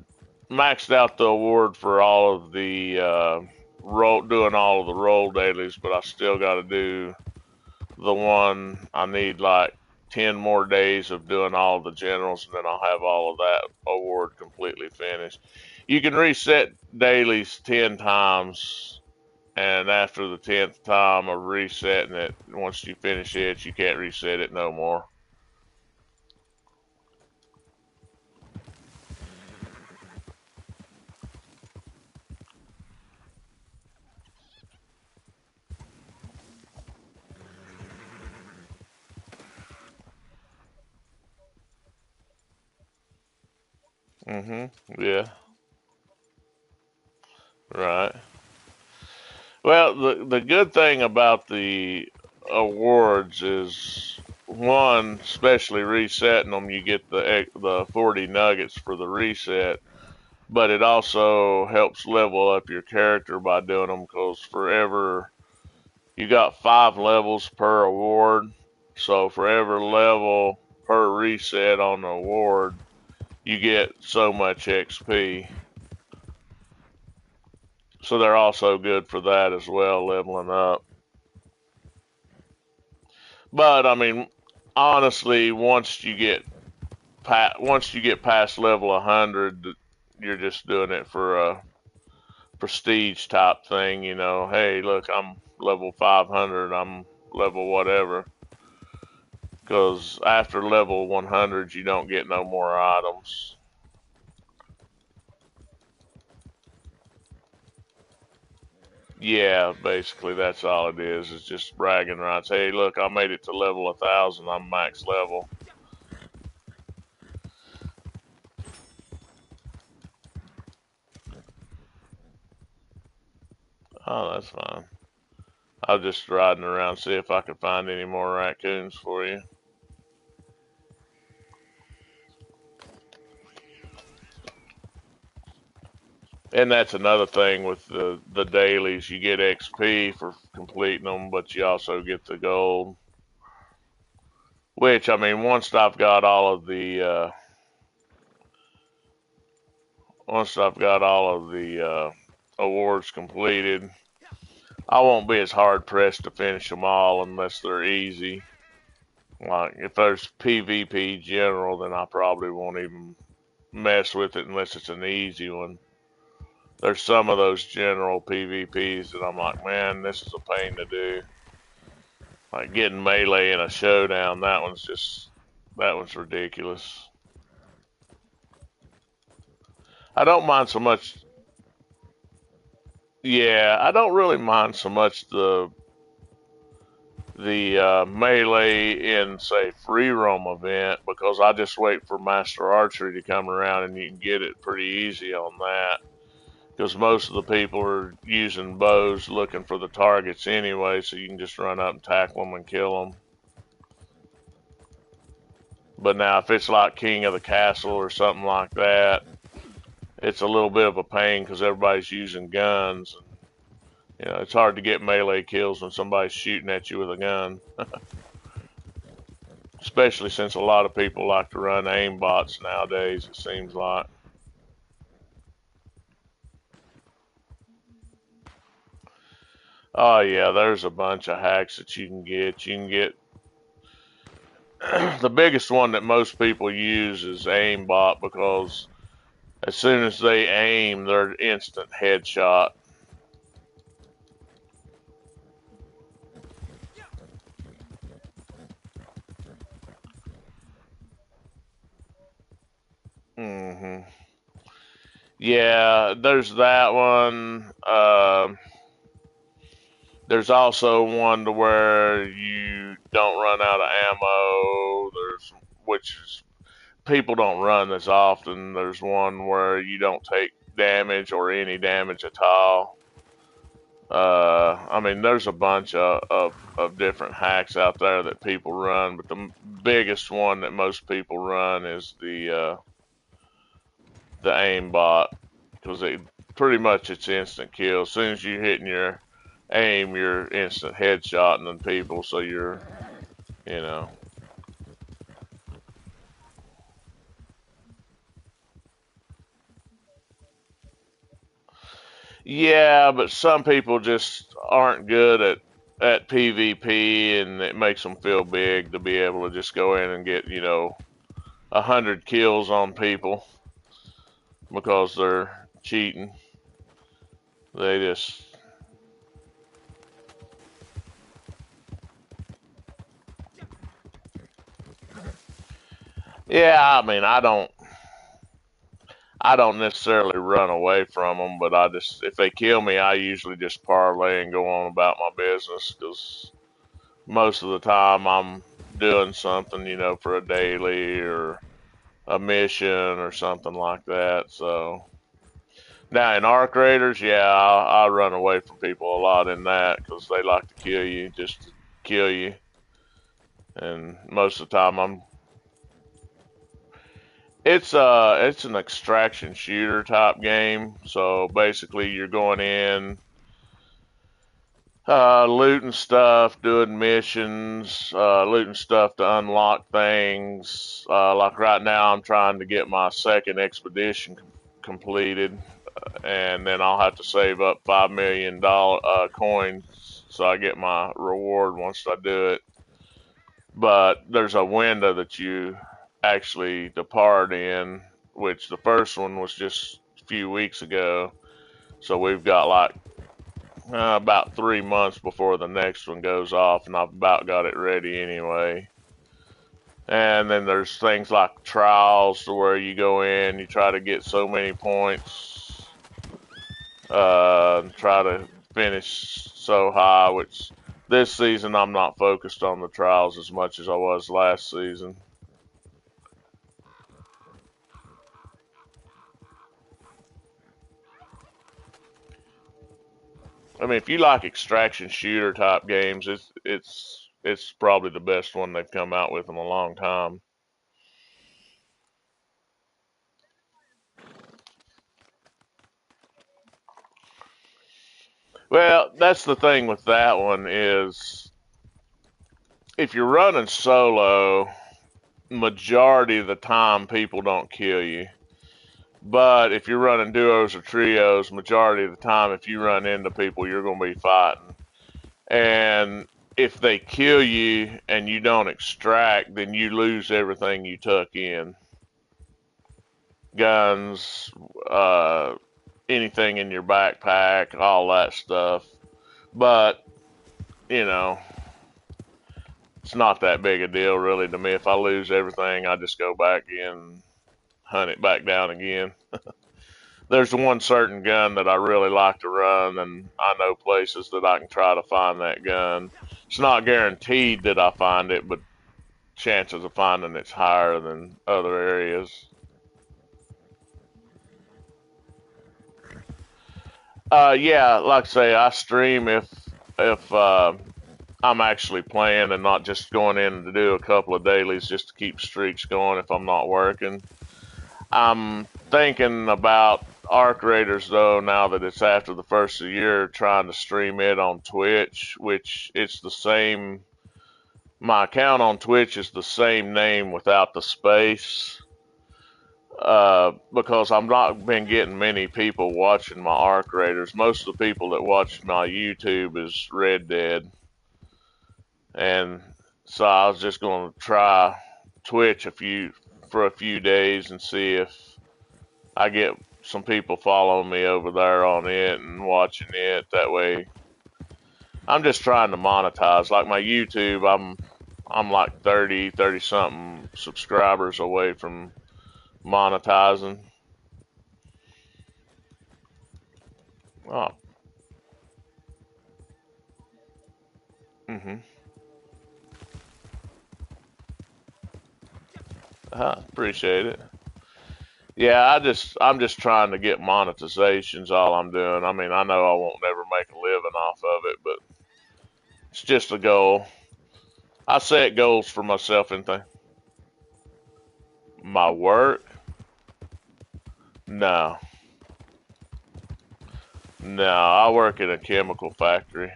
maxed out the award for all of the doing all of the role dailies, but I still got to do the one. I need like 10 more days of doing all of the generals, and then I'll have all of that award completely finished. You can reset dailies 10 times, and after the 10th time of resetting it, once you finish it, you can't reset it no more. Yeah. Right. Well, the good thing about the awards is one, especially resetting them, you get the 40 nuggets for the reset, but it also helps level up your character by doing them because forever you got 5 levels per award, So for every level per reset on the award, you get so much XP. So they're also good for that as well, leveling up. But I mean, honestly, once you get past level 100, you're just doing it for a prestige type thing. You know, hey, look, I'm level 500. I'm level whatever. Because after level 100, you don't get no more items. Yeah, basically that's all it is. It's just bragging rights. Hey, look, I made it to level 1,000. I'm max level. Oh, that's fine. I was just riding around see if I could find any more raccoons for you. And that's another thing with the dailies. You get XP for completing them, but you also get the gold. Which I mean, once I've got all of the awards completed, I won't be as hard pressed to finish them all unless they're easy. Like if there's PvP general, then I probably won't even mess with it unless it's an easy one. There's some of those general PvPs that I'm like, man, this is a pain to do. Like getting melee in a showdown, that one's ridiculous. I don't mind so much. Yeah, I don't really mind so much the melee in say free roam event because I just wait for master archery to come around and you can get it pretty easy on that because most of the people are using bows looking for the targets anyway, so you can just run up and tackle them and kill them. But now if it's like King of the Castle or something like that, it's a little bit of a pain because everybody's using guns. You know, it's hard to get melee kills when somebody's shooting at you with a gun. Especially since a lot of people like to run aim bots nowadays, it seems like. Oh yeah, there's a bunch of hacks that you can get. You can get the biggest one that most people use is aimbot because as soon as they aim, they're instant headshot. hmm Yeah, there's that one. There's also one to where you don't run out of ammo. There's which is people don't run as often. There's one where you don't take damage or any damage at all. I mean, there's a bunch of different hacks out there that people run, but the biggest one that most people run is the aim bot because it pretty much it's instant kill. As soon as you're hitting your aim, you're instant headshotting them people. So you know, yeah, but some people just aren't good at PvP, and it makes them feel big to be able to just go in and get 100 kills on people because they're cheating. They just yeah. I mean, I don't necessarily run away from them, but I just if they kill me, I usually just parlay and go on about my business because most of the time I'm doing something, for a daily or a mission or something like that. So now in arc raiders, yeah, I run away from people a lot in that because they like to kill you just to kill you, and most of the time it's an extraction shooter type game. So basically, you're going in Looting stuff, doing missions, looting stuff to unlock things. Like right now, I'm trying to get my second expedition completed, and then I'll have to save up $5 million coins so I get my reward once I do it. But there's a window that you actually depart in, which the first one was just a few weeks ago. So we've got like about 3 months before the next one goes off, and I've about got it ready anyway. And then there's things like trials to where you go in, you try to get so many points, try to finish so high, which this season I'm not focused on the trials as much as I was last season. I mean, if you like extraction shooter type games, it's probably the best one they've come out with in a long time. Well, that's the thing with that one is if you're running solo, majority of the time people don't kill you. But if you're running duos or trios, majority of the time if you run into people, you're going to be fighting. And if they kill you and you don't extract, then you lose everything you took in. Guns, anything in your backpack, all that stuff. But, you know, it's not that big a deal really to me. If I lose everything, I just go back in, hunt it back down again. There's one certain gun that I really like to run, and I know places that I can try to find that gun. It's not guaranteed that I find it, but chances of finding it's higher than other areas. Yeah, like I say, I stream if I'm actually playing and not just going in to do a couple of dailies just to keep streaks going if I'm not working. I'm thinking about Arc Raiders though now that it's after the first of the year, trying to stream it on Twitch, which it's the same. My account on Twitch is the same name without the space. Because I've not been getting many people watching my Arc Raiders. Most of the people that watch my YouTube is Red Dead, and so I was just going to try Twitch for a few days and see if I get some people following me over there on it and watching it. That way, I'm just trying to monetize. Like my YouTube, I'm like 30 something subscribers away from monetizing. Oh, mhm. Appreciate it. Yeah, I'm just trying to get monetizations. All I'm doing. I mean, I know I won't never make a living off of it, but it's just a goal. I set goals for myself and things. My work? No, no. I work in a chemical factory.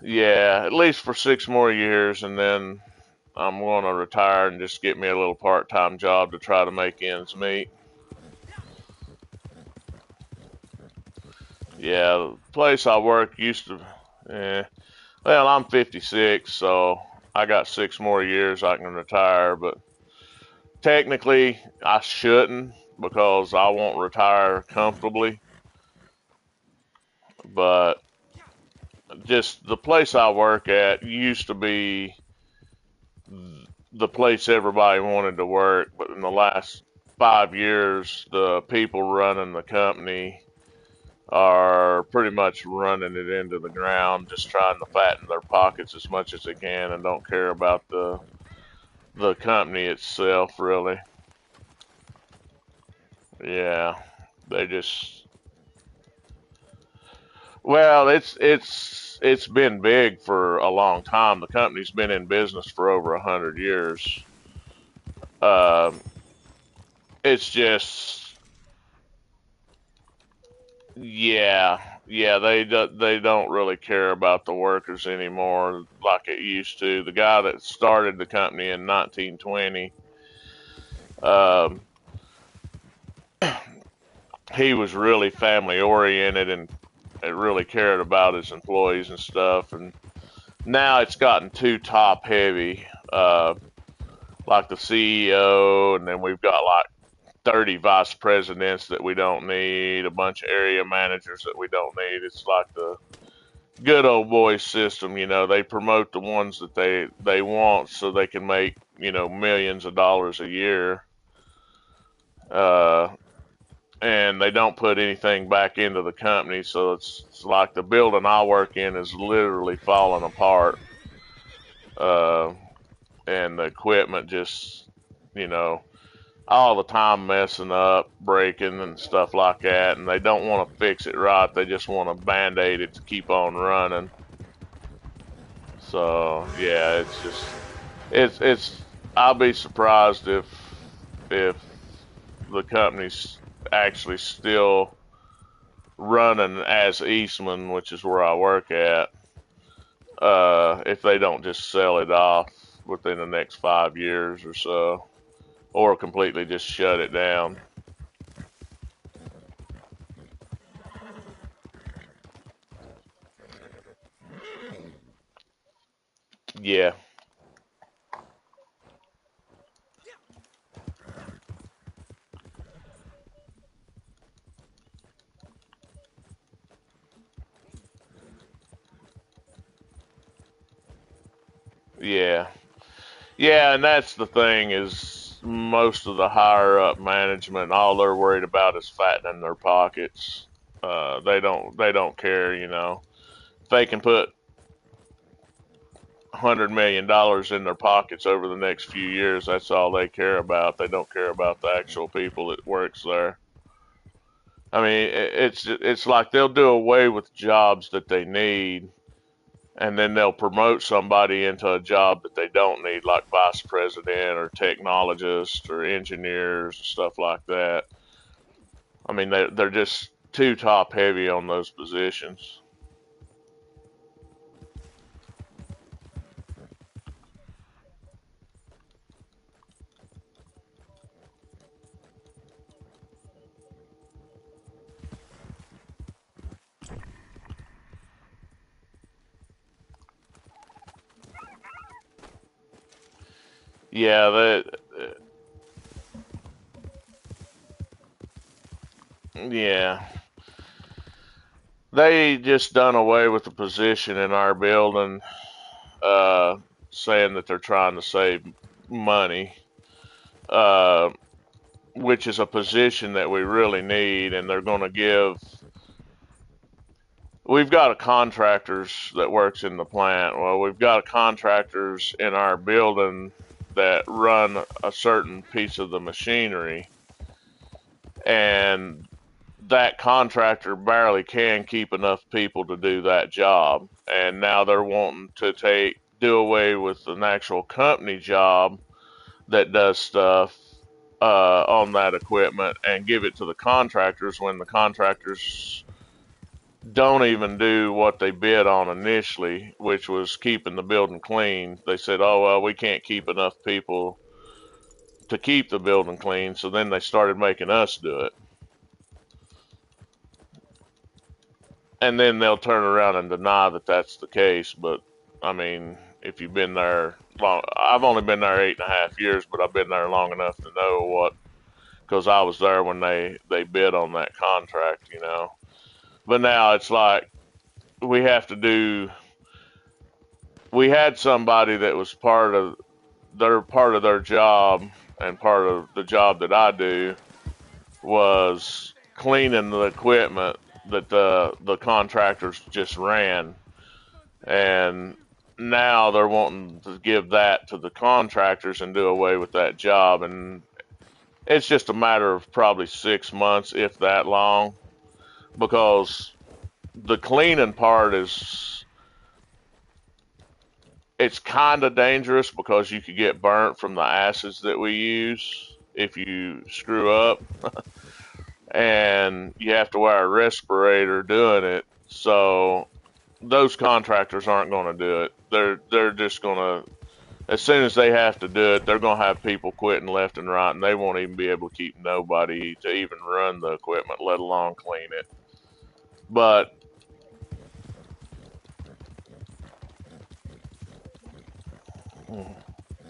Yeah, at least for 6 more years, and then I'm going to retire and just get me a little part-time job to try to make ends meet. Yeah, the place I work used to. Eh, well, I'm 56, so I got 6 more years I can retire, but technically I shouldn't because I won't retire comfortably. But just the place I work at used to be the place everybody wanted to work, but in the last 5 years, the people running the company are pretty much running it into the ground, just trying to fatten their pockets as much as they can and don't care about the company itself really. Yeah. They just well, it's been big for a long time. The company's been in business for over 100 years. Um, it's just Yeah, they don't really care about the workers anymore like it used to. The guy that started the company in 1920, um, he was really family oriented and really cared about his employees and stuff. And now it's gotten too top heavy, like the CEO, and then we've got like 30 vice presidents that we don't need, a bunch of area managers that we don't need. It's like the good old boy system, they promote the ones that they want so they can make, millions of dollars a year. Uh, and they don't put anything back into the company, so it's like the building I work in is literally falling apart. Uh, and the equipment just, you know, all the time messing up, breaking and stuff like that, and they don't want to fix it right. They just want to band-aid it to keep on running. So yeah, it's I'll be surprised if the company's actually still running as Eastman, which is where I work at, if they don't just sell it off within the next 5 years or so, or completely just shut it down. Yeah, yeah, yeah, and that's the thing is most of the higher up management, all they're worried about is fattening their pockets. They don't care, if they can put $100 million in their pockets over the next few years. That's all they care about. They don't care about the actual people that works there. I mean, it's like they'll do away with jobs that they need, and then they'll promote somebody into a job that they don't need, like vice president or technologist or engineers and stuff like that. I mean, they're just too top heavy on those positions. Yeah, yeah, they just done away with the position in our building, uh, saying that they're trying to save money, uh, which is a position that we really need, and they're going to give. We've got a contractors that works in the plant. Well, we've got contractors in our building that run a certain piece of the machinery, and that contractor barely can keep enough people to do that job. And now they're wanting to do away with an actual company job that does stuff on that equipment and give it to the contractors when the contractors don't even do what they bid on initially, which was keeping the building clean. They said, "Oh well, we can't keep enough people to keep the building clean," so then they started making us do it. And then they'll turn around and deny that that's the case. But I mean, if you've been there long, I've only been there 8.5 years, but I've been there long enough to know what, because I was there when they bid on that contract. But now it's like we have to do. We had somebody that was part of their job, and part of the job that I do was cleaning the equipment that the contractors just ran, and now they're wanting to give that to the contractors and do away with that job. And it's just a matter of probably 6 months, if that long, because the cleaning part is, it's kind of dangerous because you could get burnt from the acids that we use if you screw up. and you have to wear a respirator doing it. So those contractors aren't going to do it. They're just going to, as soon as they have to do it, they're going to have people quitting left and right, and they won't even be able to keep nobody to even run the equipment, let alone clean it. But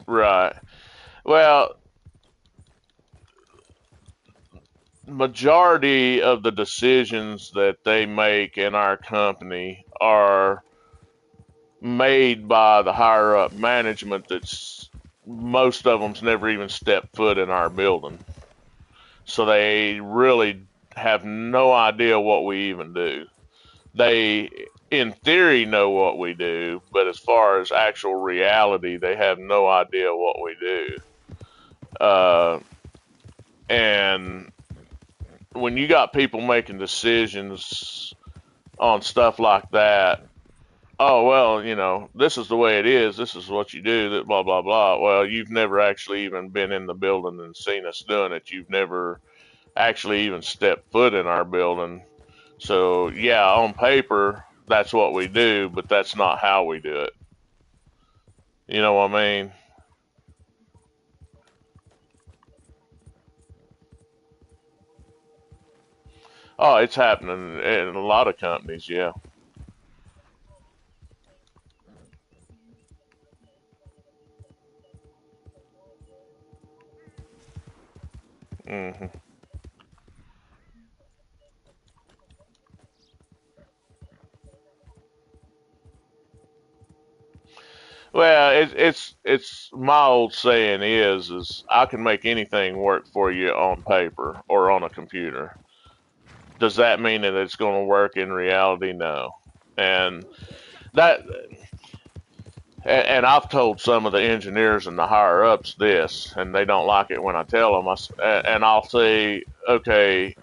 right, well, majority of the decisions that they make in our company are made by the higher up management that's most of them's never even stepped foot in our building. So they really have no idea what we even do. They, in theory, know what we do, but as far as actual reality, they have no idea what we do. And when you got people making decisions on stuff like that, oh, well, this is the way it is, this is what you do, that blah, blah, blah. Well, you've never actually even been in the building and seen us doing it. You've never actually even stepped foot in our building. So, yeah, on paper, that's what we do, but that's not how we do it. You know what I mean? Oh, it's happening in a lot of companies, yeah. hmm Well, it's my old saying is I can make anything work for you on paper or on a computer. Does that mean that it's going to work in reality? No. And that and I've told some of the engineers and the higher ups this, and they don't like it when I tell them. And I'll say, okay,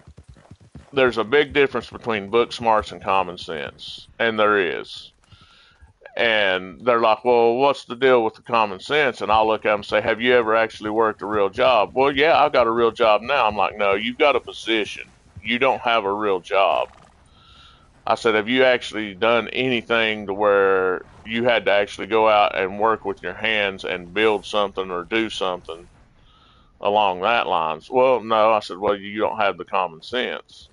there's a big difference between book smarts and common sense, and there is. And they're like, well, what's the deal with the common sense? And I'll look at them and say, have you ever actually worked a real job? Well, yeah, I've got a real job now. I'm like, no, you've got a position. You don't have a real job. I said, have you actually done anything to where you had to actually go out and work with your hands and build something or do something along that lines? Well, no. I said, well, you don't have the common sense.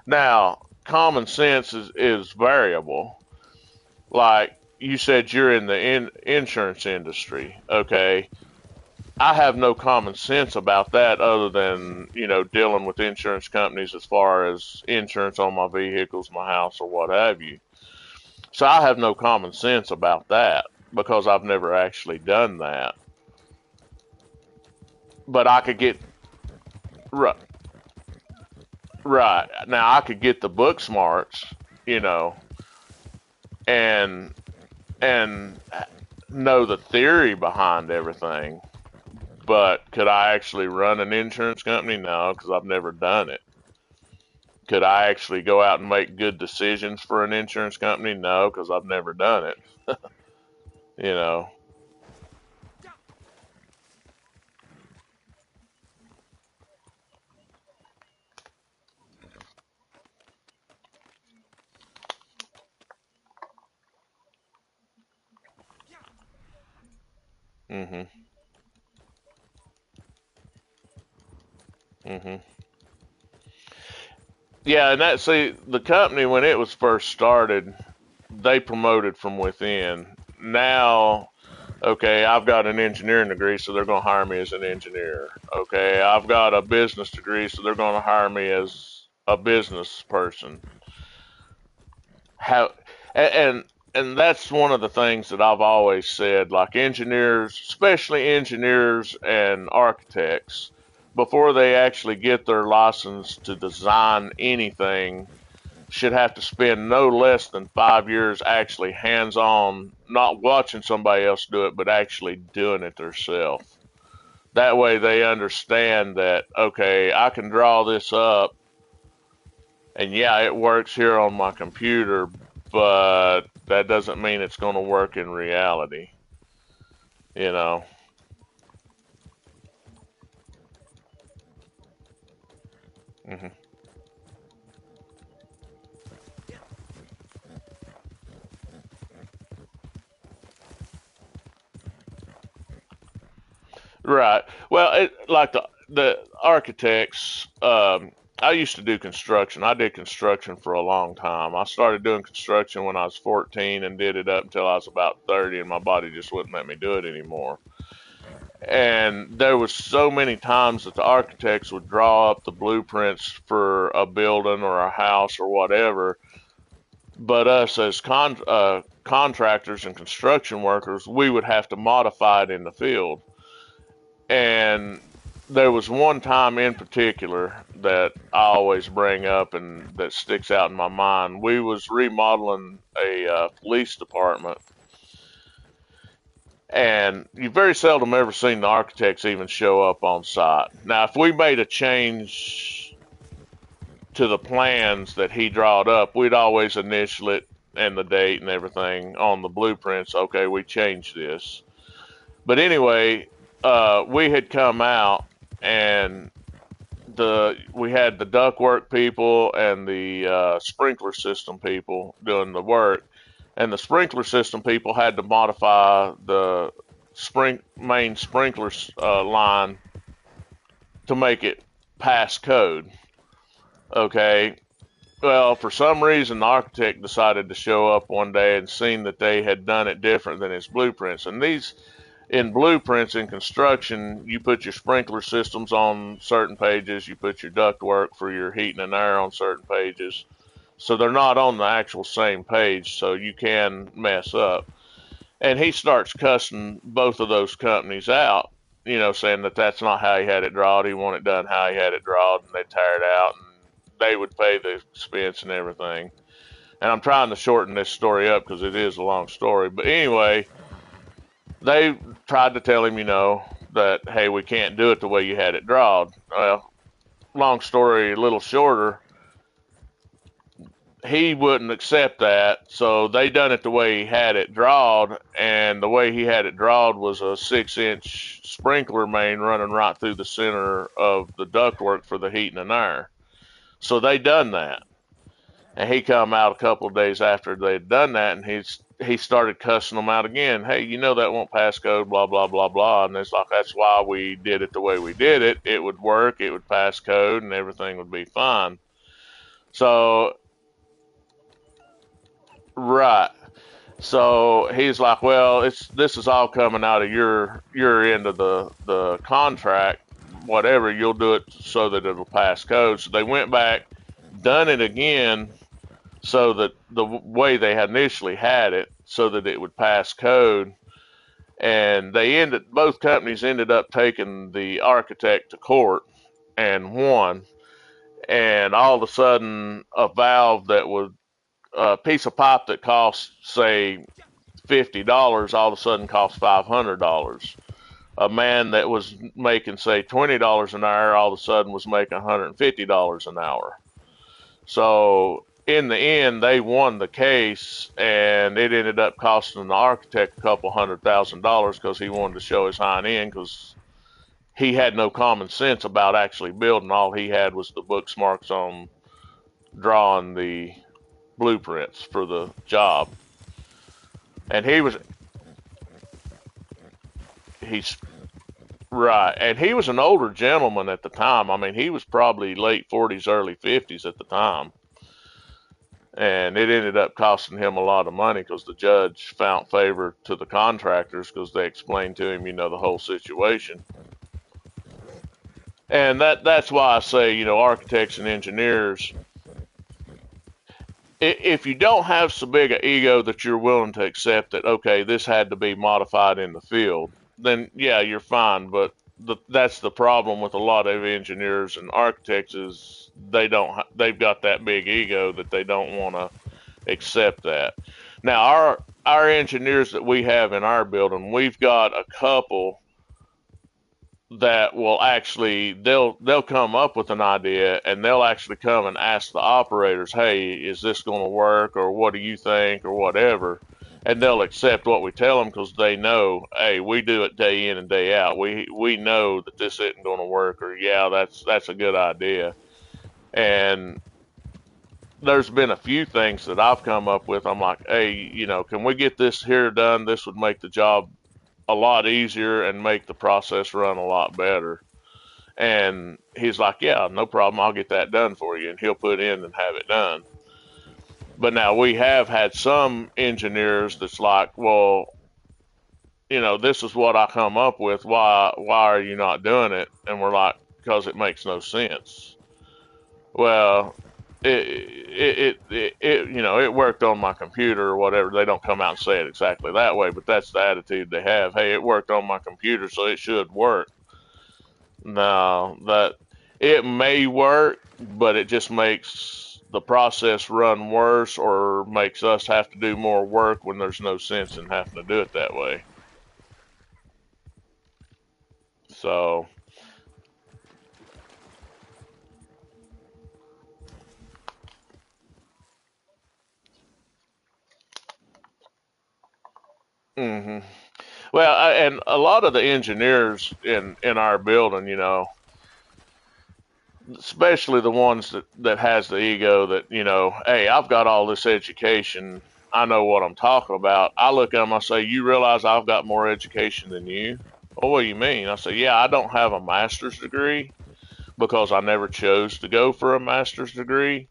Now, common sense is variable. Like you said, you're in the insurance industry. Okay. I have no common sense about that other than, dealing with insurance companies as far as insurance on my vehicles, my house, or what have you. So I have no common sense about that because I've never actually done that. But I could get right, right. Now I could get the book smarts, you know, and and know the theory behind everything. But could I actually run an insurance company? No, because I've never done it. Could I actually go out and make good decisions for an insurance company? No, because I've never done it. You know. Mhm. Mhm. Yeah, and see the company when it was first started, they promoted from within. Now, okay, I've got an engineering degree, so they're going to hire me as an engineer. Okay, I've got a business degree, so they're going to hire me as a business person. How and and that's one of the things that I've always said. Like engineers, especially engineers and architects, before they actually get their license to design anything, should have to spend no less than 5 years actually hands on, not watching somebody else do it, but actually doing it themselves. That way they understand that, okay, I can draw this up and yeah, it works here on my computer, but that doesn't mean it's going to work in reality, you know? hmm Right. Well, like the architects. I used to do construction. I did construction for a long time. I started doing construction when I was 14 and did it up until I was about 30, and my body just wouldn't let me do it anymore. And there was so many times that the architects would draw up the blueprints for a building or a house or whatever, but us as contractors and construction workers, we would have to modify it in the field. And there was one time in particular that I always bring up and that sticks out in my mind. We was remodeling a police department, and you very seldom ever seen the architects even show up on site. Now, if we made a change to the plans that he drawed up, we'd always initial it and the date and everything on the blueprints. Okay, we changed this. But anyway, we had come out and we had the ductwork people and the sprinkler system people doing the work, and the sprinkler system people had to modify the main sprinkler line to make it pass code. Okay. Well, for some reason, the architect decided to show up one day and seen that they had done it different than his blueprints. And these, in blueprints in construction, you put your sprinkler systems on certain pages, you put your ductwork for your heating and air on certain pages. So they're not on the actual same page, so you can mess up. And he starts cussing both of those companies out, saying that that's not how he had it drawn. He wanted it done how he had it drawn, and they tear it out, and they would pay the expense and everything. And I'm trying to shorten this story up because it is a long story. But anyway, they tried to tell him, that, hey, we can't do it the way you had it drawn. Well, long story, a little shorter, he wouldn't accept that, so they done it the way he had it drawn, and the way he had it drawn was a 6-inch sprinkler main running right through the center of the ductwork for the heating and air. So they done that, and he come out a couple of days after they'd done that, and he started cussing them out again. Hey, that won't pass code, blah blah blah blah. And it's like, that's why we did it the way we did it. It would work, it would pass code, and everything would be fine. So right. So he's like, well, this is all coming out of your end of the contract. Whatever, you'll do it so that it'll pass code. So they went back, done it again, so that the way they had initially had it, so that it would pass code. And both companies ended up taking the architect to court and won. And all of a sudden, a piece of pipe that costs, say, $50 all of a sudden costs $500. A man that was making, say, $20 an hour all of a sudden was making $150 an hour. So in the end, they won the case, and it ended up costing the architect a couple $100,000 because he wanted to show his hind end, because he had no common sense about actually building. All he had was the book marks on drawing the blueprints for the job. And he's right. And he was an older gentleman at the time. I mean, he was probably late 40s, early 50s at the time. And it ended up costing him a lot of money because the judge found favor to the contractors because they explained to him, the whole situation. And that's why I say, architects and engineers, if you don't have so big an ego that you're willing to accept that, okay, this had to be modified in the field, then yeah, you're fine. But that's the problem with a lot of engineers and architects, is they've got that big ego that they don't want to accept that. Now, our engineers that we have in our building, we've got a couple that will actually, they'll come up with an idea, and they'll actually come and ask the operators, hey, is this going to work, or what do you think, or whatever. And they'll accept what we tell them because they know, hey, we do it day in and day out. We know that this isn't going to work, or yeah, that's a good idea. And there's been a few things that I've come up with. I'm like, hey, can we get this here done? This would make the job a lot easier and make the process run a lot better. And he's like, yeah, no problem. I'll get that done for you. And he'll put in and have it done. But now we have had some engineers that's like, well, this is what I come up with. Why are you not doing it? And we're like, because it makes no sense. Well, it worked on my computer or whatever. They don't come out and say it exactly that way, but that's the attitude they have. Hey, it worked on my computer, so it should work. Now that it may work, but it just makes the process run worse or makes us have to do more work when there's no sense in having to do it that way. So, hmm well, and a lot of the engineers in our building, especially the ones that has the ego that, hey, I've got all this education. I know what I'm talking about. I look at them, I say, you realize I've got more education than you? Oh, what do you mean? I say, yeah, I don't have a master's degree because I never chose to go for a master's degree,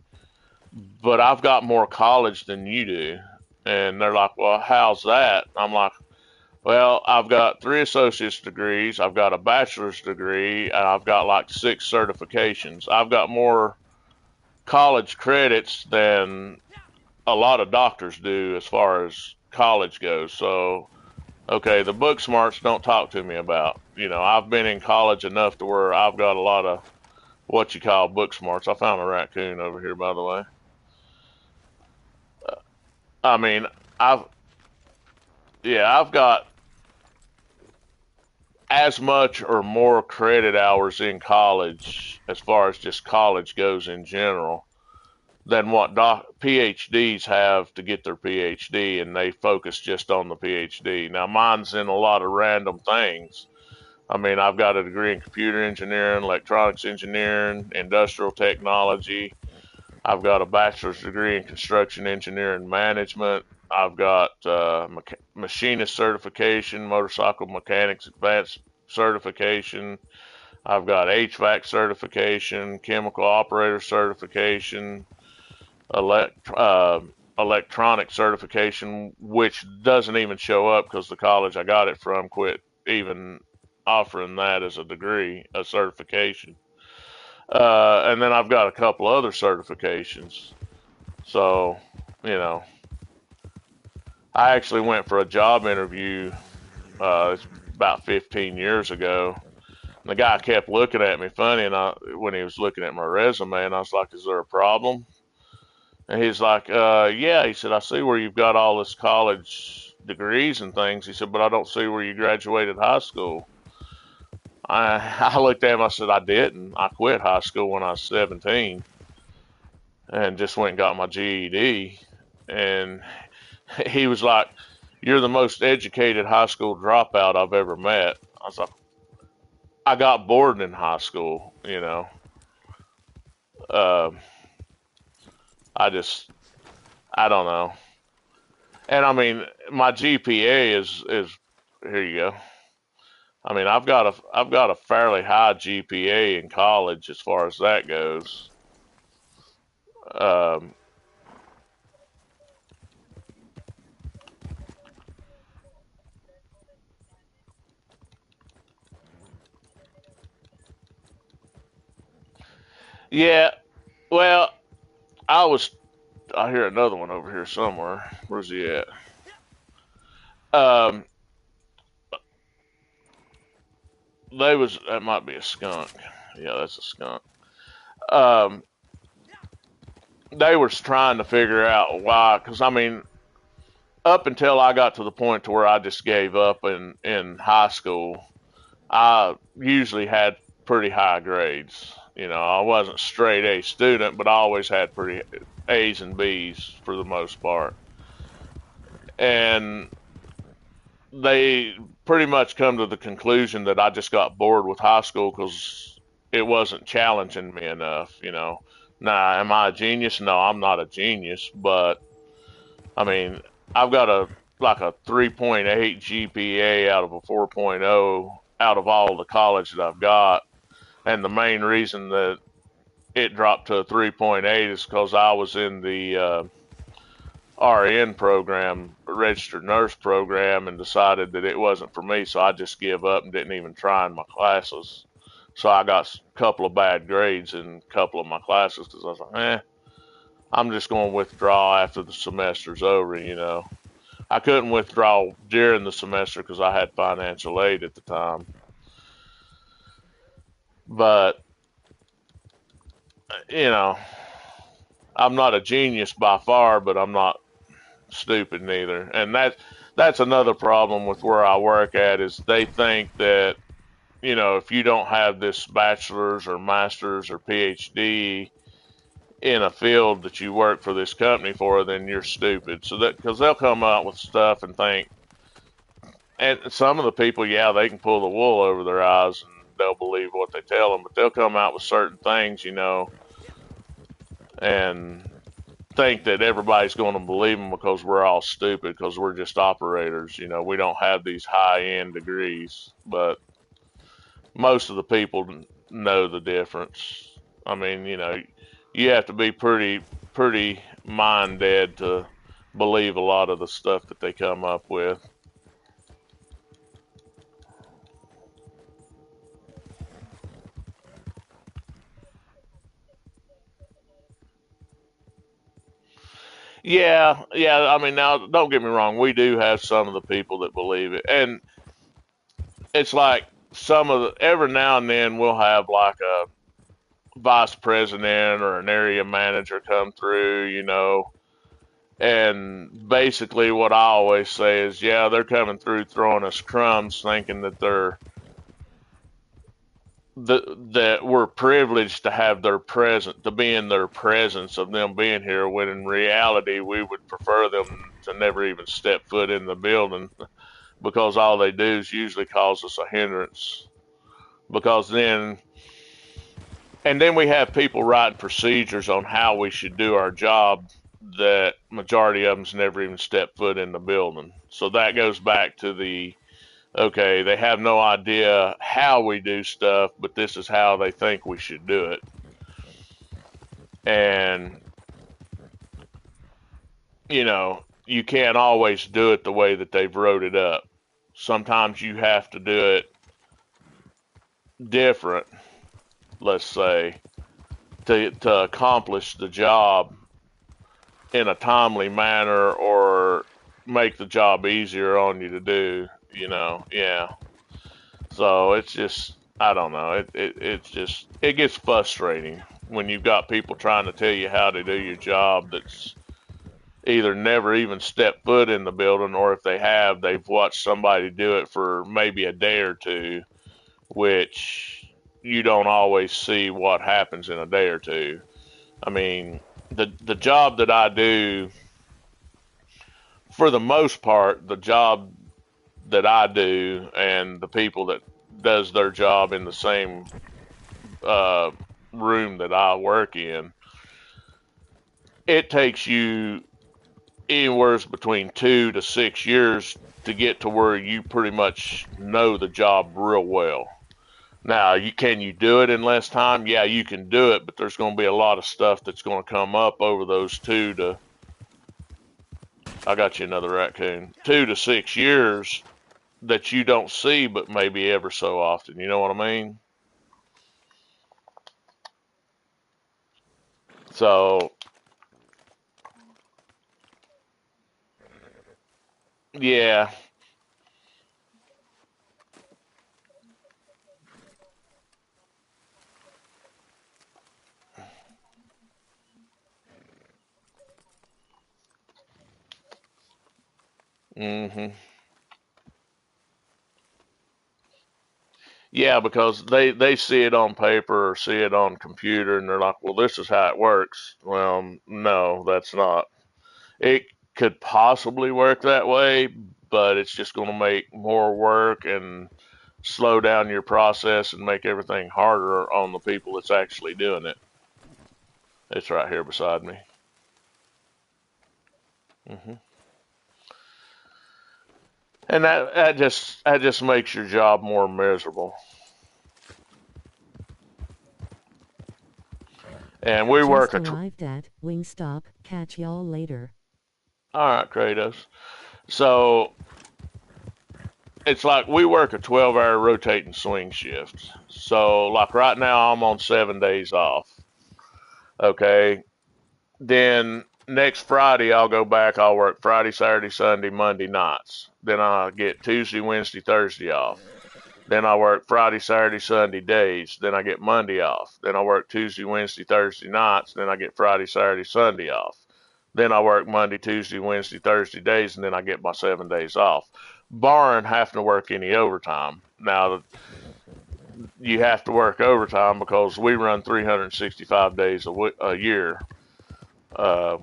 but I've got more college than you do. And they're like, well, how's that? I'm like, well, I've got 3 associate's degrees, I've got a bachelor's degree, and I've got like 6 certifications. I've got more college credits than a lot of doctors do as far as college goes. So, okay, the book smarts don't talk to me about. I've been in college enough to where I've got a lot of what you call book smarts. I found a raccoon over here, by the way. I mean, I've yeah, I've got as much or more credit hours in college as far as just college goes in general than what PhDs have to get their PhD, and they focus just on the PhD. Now, mine's in a lot of random things. I mean, I've got a degree in computer engineering, electronics engineering, industrial technology. I've got a bachelor's degree in construction engineering management. I've got machinist certification, motorcycle mechanics advanced certification. I've got HVAC certification, chemical operator certification, elect, uh, electronic certification, which doesn't even show up because the college I got it from quit even offering that as a degree, a certification. And then I've got a couple other certifications. So, you know, I actually went for a job interview it's about 15 years ago. And the guy kept looking at me funny, and when he was looking at my resume, and I was like, "Is there a problem?" And he's like, "Yeah." He said, "I see where you've got all this college degrees and things." He said, "But I don't see where you graduated high school." I looked at him. I said, "I didn't. I quit high school when I was 17, and just went and got my GED." And he was like, "You're the most educated high school dropout I've ever met." I was like, "I got bored in high school, you know. Uh, I just, I don't know." And I mean, my GPA is here you go. I mean, I've got a fairly high GPA in college as far as that goes. Um, yeah, well, I was. I hear another one over here somewhere. Where's he at? Um, that might be a skunk. Yeah, that's a skunk. Um, they were trying to figure out why, because I mean, up until I got to the point to where I just gave up in high school, I usually had pretty high grades. I wasn't straight A student, but I always had pretty A's and B's for the most part. And they pretty much come to the conclusion that I just got bored with high school because it wasn't challenging me enough. Now, am I a genius? No, I'm not a genius, but I mean, I've got like a 3.8 GPA out of a 4.0 out of all the college that I've got. And the main reason that it dropped to a 3.8 is because I was in the RN program, registered nurse program, and decided that it wasn't for me. So I just gave up and didn't even try in my classes. So I got a couple of bad grades in a couple of my classes because I was like, I'm just going to withdraw after the semester's over, you know. I couldn't withdraw during the semester because I had financial aid at the time. But, you know, I'm not a genius by far, but I'm not stupid neither. And that's another problem with where I work at is they think that, you know, if you don't have this bachelor's or master's or PhD in a field that you work for this company for, then you're stupid. So that because they'll come out with stuff and think, and some of the people, yeah, they can pull the wool over their eyes and they'll believe what they tell them, but they'll come out with certain things, you know, and think that everybody's going to believe them because we're all stupid because we're just operators. You know, we don't have these high end degrees, but most of the people know the difference. I mean, you know, you have to be pretty mind dead to believe a lot of the stuff that they come up with. Yeah, yeah. I mean, now don't get me wrong. We do have some of the people that believe it, and it's like some of the every now and then we'll have like a vice president or an area manager come through, you know, and basically what I always say is, yeah, they're coming through throwing us crumbs, thinking that that we're privileged to have their present, to be in their presence of them being here, when in reality we would prefer them to never even step foot in the building because all they do is usually cause us a hindrance. Because then, and then we have people writing procedures on how we should do our job that majority of them's never even stepped foot in the building. So that goes back to the okay, they have no idea how we do stuff, but this is how they think we should do it. And, you know, you can't always do it the way that they've wrote it up. Sometimes you have to do it different, let's say, to accomplish the job in a timely manner or make the job easier on you to do, you know. Yeah. So it's just I don't know. It's just it gets frustrating when you've got people trying to tell you how to do your job that's either never even stepped foot in the building, or if they have, they've watched somebody do it for maybe a day or two, which you don't always see what happens in a day or two. I mean, the job that I do, for the most part, the job that I do and the people that does their job in the same uh, room that I work in, it takes you anywhere between 2 to 6 years to get to where you pretty much know the job real well. Now, can you do it in less time? Yeah, you can do it, but there's going to be a lot of stuff that's going to come up over those I got you another raccoon, 2 to 6 years that you don't see, but maybe ever so often. You know what I mean? So, yeah. hmm Yeah, because they see it on paper or see it on computer and they're like, "Well, this is how it works." Well, no, that's not. It could possibly work that way, but it's just going to make more work and slow down your process and make everything harder on the people that's actually doing it. It's right here beside me. hmm And that just makes your job more miserable. And we work Just a arrived at Wingstop. Catch y'all later. all right, Kratos. So it's like we work a 12-hour rotating swing shift. So like right now I'm on 7 days off. Okay. Then next Friday I'll go back. I'll work Friday, Saturday, Sunday, Monday nights. Then I get Tuesday, Wednesday, Thursday off. Then I work Friday, Saturday, Sunday days. Then I get Monday off. Then I work Tuesday, Wednesday, Thursday nights. Then I get Friday, Saturday, Sunday off. Then I work Monday, Tuesday, Wednesday, Thursday days, and then I get my 7 days off, barring having to work any overtime. Now, you have to work overtime because we run 365 days a year. Uh,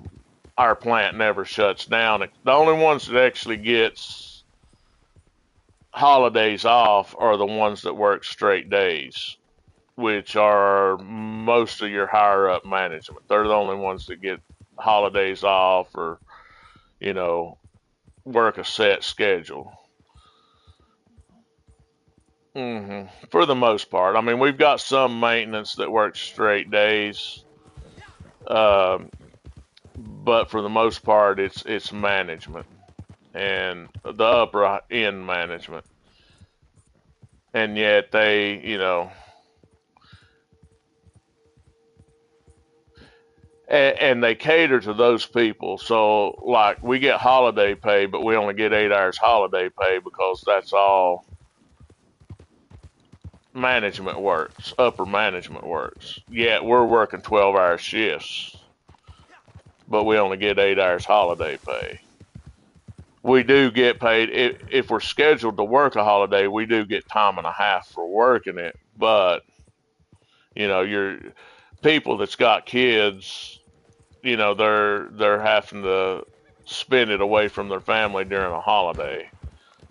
our plant never shuts down. The only ones that actually gets holidays off are the ones that work straight days, which are most of your higher up management. They're the only ones that get holidays off or, you know, work a set schedule. For the most part. I mean, we've got some maintenance that works straight days, um, but for the most part, it's management and the upper end management. And yet they, and they cater to those people. So, like, we get holiday pay, but we only get 8 hours holiday pay because that's all management works, upper management works. Yet we're working 12-hour shifts, but we only get 8 hours holiday pay. We do get paid if we're scheduled to work a holiday. We do get time and a half for working it, but your people that's got kids, they're having to spend it away from their family during a holiday.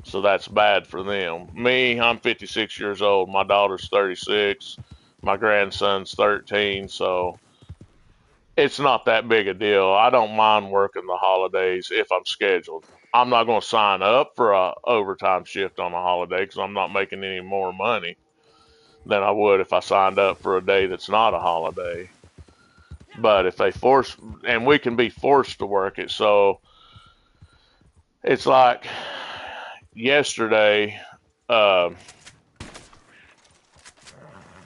So that's bad for them. Me, I'm 56 years old. My daughter's 36. My grandson's 13. So it's not that big a deal. I don't mind working the holidays if I'm scheduled. I'm not going to sign up for a overtime shift on a holiday because I'm not making any more money than I would if I signed up for a day that's not a holiday. But if they force, and we can be forced to work it, so it's like yesterday. Uh,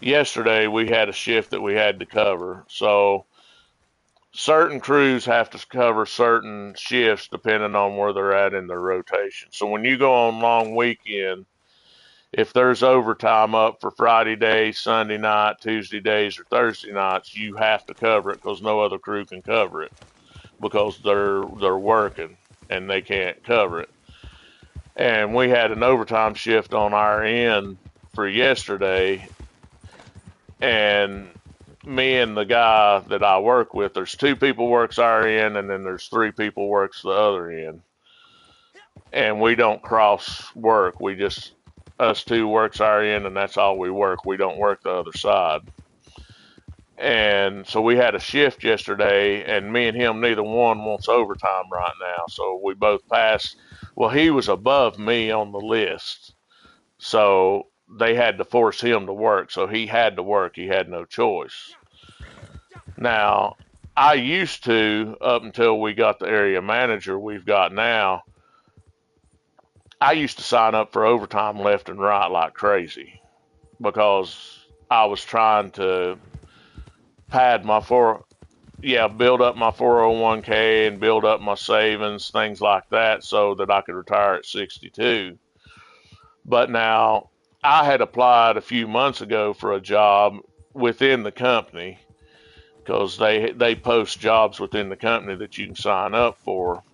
yesterday we had a shift that we had to cover. So certain crews have to cover certain shifts depending on where they're at in their rotation. So when you go on long weekend, if there's overtime up for Friday day, Sunday night, Tuesday days, or Thursday nights, you have to cover it because no other crew can cover it because they're working and they can't cover it. And we had an overtime shift on our end for yesterday, and me and the guy that I work with, there's two people works our end, and then there's three people works the other end. And we don't cross work. We just us two works our end, and that's all we work. We don't work the other side. And so we had a shift yesterday, and me and him, neither one wants overtime right now. So we both passed. Well, he was above me on the list, so they had to force him to work. So he had to work. He had no choice. Now, I used to, up until we got the area manager we've got now, I used to sign up for overtime left and right like crazy because I was trying to pad my build up my 401k and build up my savings, things like that, so that I could retire at 62. But now I had applied a few months ago for a job within the company because they post jobs within the company that you can sign up for.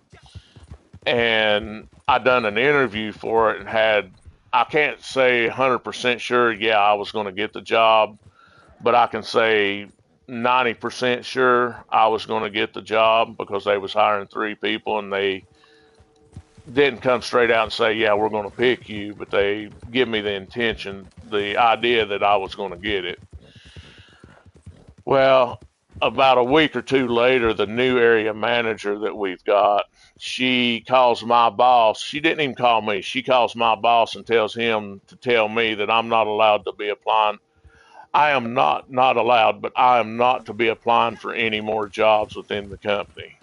And I done an interview for it and I can't say 100% sure, yeah, I was going to get the job, but I can say 90% sure I was going to get the job because they was hiring three people and they didn't come straight out and say, yeah, we're going to pick you, but they give me the intention, the idea that I was going to get it. Well, about a week or two later, the new area manager that we've got, she calls my boss. She didn't even call me. She calls my boss and tells him to tell me that I'm not allowed to be applying. I am not allowed, but I am not to be applying for any more jobs within the company,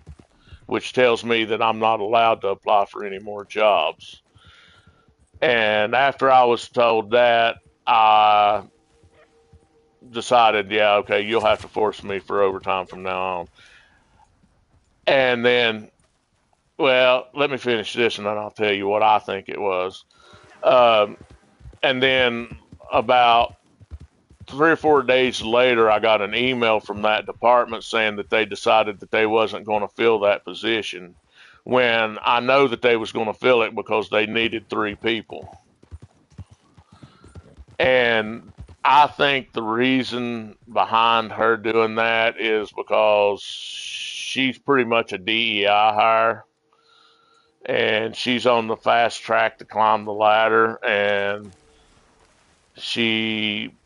which tells me that I'm not allowed to apply for any more jobs. And after I was told that, I decided, yeah, okay, you'll have to force me for overtime from now on. And then, well, let me finish this and then I'll tell you what I think it was. Um, and then about 3 or 4 days later, I got an email from that department saying that they decided that they wasn't going to fill that position when I know that they was going to fill it because they needed 3 people. And I think the reason behind her doing that is because she's pretty much a DEI hire and she's on the fast track to climb the ladder, and she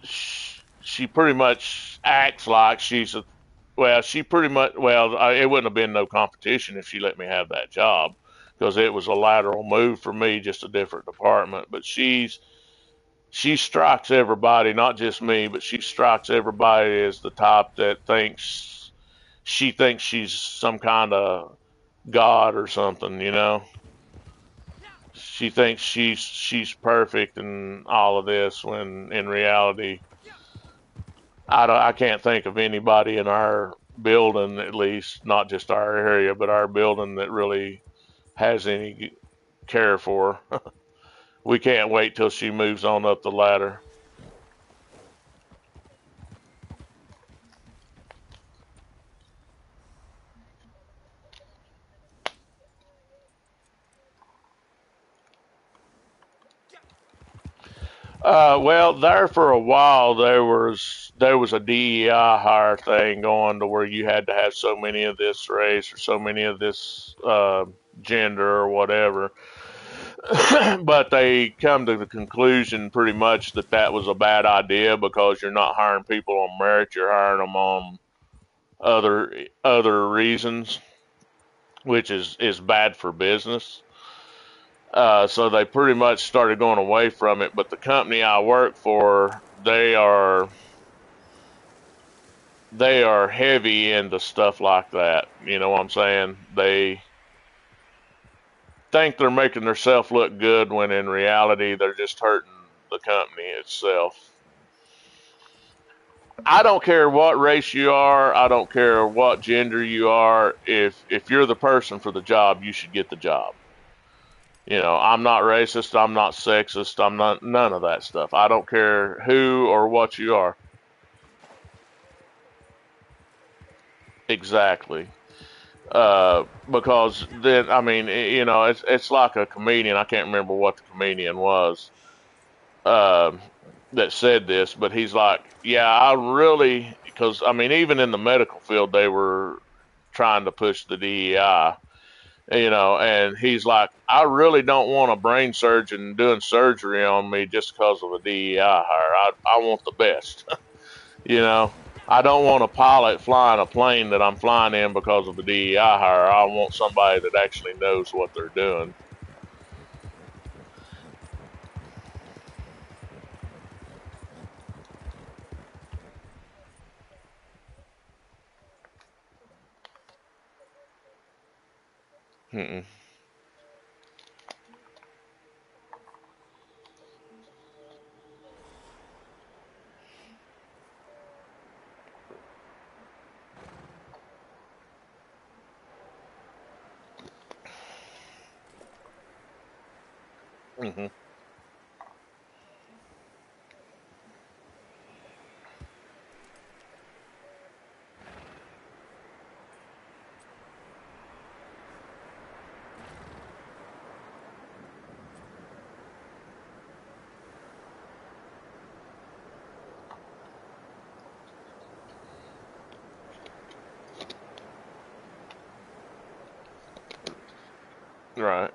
she pretty much acts like she's a well, she pretty much well, it wouldn't have been no competition if she let me have that job because it was a lateral move for me, just a different department. But she strikes everybody, not just me, but she strikes everybody as the type that thinks she's some kind of god or something, you know. She thinks she's perfect and all of this when in reality I can't think of anybody in our building, at least not just our area but our building, that really has any care for her. We can't wait till she moves on up the ladder. Well, there for a while there was a DEI hire thing going to where you had to have so many of this race or so many of this gender or whatever. But they come to the conclusion pretty much that that was a bad idea because you're not hiring people on merit, you're hiring them on other reasons, which is bad for business. So they pretty much started going away from it. But the company I work for, they are heavy into stuff like that. You know what I'm saying? They think they're making themselves look good when in reality they're just hurting the company itself. I don't care what race you are. I don't care what gender you are. If you're the person for the job, you should get the job. I'm not racist. I'm not sexist. I'm not none of that stuff. I don't care who or what you are. Exactly. Because then, I mean, it's like a comedian. I can't remember what the comedian was um, that said this, but he's like, "Yeah, I really," because I mean, even in the medical field, they were trying to push the DEI. And he's like, I really don't want a brain surgeon doing surgery on me just because of a DEI hire. I want the best. you know, I don't want a pilot flying a plane that I'm flying in because of a DEI hire. I want somebody that actually knows what they're doing. Mm-mm. Mm-hmm. Right.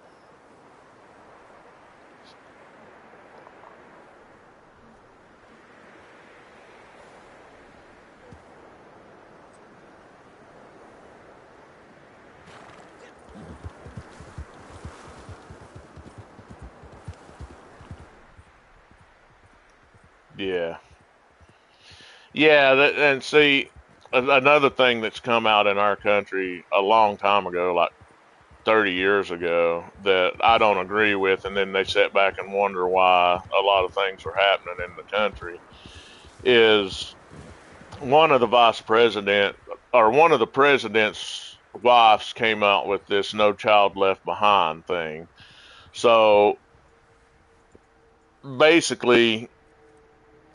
Yeah. Yeah, and see, another thing that's come out in our country a long time ago, like 30 years ago, that I don't agree with, and then they sit back and wonder why a lot of things are happening in the country, is one of the vice president or one of the president's wives came out with this "No Child Left Behind" thing. So basically,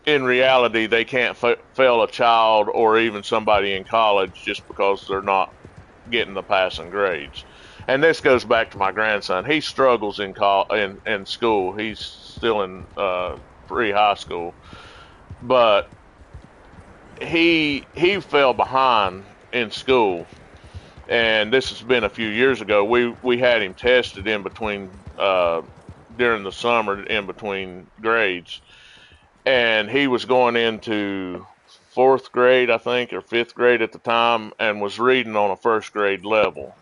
in reality, they can't fail a child or even somebody in college just because they're not getting the passing grades. And this goes back to my grandson. He struggles in school. He's still in pre high school, but he fell behind in school. And this has been a few years ago. We had him tested in between during the summer in between grades, and he was going into fourth grade, I think, or fifth grade at the time, and was reading on a first grade level.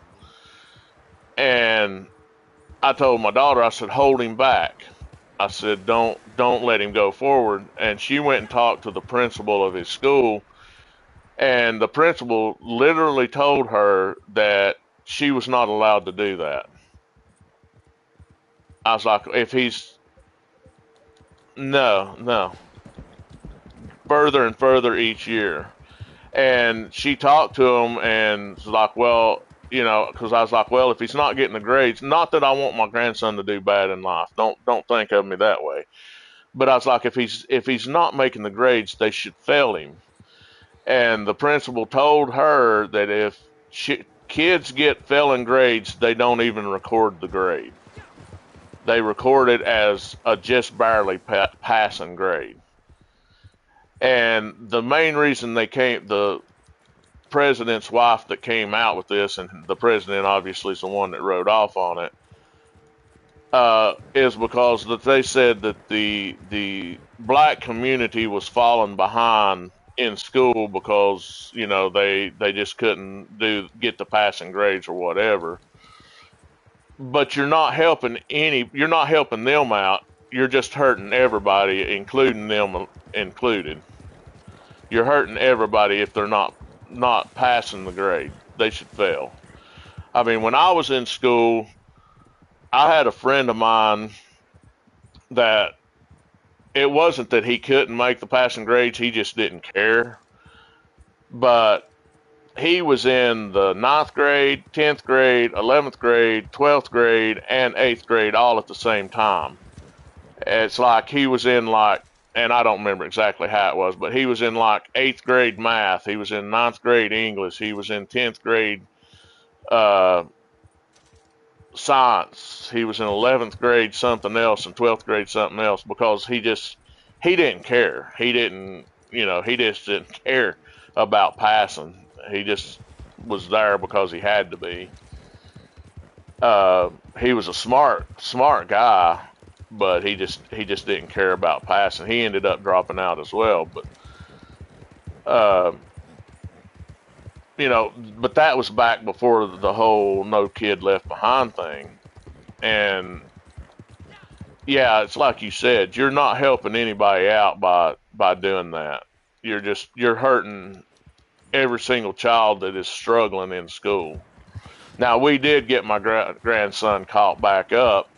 And I told my daughter, I said, hold him back. I said, don't let him go forward. And she went and talked to the principal of his school, and the principal literally told her that she was not allowed to do that. I was like, if he's no, no, further and further each year. And she talked to him and was like, well, because I was like, well, if he's not getting the grades, not that I want my grandson to do bad in life. Don't think of me that way. But I was like, if he's not making the grades, they should fail him. And the principal told her that if kids get failing grades, they don't even record the grade. They record it as a just barely passing grade. And the main reason the president's wife that came out with this, and the president obviously is the one that wrote off on it, is because that they said that the black community was falling behind in school because they just couldn't get the passing grades or whatever. But you're not helping them out. You're just hurting everybody, including them included. You're hurting everybody if they're not passing the grade. They should fail. I mean, when I was in school, I had a friend of mine that it wasn't that he couldn't make the passing grades, he just didn't care. But he was in the ninth grade, 10th grade, 11th grade, 12th grade, and 8th grade all at the same time. It's like he was in like, and I don't remember exactly how it was, but he was in like 8th grade math. He was in ninth grade English. He was in 10th grade uh, science. He was in 11th grade something else and 12th grade something else because he didn't care. He just didn't care about passing. He just was there because he had to be. He was a smart guy, but he just didn't care about passing. He ended up dropping out as well. Uh, but that was back before the whole no kid left behind thing. And yeah, it's like you said, you're not helping anybody out by doing that. You're hurting every single child that is struggling in school. Now we did get my grandson caught back up.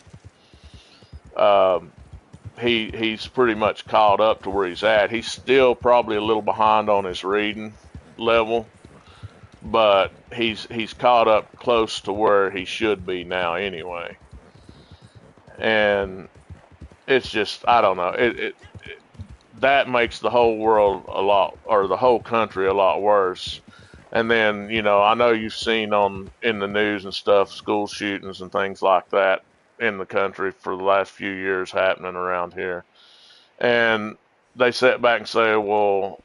Um, he's pretty much caught up to where he's at. He's still probably a little behind on his reading level, but he's caught up close to where he should be now anyway. And it's just I don't know. It that makes the whole world a lot, or the whole country a lot worse. And then I know you've seen on in the news and stuff school shootings and things like that in the country for the last few years happening around here. And they sit back and say, well,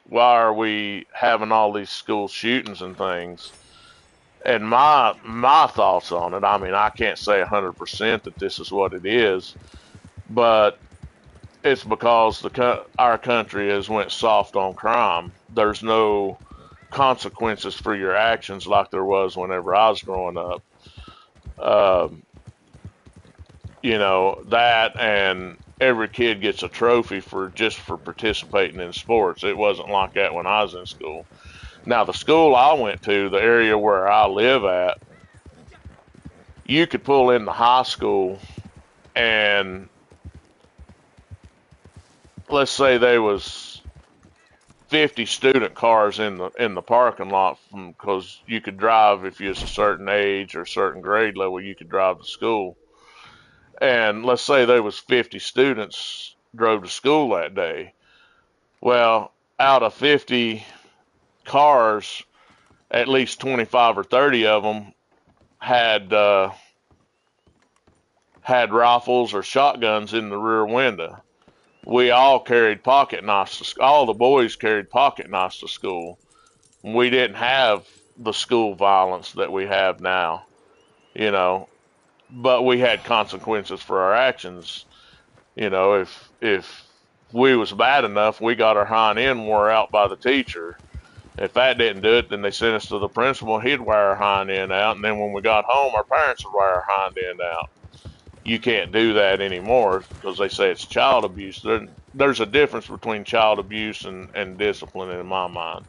why are we having all these school shootings and things? And my thoughts on it, I mean, I can't say 100% that this is what it is, but it's because our country has went soft on crime. There's no consequences for your actions like there was whenever I was growing up. Um, that, and every kid gets a trophy for participating in sports. It wasn't like that when I was in school. Now the school I went to, the area where I live at, you could pull in the high school and let's say there was 50 student cars in the parking lot because you could drive if you was a certain age or a certain grade level, you could drive to school. And let's say there was 50 students drove to school that day. Well, out of 50 cars, at least 25 or 30 of them had had rifles or shotguns in the rear window. We all carried pocket knives to school. All the boys carried pocket knives to school. We didn't have the school violence that we have now, you know, but we had consequences for our actions. You know, if we was bad enough, we got our hind end wore out by the teacher. If that didn't do it, then they sent us to the principal. He'd wear our hind end out, and then when we got home, our parents would wear our hind end out. You can't do that anymore because they say it's child abuse. There's a difference between child abuse and discipline in my mind.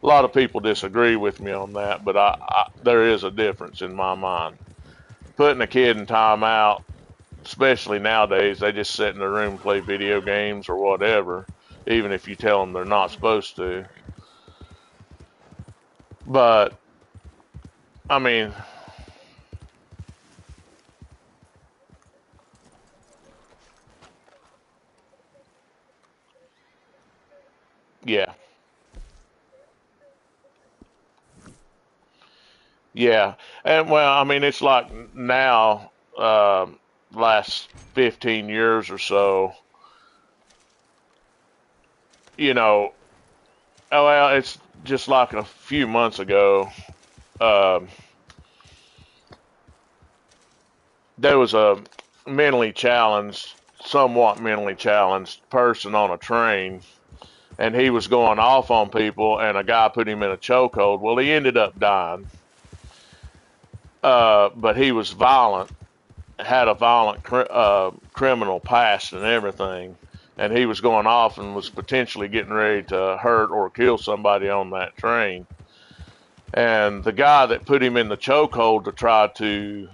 A lot of people disagree with me on that, but there is a difference in my mind. Putting a kid in timeout, especially nowadays, they just sit in their room and play video games or whatever, even if you tell them they're not supposed to. But I mean, yeah, yeah, and well, I mean, it's like now, last 15 years or so, you know, oh, well, it's just like a few months ago. Um, there was a mentally challenged, somewhat mentally challenged person on a train, and he was going off on people, and a guy put him in a chokehold. Well, he ended up dying, but he was violent, had a violent criminal past and everything, and he was going off and was potentially getting ready to hurt or kill somebody on that train. And the guy that put him in the chokehold to try to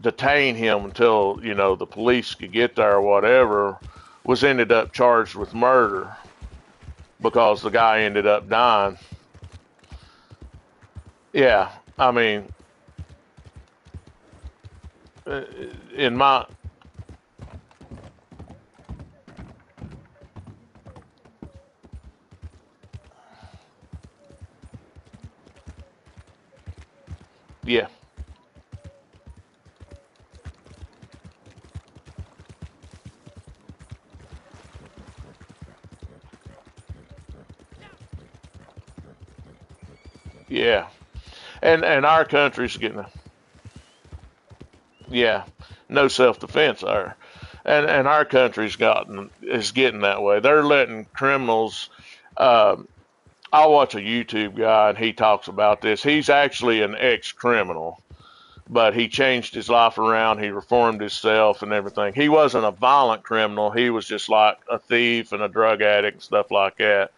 detain him until the police could get there or whatever was ended up charged with murder because the guy ended up dying. Yeah, I mean, in my yeah, yeah, and our country's getting yeah, no self defense there, and our country's gotten is getting that way. They're letting criminals. Um, I watch a YouTube guy and he talks about this. He's actually an ex criminal, but he changed his life around. He reformed himself and everything. He wasn't a violent criminal. He was just like a thief and a drug addict and stuff like that.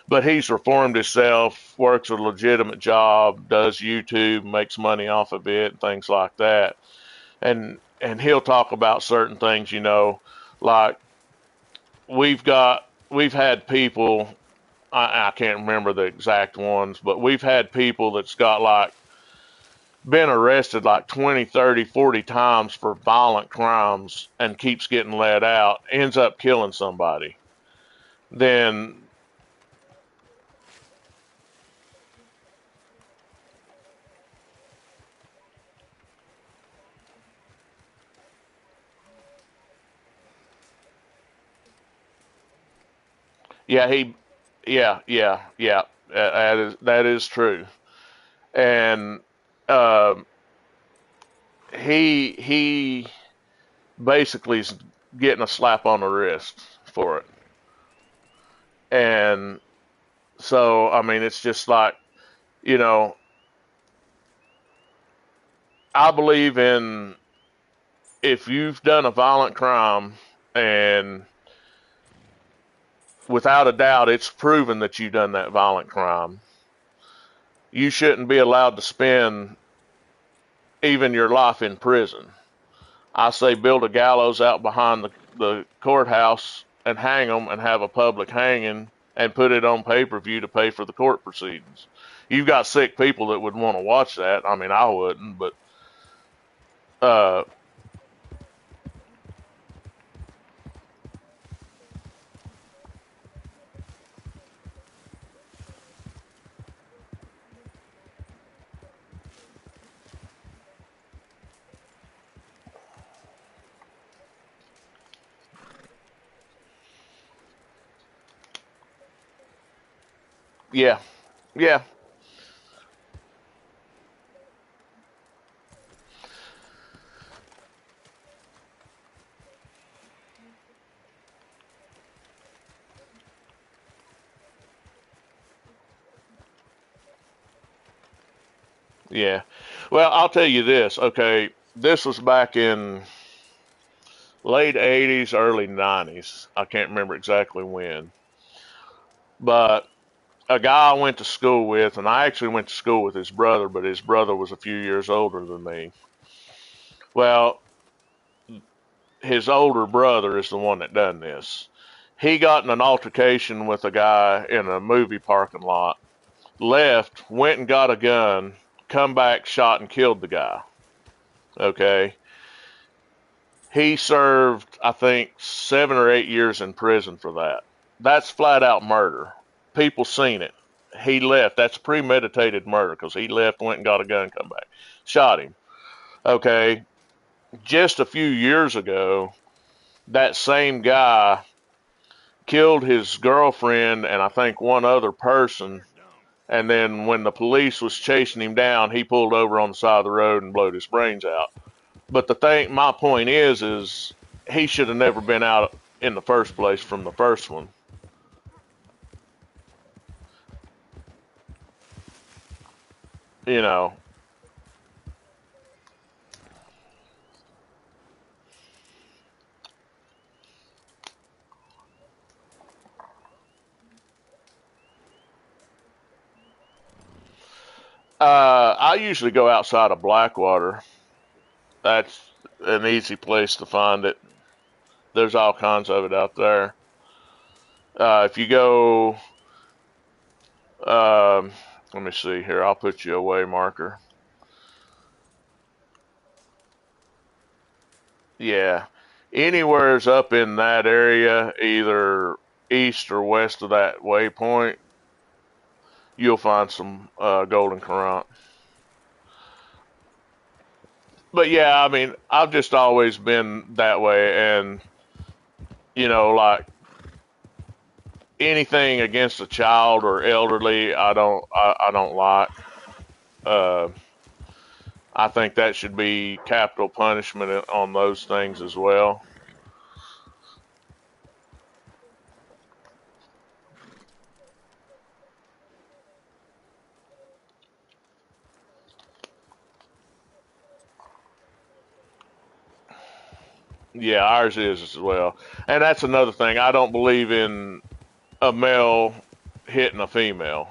But he's reformed himself, works a legitimate job, does YouTube, makes money off of it, and things like that. And he'll talk about certain things, like we've had people. I can't remember the exact ones, but we've had people that's got like been arrested like 20, 30, 40 times for violent crimes and keeps getting let out, ends up killing somebody. Then, yeah, yeah, that is true. And um, he basically is getting a slap on the wrist for it. And so, I mean, it's just like, you know, I believe in if you've done a violent crime and without a doubt it's proven that you've done that violent crime, you shouldn't be allowed to spend even your life in prison. I say build a gallows out behind the courthouse and hang them and have a public hanging and put it on pay-per-view to pay for the court proceedings. You've got sick people that would want to watch that. I mean, I wouldn't, but uh, yeah, yeah, yeah. Well, I'll tell you this. Okay, this was back in late '80s, early '90s. I can't remember exactly when, but a guy I went to school with, and I actually went to school with his brother, but his brother was a few years older than me. Well, his older brother is the one that done this. He got in an altercation with a guy in a movie parking lot, left, went and got a gun, come back, shot and killed the guy. Okay. He served, I think, 7 or 8 years in prison for that. That's flat out murder. People seen it. He left. That's premeditated murder because he left, went and got a gun, come back, shot him. Okay. Just a few years ago, that same guy killed his girlfriend and I think one other person. And then when the police was chasing him down, he pulled over on the side of the road and blowed his brains out. But the thing, my point is he should have never been out in the first place from the first one. You know, I usually go outside of Blackwater. That's an easy place to find it. There's all kinds of it out there. If you go, let me see here. I'll put you a way marker. Yeah, anywhere's up in that area, either east or west of that waypoint, you'll find some golden currant. But yeah, I mean, I've just always been that way, and like anything against a child or elderly, I don't like. Uh, I think that should be capital punishment on those things as well. Yeah, ours is as well, and that's another thing. I don't believe in a male hitting a female.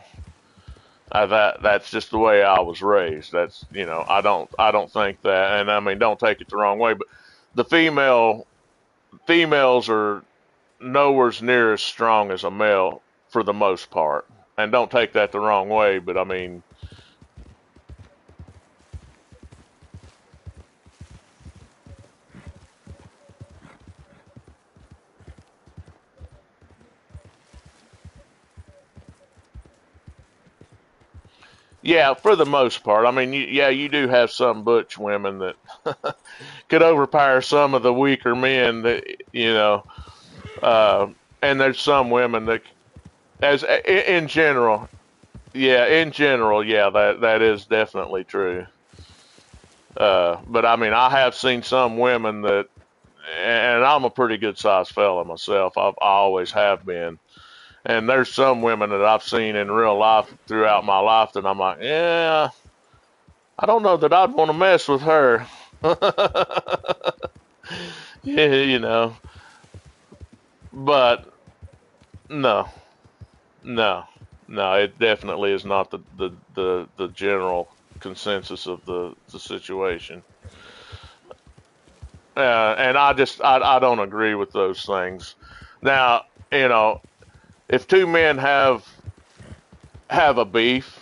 That's just the way I was raised. That's I don't think that, and I mean don't take it the wrong way, but the females are nowhere near as strong as a male for the most part, and don't take that the wrong way, but I mean yeah, for the most part. I mean yeah, you do have some butch women that could overpower some of the weaker men that uh, and there's some women that as in general yeah, in general, yeah, that is definitely true. But I mean, I have seen some women that, and I'm a pretty good sized fella myself. I always have been. And there's some women that I've seen in real life throughout my life that I'm like, yeah, I don't know that I'd want to mess with her. Yeah, you know, but no, no, no. It definitely is not the general consensus of the situation. And I don't agree with those things. Now, you know, if two men have a beef,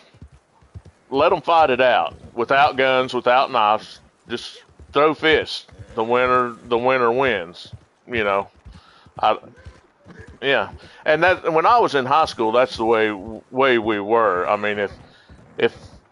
let them fight it out without guns, without knives. Just throw fists. The winner wins. You know, I yeah. And that when I was in high school, that's the way we were. I mean, if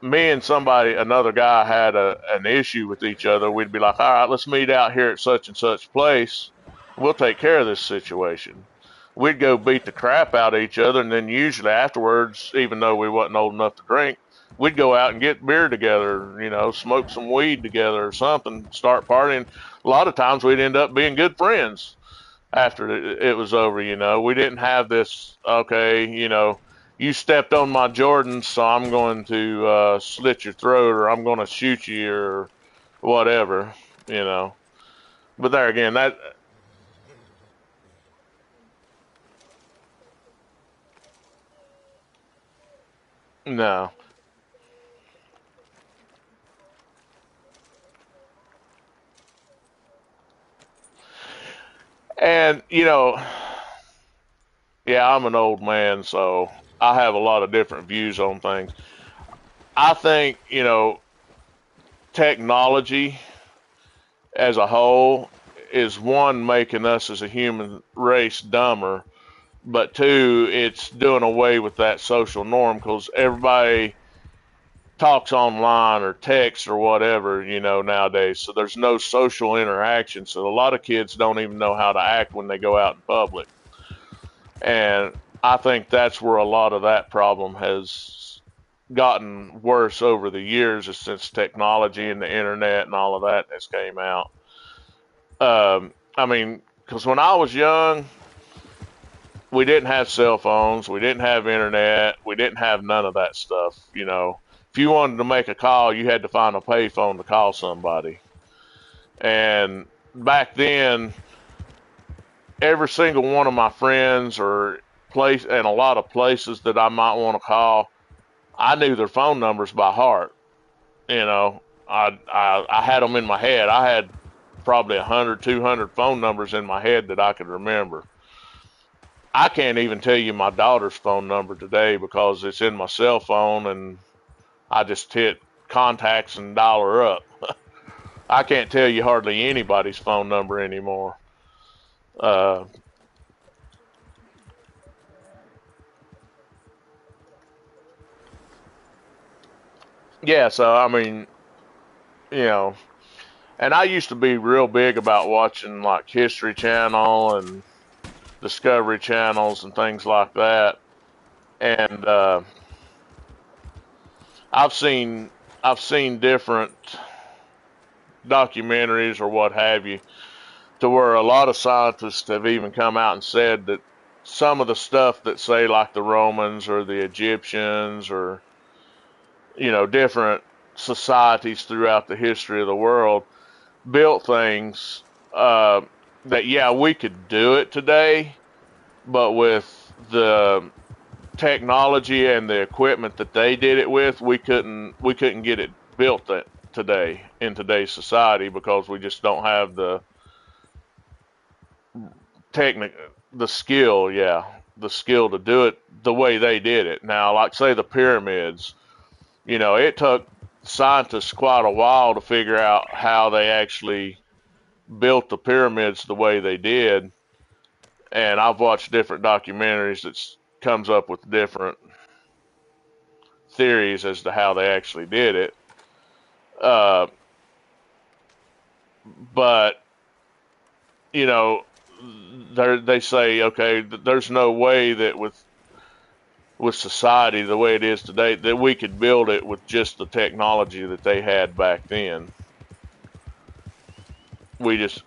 me and another guy had an issue with each other, we'd be like, all right, let's meet out here at such and such place. We'll take care of this situation. We'd go beat the crap out of each other, and then usually afterwards, even though we wasn't old enough to drink, we'd go out and get beer together, smoke some weed together or something, start partying. A lot of times we'd end up being good friends after it was over. We didn't have this, okay, you stepped on my Jordans, so I'm going to slit your throat or I'm going to shoot you or whatever, you know. But there again, that no. And yeah, I'm an old man, so I have a lot of different views on things. I think, technology as a whole is one making us as a human race dumber, but two, it's doing away with that social norm because everybody talks online or texts or whatever, nowadays. So there's no social interaction. So a lot of kids don't even know how to act when they go out in public. And I think that's where a lot of that problem has gotten worse over the years since technology and the internet and all of that has came out. I mean, because when I was young, we didn't have cell phones, we didn't have internet, we didn't have none of that stuff. If you wanted to make a call, you had to find a payphone to call somebody. And back then, every single one of my friends or place and a lot of places that I might want to call, I knew their phone numbers by heart. I had them in my head. I had probably 100, 200 phone numbers in my head that I could remember. I can't even tell you my daughter's phone number today because it's in my cell phone and I just hit contacts and dial her up. I can't tell you hardly anybody's phone number anymore. Uh, yeah, so I mean, you know, and I used to be real big about watching like History Channel and Discovery channels and things like that. And I've seen I've seen different documentaries or what have you to where a lot of scientists have even come out and said that some of the stuff that say like the Romans or the Egyptians or different societies throughout the history of the world built things uh, that yeah we could do it today, but with the technology and the equipment that they did it with, we couldn't get it built that today in today's society because we just don't have the technic the skill, yeah, the skill to do it the way they did it. Now, like say the pyramids, it took scientists quite a while to figure out how they actually built the pyramids the way they did. And I've watched different documentaries that comes up with different theories as to how they actually did it. Uh, but you know, they say okay, there's no way that with society the way it is today that we could build it with just the technology that they had back then. We just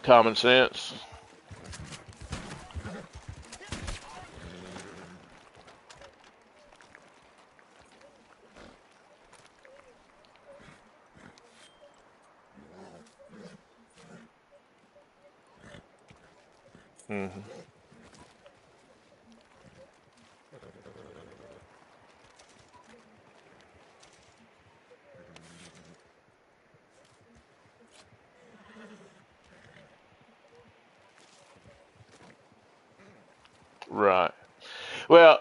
Common sense. Hmm. Right. Well,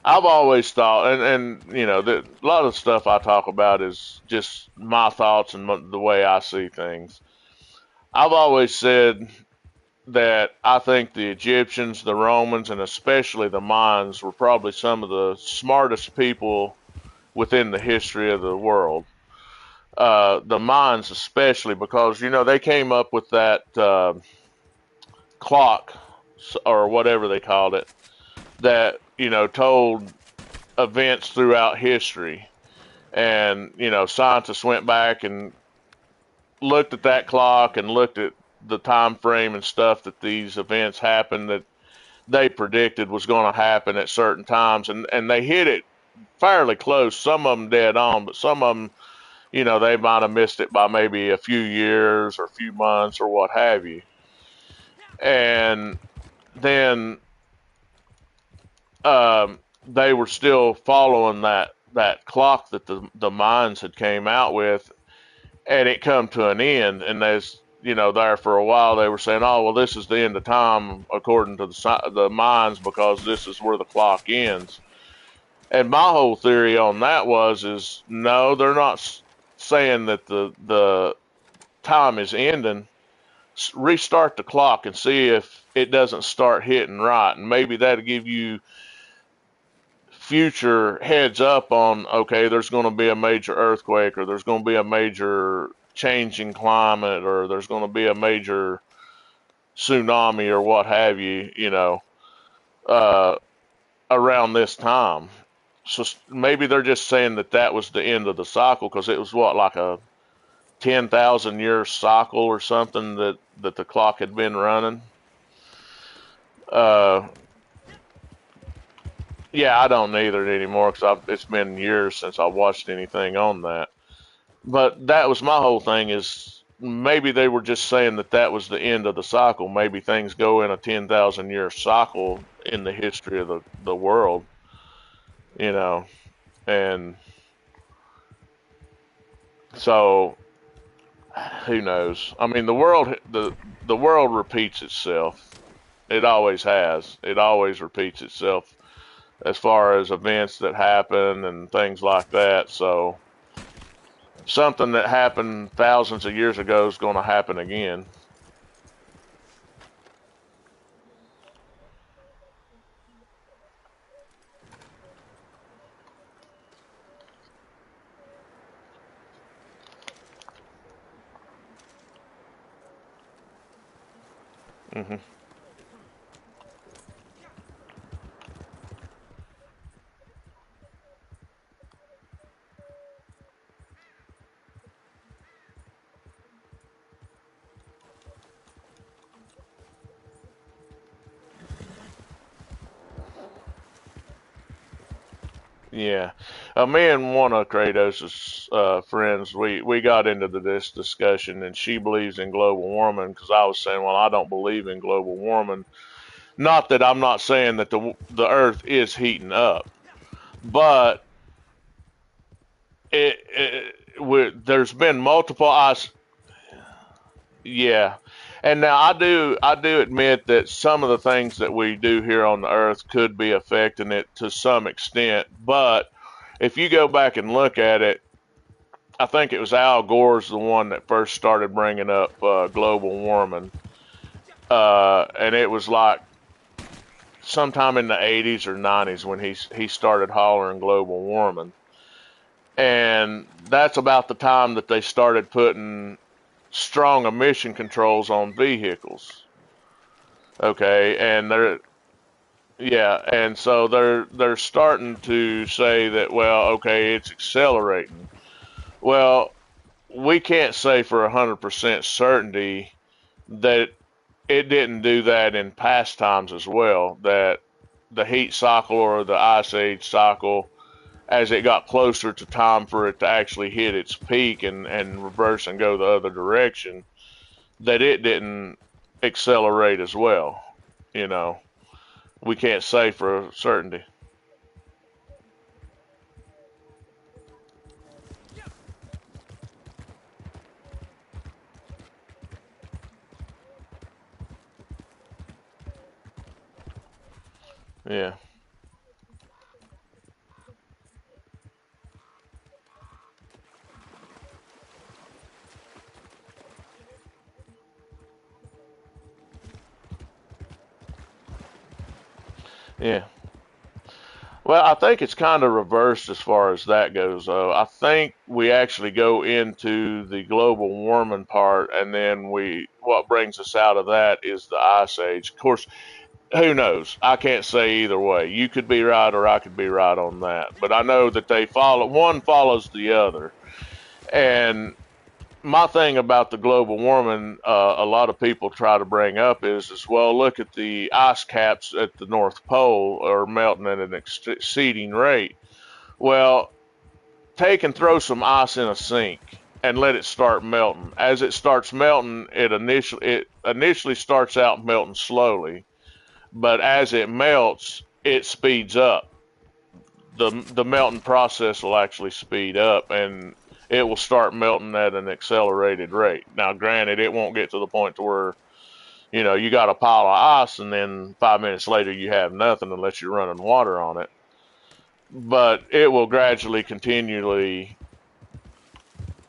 I've always thought, and you know, a lot of the stuff I talk about is just my thoughts and the way I see things. I've always said that I think the Egyptians, the Romans, and especially the Mayans were probably some of the smartest people within the history of the world. The Mayans, especially, because you know they came up with that clock or whatever they called it that you know told events throughout history. And you know, scientists went back and looked at that clock and looked at the time frame and stuff that these events happened that they predicted was going to happen at certain times, and they hit it fairly close. Some of them dead on, but some of them, you know, they might have missed it by maybe a few years or a few months or what have you. And then they were still following that clock that the Mayans had came out with, and it come to an end. And there's you know there for a while they were saying, oh well, this is the end of time according to the Mayans because this is where the clock ends. And my whole theory on that is no, they're not saying that the time is ending. Restart the clock and see if it doesn't start hitting right, and maybe that'll give you future heads up on okay, there's going to be a major earthquake, or there's going to be a major changing climate, or there's going to be a major tsunami, or what have you, you know, uh, around this time. So maybe they're just saying that that was the end of the cycle because it was what like a 10,000 year cycle or something that the clock had been running. Uh, yeah, I don't either anymore because it's been years since I watched anything on that. But that was my whole thing is maybe they were just saying that that was the end of the cycle. Maybe things go in a 10,000 year cycle in the history of the world, you know, and so who knows? I mean, the world repeats itself. It always has. It always repeats itself as far as events that happen and things like that. So something that happened thousands of years ago is going to happen again. Hmm. Yeah, me and one of Kratos's friends, we got into this discussion, and she believes in global warming because I was saying, well, I don't believe in global warming. Not that I'm not saying that the Earth is heating up, but there's been multiple ice. Yeah, and now I do admit that some of the things that we do here on the Earth could be affecting it to some extent, but if you go back and look at it, I think it was Al Gore's the one that first started bringing up global warming, and it was like sometime in the 80s or 90s when he started hollering global warming, and that's about the time that they started putting strong emission controls on vehicles. Okay, and they're yeah, and so they're starting to say that well, okay, it's accelerating. Well, we can't say for 100% certainty that it didn't do that in past times as well. That the heat cycle or the ice age cycle, as it got closer to time for it to actually hit its peak and reverse and go the other direction, that it didn't accelerate as well. You know, we can't say for certainty. Yeah, yeah. Well, I think it's kind of reversed as far as that goes, though. I think we actually go into the global warming part, and then what brings us out of that is the ice age. Of course, who knows? I can't say either way. You could be right, or I could be right on that. But I know that one follows the other. And my thing about the global warming, a lot of people try to bring up is well, look at the ice caps at the North Pole are melting at an exceeding rate. Well, take and throw some ice in a sink and let it start melting. As it starts melting, it initially starts out melting slowly, but as it melts, it speeds up. The melting process will actually speed up, and it will start melting at an accelerated rate. Now, granted, it won't get to the point to where you got a pile of ice and then 5 minutes later you have nothing unless you're running water on it. But it will gradually, continually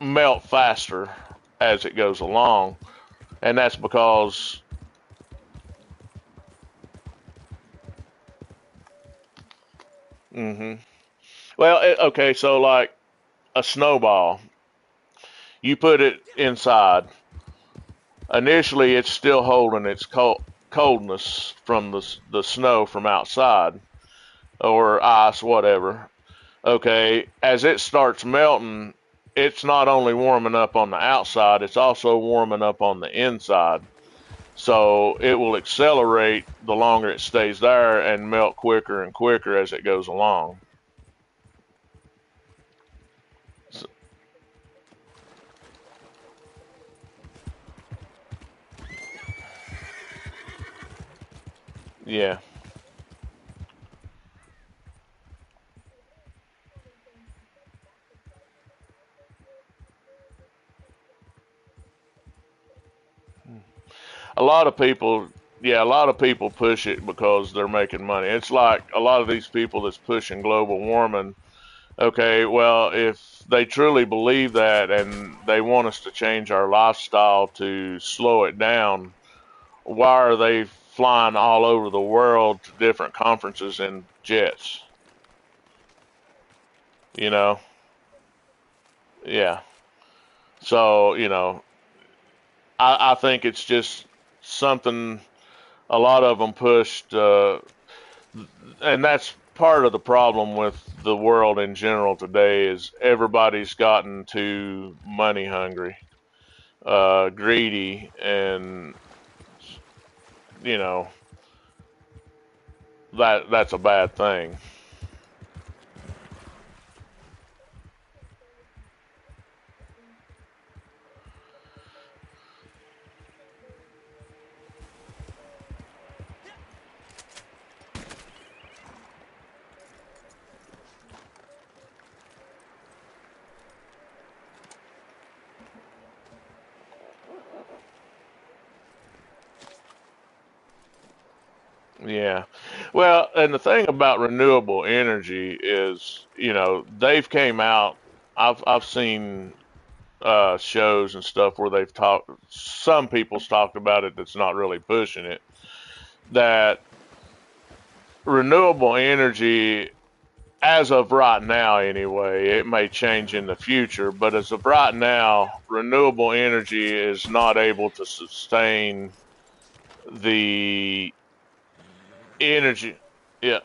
melt faster as it goes along, and that's because hmm well, okay, so like a snowball, you put it inside. Initially, it's still holding its coldness from the snow from outside or ice, whatever. Okay, as it starts melting, it's not only warming up on the outside, it's also warming up on the inside. So it will accelerate the longer it stays there and melt quicker and quicker as it goes along. So, yeah, a lot of people, yeah, a lot of people push it because they're making money. It's like a lot of these people that's pushing global warming. Okay, well, if they truly believe that and they want us to change our lifestyle to slow it down, why are they flying all over the world to different conferences in jets? You know? Yeah. So, I think it's just something a lot of them pushed, and that's part of the problem with the world in general today is everybody's gotten too money hungry, greedy, and you know that's a bad thing. Yeah. Well, and the thing about renewable energy is, they've came out. I've seen shows and stuff where they've talked. Some people's talked about it that's not really pushing it. That renewable energy, as of right now, anyway, it may change in the future, but as of right now, renewable energy is not able to sustain the energy. Yeah.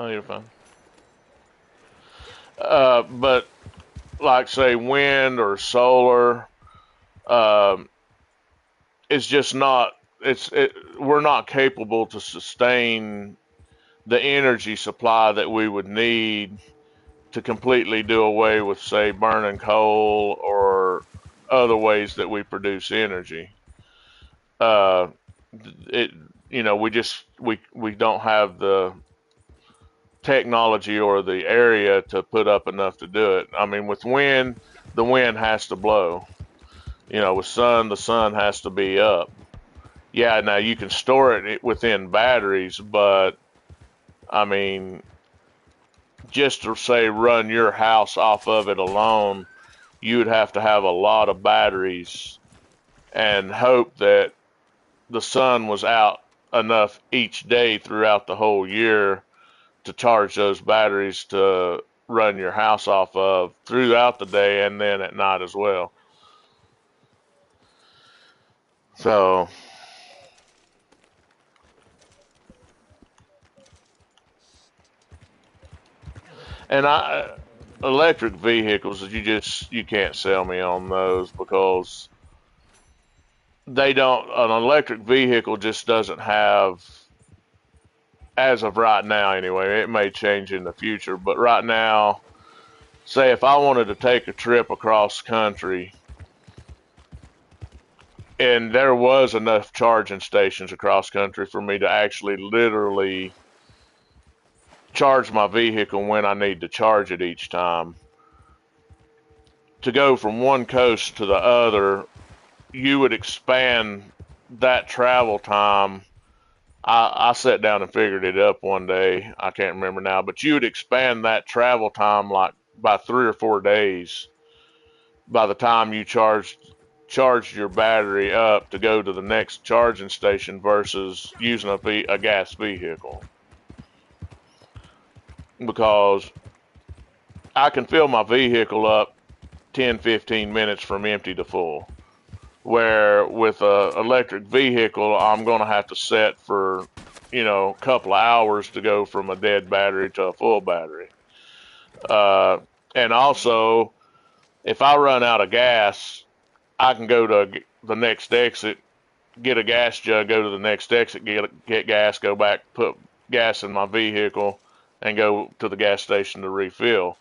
Oh, you're fine. But like say wind or solar, um, it's just not. We're not capable to sustain the energy supply that we would need to completely do away with, say, burning coal or other ways that we produce energy. Uh, it, we don't have the technology or the area to put up enough to do it. I mean, with wind, the wind has to blow. With sun, the sun has to be up. Yeah, now you can store it within batteries, but I mean, just to say run your house off of it alone, you would have to have a lot of batteries and hope that the sun was out enough each day throughout the whole year to charge those batteries to run your house off of throughout the day and then at night as well. So, and electric vehicles, you can't sell me on those because an electric vehicle just doesn't have, as of right now anyway, it may change in the future, but right now, say if I wanted to take a trip across country and there was enough charging stations across country for me to actually literally charge my vehicle when I need to charge it each time, to go from one coast to the other, you would expand that travel time. I sat down and figured it up one day. I can't remember now, but you would expand that travel time like by 3 or 4 days by the time you charged your battery up to go to the next charging station versus using a gas vehicle. Because I can fill my vehicle up 10-15 minutes from empty to full. Where with a electric vehicle, I'm going to have to set for, a couple of hours to go from a dead battery to a full battery. And also, if I run out of gas, I can go to the next exit, get a gas jug, go to the next exit, get gas, go back, put gas in my vehicle, and go to the gas station to refill.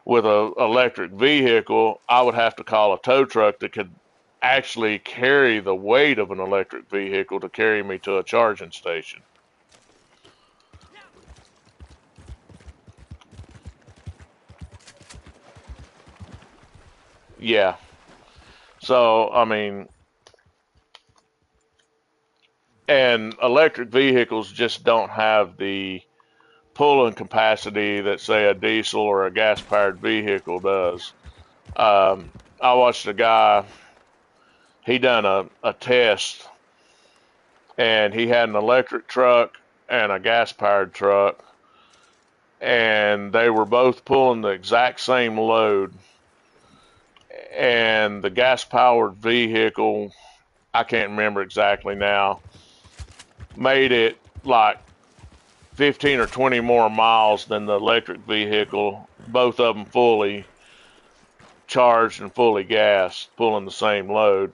With an electric vehicle, I would have to call a tow truck that could actually carry the weight of an electric vehicle to carry me to a charging station. Yeah. So, I mean, and electric vehicles just don't have the pulling capacity that, say, a diesel or a gas powered vehicle does. I watched a guy, he done a test, and he had an electric truck and a gas powered truck, and they were both pulling the exact same load. And the gas powered vehicle, I can't remember exactly now, made it like 15 or 20 more miles than the electric vehicle, both of them fully charged and fully gassed, pulling the same load.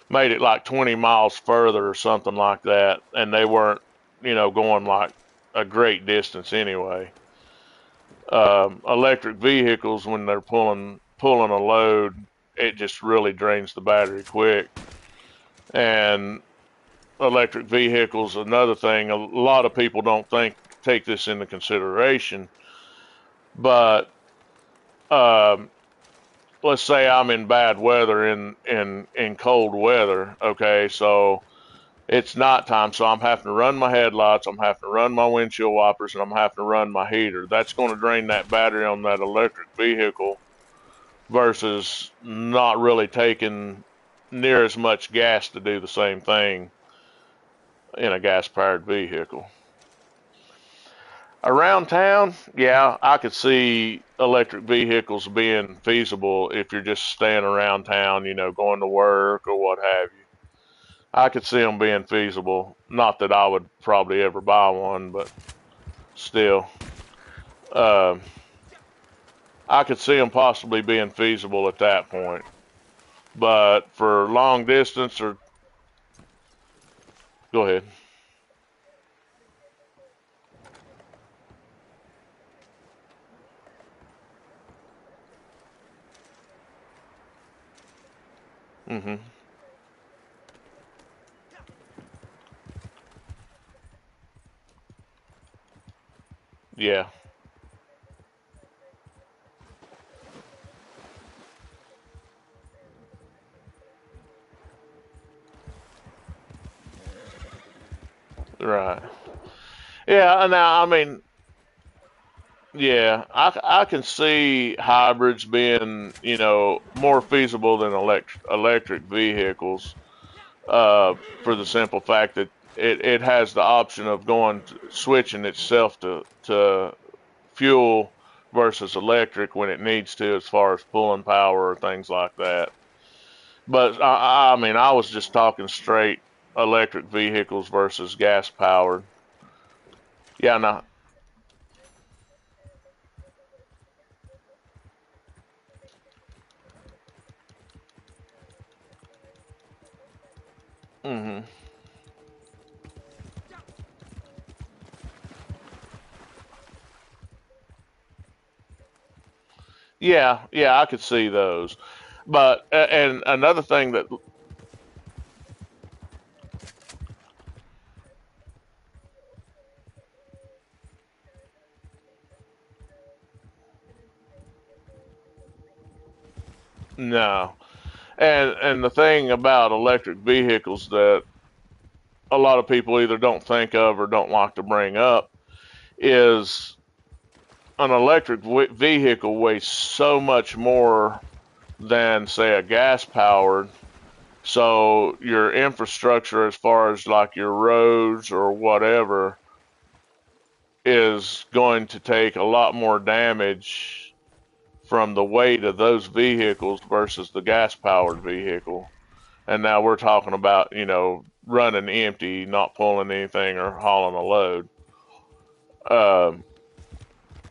Made it like 20 miles further or something like that, and they weren't, going like a great distance anyway. Electric vehicles, when they're pulling a load, it just really drains the battery quick. And electric vehicles, another thing, a lot of people don't take this into consideration, but um, let's say I'm in bad weather in cold weather. Okay, so it's nighttime, so I'm having to run my headlights, I'm having to run my windshield wipers, and I'm having to run my heater. That's going to drain that battery on that electric vehicle versus not really taking near as much gas to do the same thing in a gas powered vehicle. Around town, yeah, I could see electric vehicles being feasible if you're just staying around town, going to work or what have you. I could see them being feasible. Not that I would probably ever buy one, but still. Uh, I could see them possibly being feasible at that point. But for long distance or go ahead. Mhm. Yeah. Right. Yeah. Now, I mean, yeah, I can see hybrids being, more feasible than electric vehicles, for the simple fact that it has the option of switching itself to fuel versus electric when it needs to, as far as pulling power or things like that. But I mean, I was just talking straight electric vehicles versus gas powered. Yeah, no. Hmm. Yeah, yeah, I could see those. But and another thing that no, and the thing about electric vehicles that a lot of people either don't think of or don't like to bring up is an electric vehicle weighs so much more than say a gas powered. So your infrastructure, as far as like your roads or whatever, is going to take a lot more damage from the weight of those vehicles versus the gas powered vehicle. And now we're talking about, running empty, not pulling anything or hauling a load. Um,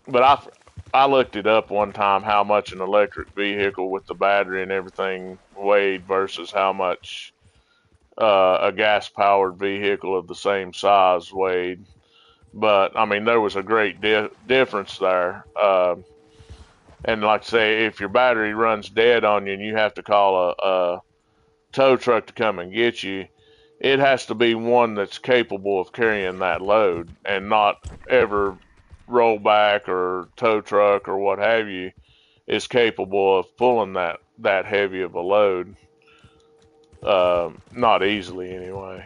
but I looked it up one time how much an electric vehicle with the battery and everything weighed versus how much a gas powered vehicle of the same size weighed. But I mean, there was a great difference there. And like I say, if your battery runs dead on you and you have to call a tow truck to come and get you, it has to be one that's capable of carrying that load and not ever roll back or tow truck or what have you is capable of pulling that heavy of a load, not easily anyway,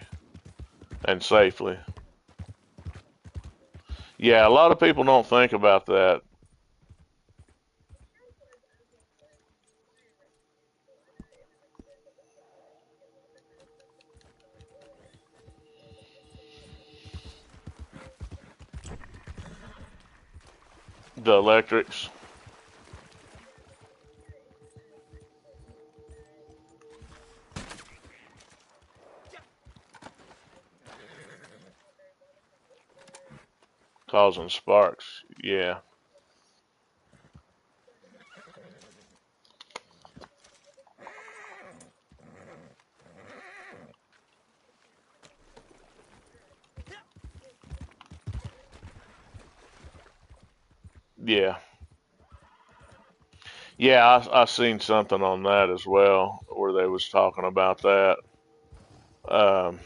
and safely. Yeah, a lot of people don't think about that. The electrics. Causing sparks. Yeah, yeah, yeah. I seen something on that as well where they was talking about that. Um,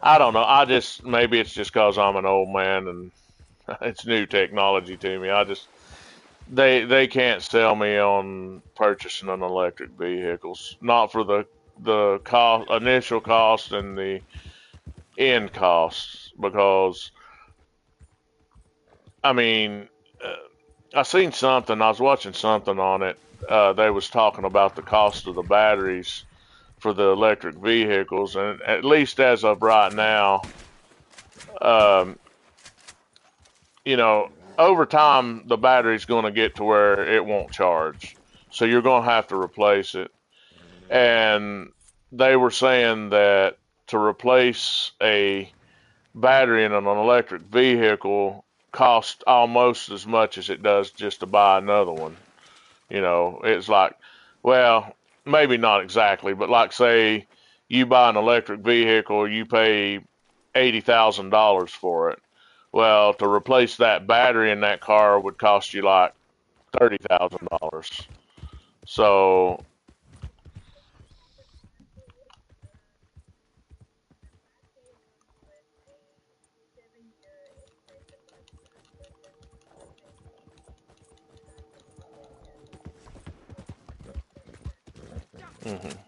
I don't know. I just maybe it's just because I'm an old man and it's new technology to me. They can't sell me on purchasing an electric vehicles, not for the cost, initial cost, and the end costs, because I mean, uh, I seen something. I was watching something on it. They was talking about the cost of the batteries for the electric vehicles, and at least as of right now, um, you know, over time the battery's going to get to where it won't charge, so you're going to have to replace it. And they were saying that to replace a battery in an electric vehicle cost almost as much as it does just to buy another one. It's like, well, maybe not exactly, but like say you buy an electric vehicle, you pay $80,000 for it. Well, to replace that battery in that car would cost you like $30,000. So, mhm.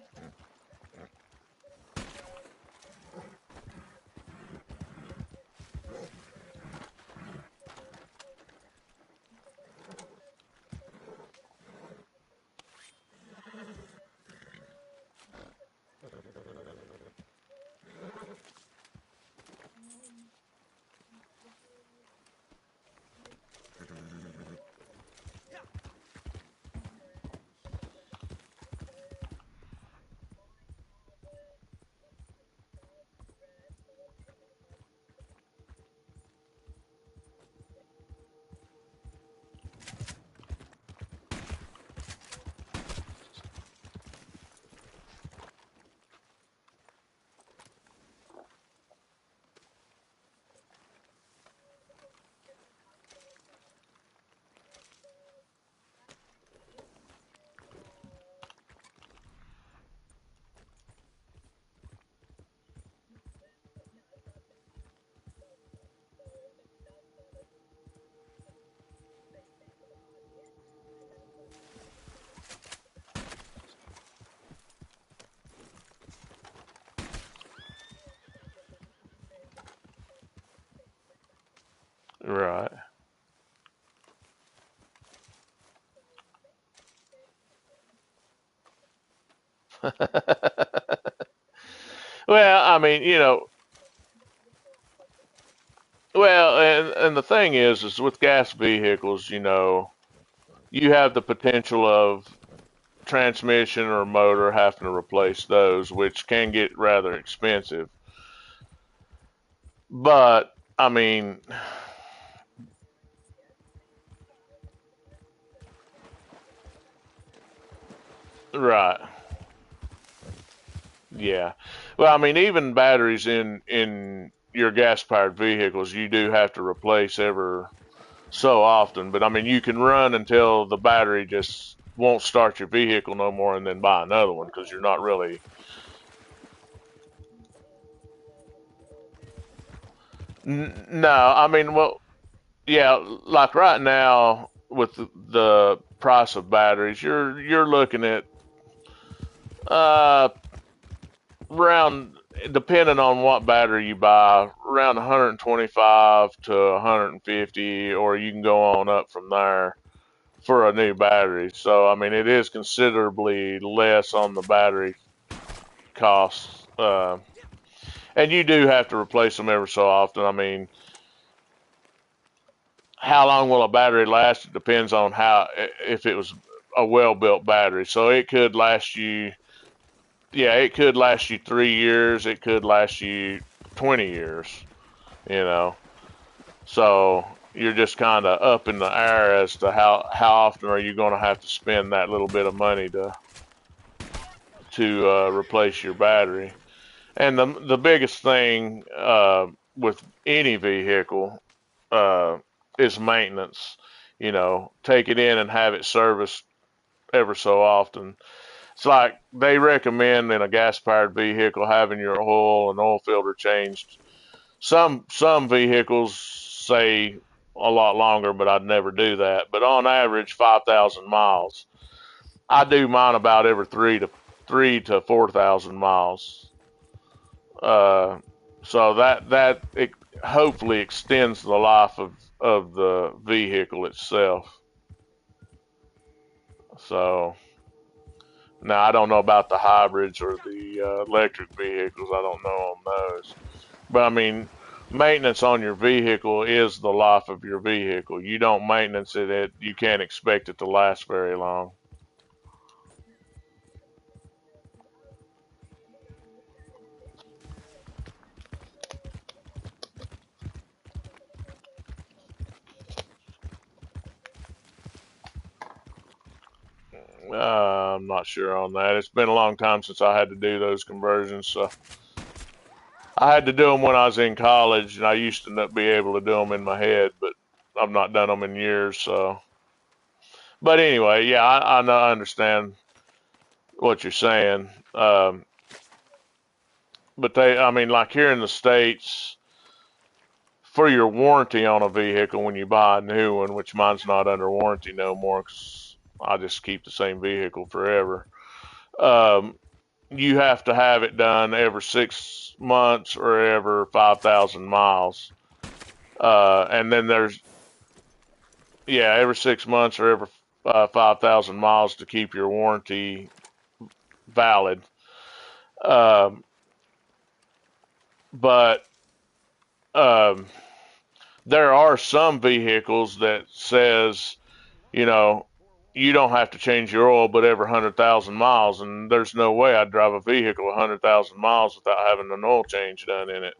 Right. Well, I mean, well, and the thing is with gas vehicles, you have the potential of transmission or motor having to replace those, which can get rather expensive. But I mean, right. Yeah. Well, I mean, even batteries in your gas powered vehicles, you do have to replace ever so often. But I mean, you can run until the battery just won't start your vehicle no more, and then buy another one because you're not really. No, I mean, well, yeah, like right now with the price of batteries, you're looking at uh around, depending on what battery you buy, around 125 to 150, or you can go on up from there for a new battery. So I mean, it is considerably less on the battery costs, and you do have to replace them every so often. I mean, how long will a battery last? It depends on how, if it was a well built battery. So it could last you, yeah, it could last you 3 years. It could last you 20 years, you know. So you're just kind of up in the air as to how often are you going to have to spend that little bit of money to replace your battery. And the biggest thing with any vehicle uh, is maintenance. Take it in and have it serviced ever so often. It's like they recommend in a gas powered vehicle having your oil and oil filter changed. Some vehicles say a lot longer, but I'd never do that. But on average, 5,000 miles. I do mine about every 3 to 4,000 miles. Uh, so that it hopefully extends the life of the vehicle itself. So now I don't know about the hybrids or the electric vehicles. I don't know on those. But I mean, maintenance on your vehicle is the life of your vehicle. You don't maintenance it, you can't expect it to last very long. I'm not sure on that. It's been a long time since I had to do those conversions. So I had to do them when I was in college, and I used to not be able to do them in my head, but I've not done them in years. So, but anyway, yeah, I know I understand what you're saying. But I mean, like here in the States, for your warranty on a vehicle when you buy a new one, which mine's not under warranty no more because I just keep the same vehicle forever. Um, you have to have it done every 6 months or every 5,000 miles. And then there's, yeah, every 6 months or every 5,000 miles to keep your warranty valid. Um, but um, there are some vehicles that says, you know, you don't have to change your oil but every 100,000 miles, and there's no way I'd drive a vehicle 100,000 miles without having an oil change done in it.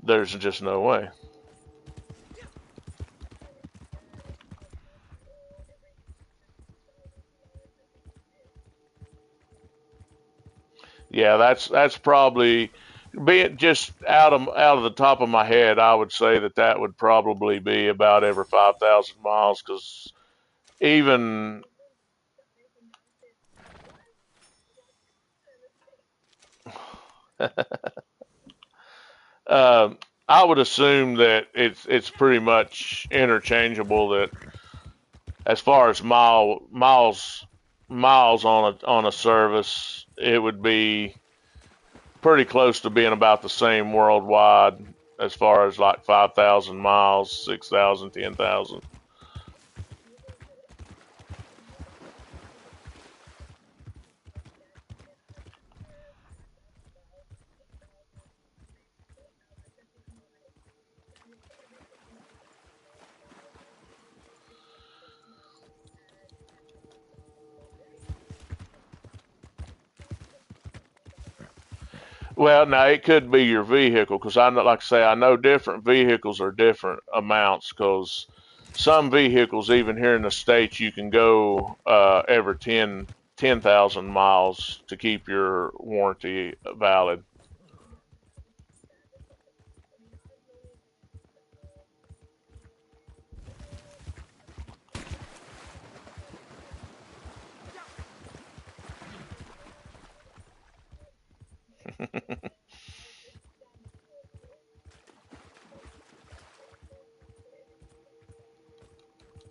There's just no way. Yeah, that's probably being just out of the top of my head. I would say that that would probably be about every 5,000 miles because even uh, I would assume that it's pretty much interchangeable. That as far as miles on a service, it would be pretty close to being about the same worldwide as far as like 5,000 miles, 6,000, 10,000. Well, now it could be your vehicle because I know, like I say, I know different vehicles are different amounts because some vehicles, even here in the States, you can go every 10,000 miles to keep your warranty valid.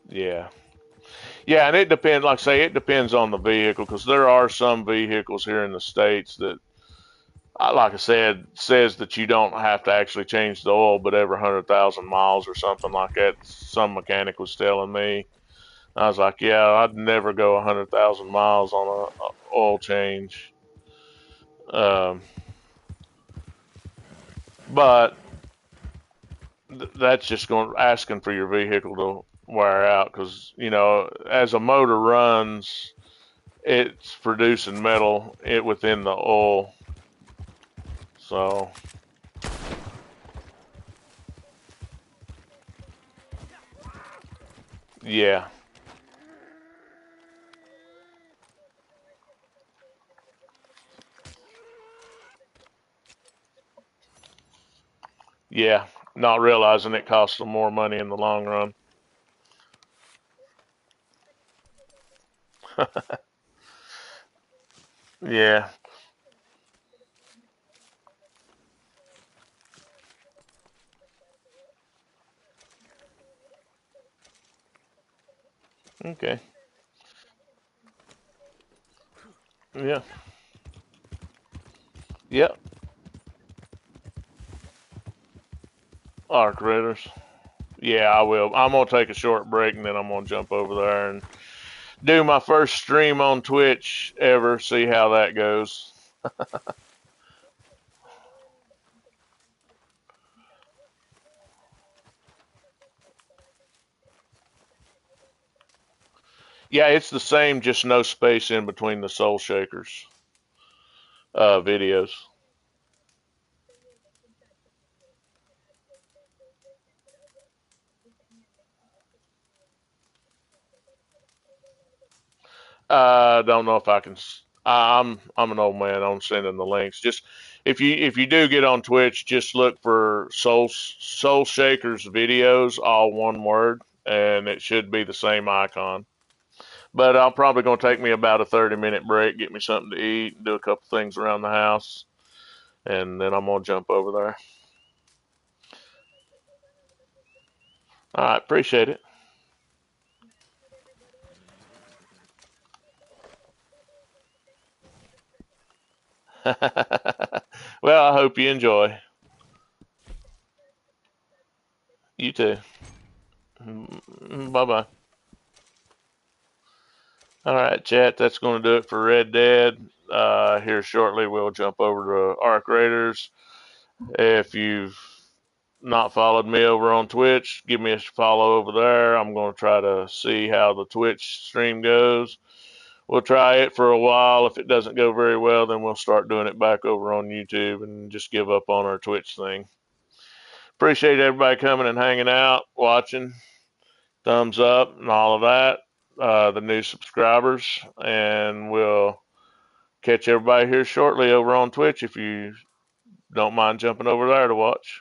Yeah. Yeah, and it depends, like I say, it depends on the vehicle because there are some vehicles here in the States that, like I said, says that you don't have to actually change the oil, but every 100,000 miles or something like that. Some mechanic was telling me. I was like, yeah, I'd never go 100,000 miles on a oil change. Um, but that's just going asking for your vehicle to wear out because as a motor runs, it's producing metal within the oil. So yeah, yeah, not realizing it costs them more money in the long run. Yeah. Okay. Yeah. Yep. Arc Raiders. Yeah, I will. I'm gonna take a short break and then I'm gonna jump over there and do my first stream on Twitch ever. See how that goes. Yeah, it's the same, just no space in between the Soul Shakers videos. I don't know if I can. I'm an old man on sending the links. Just if you do get on Twitch, just look for Soul Shakers videos, all one word, and it should be the same icon. But I'm probably going to take me about a 30-minute break, get me something to eat, and do a couple things around the house, and then I'm going to jump over there. All right, appreciate it. Well, I hope you enjoy. You too. Bye bye. All right, chat. That's going to do it for Red Dead. Here shortly, we'll jump over to Arc Raiders. If you've not followed me over on Twitch, give me a follow over there. I'm going to try to see how the Twitch stream goes. We'll try it for a while. If it doesn't go very well, then we'll start doing it back over on YouTube and just give up on our Twitch thing. Appreciate everybody coming and hanging out, watching. Thumbs up and all of that. The new subscribers, and we'll catch everybody here shortly over on Twitch if you don't mind jumping over there to watch.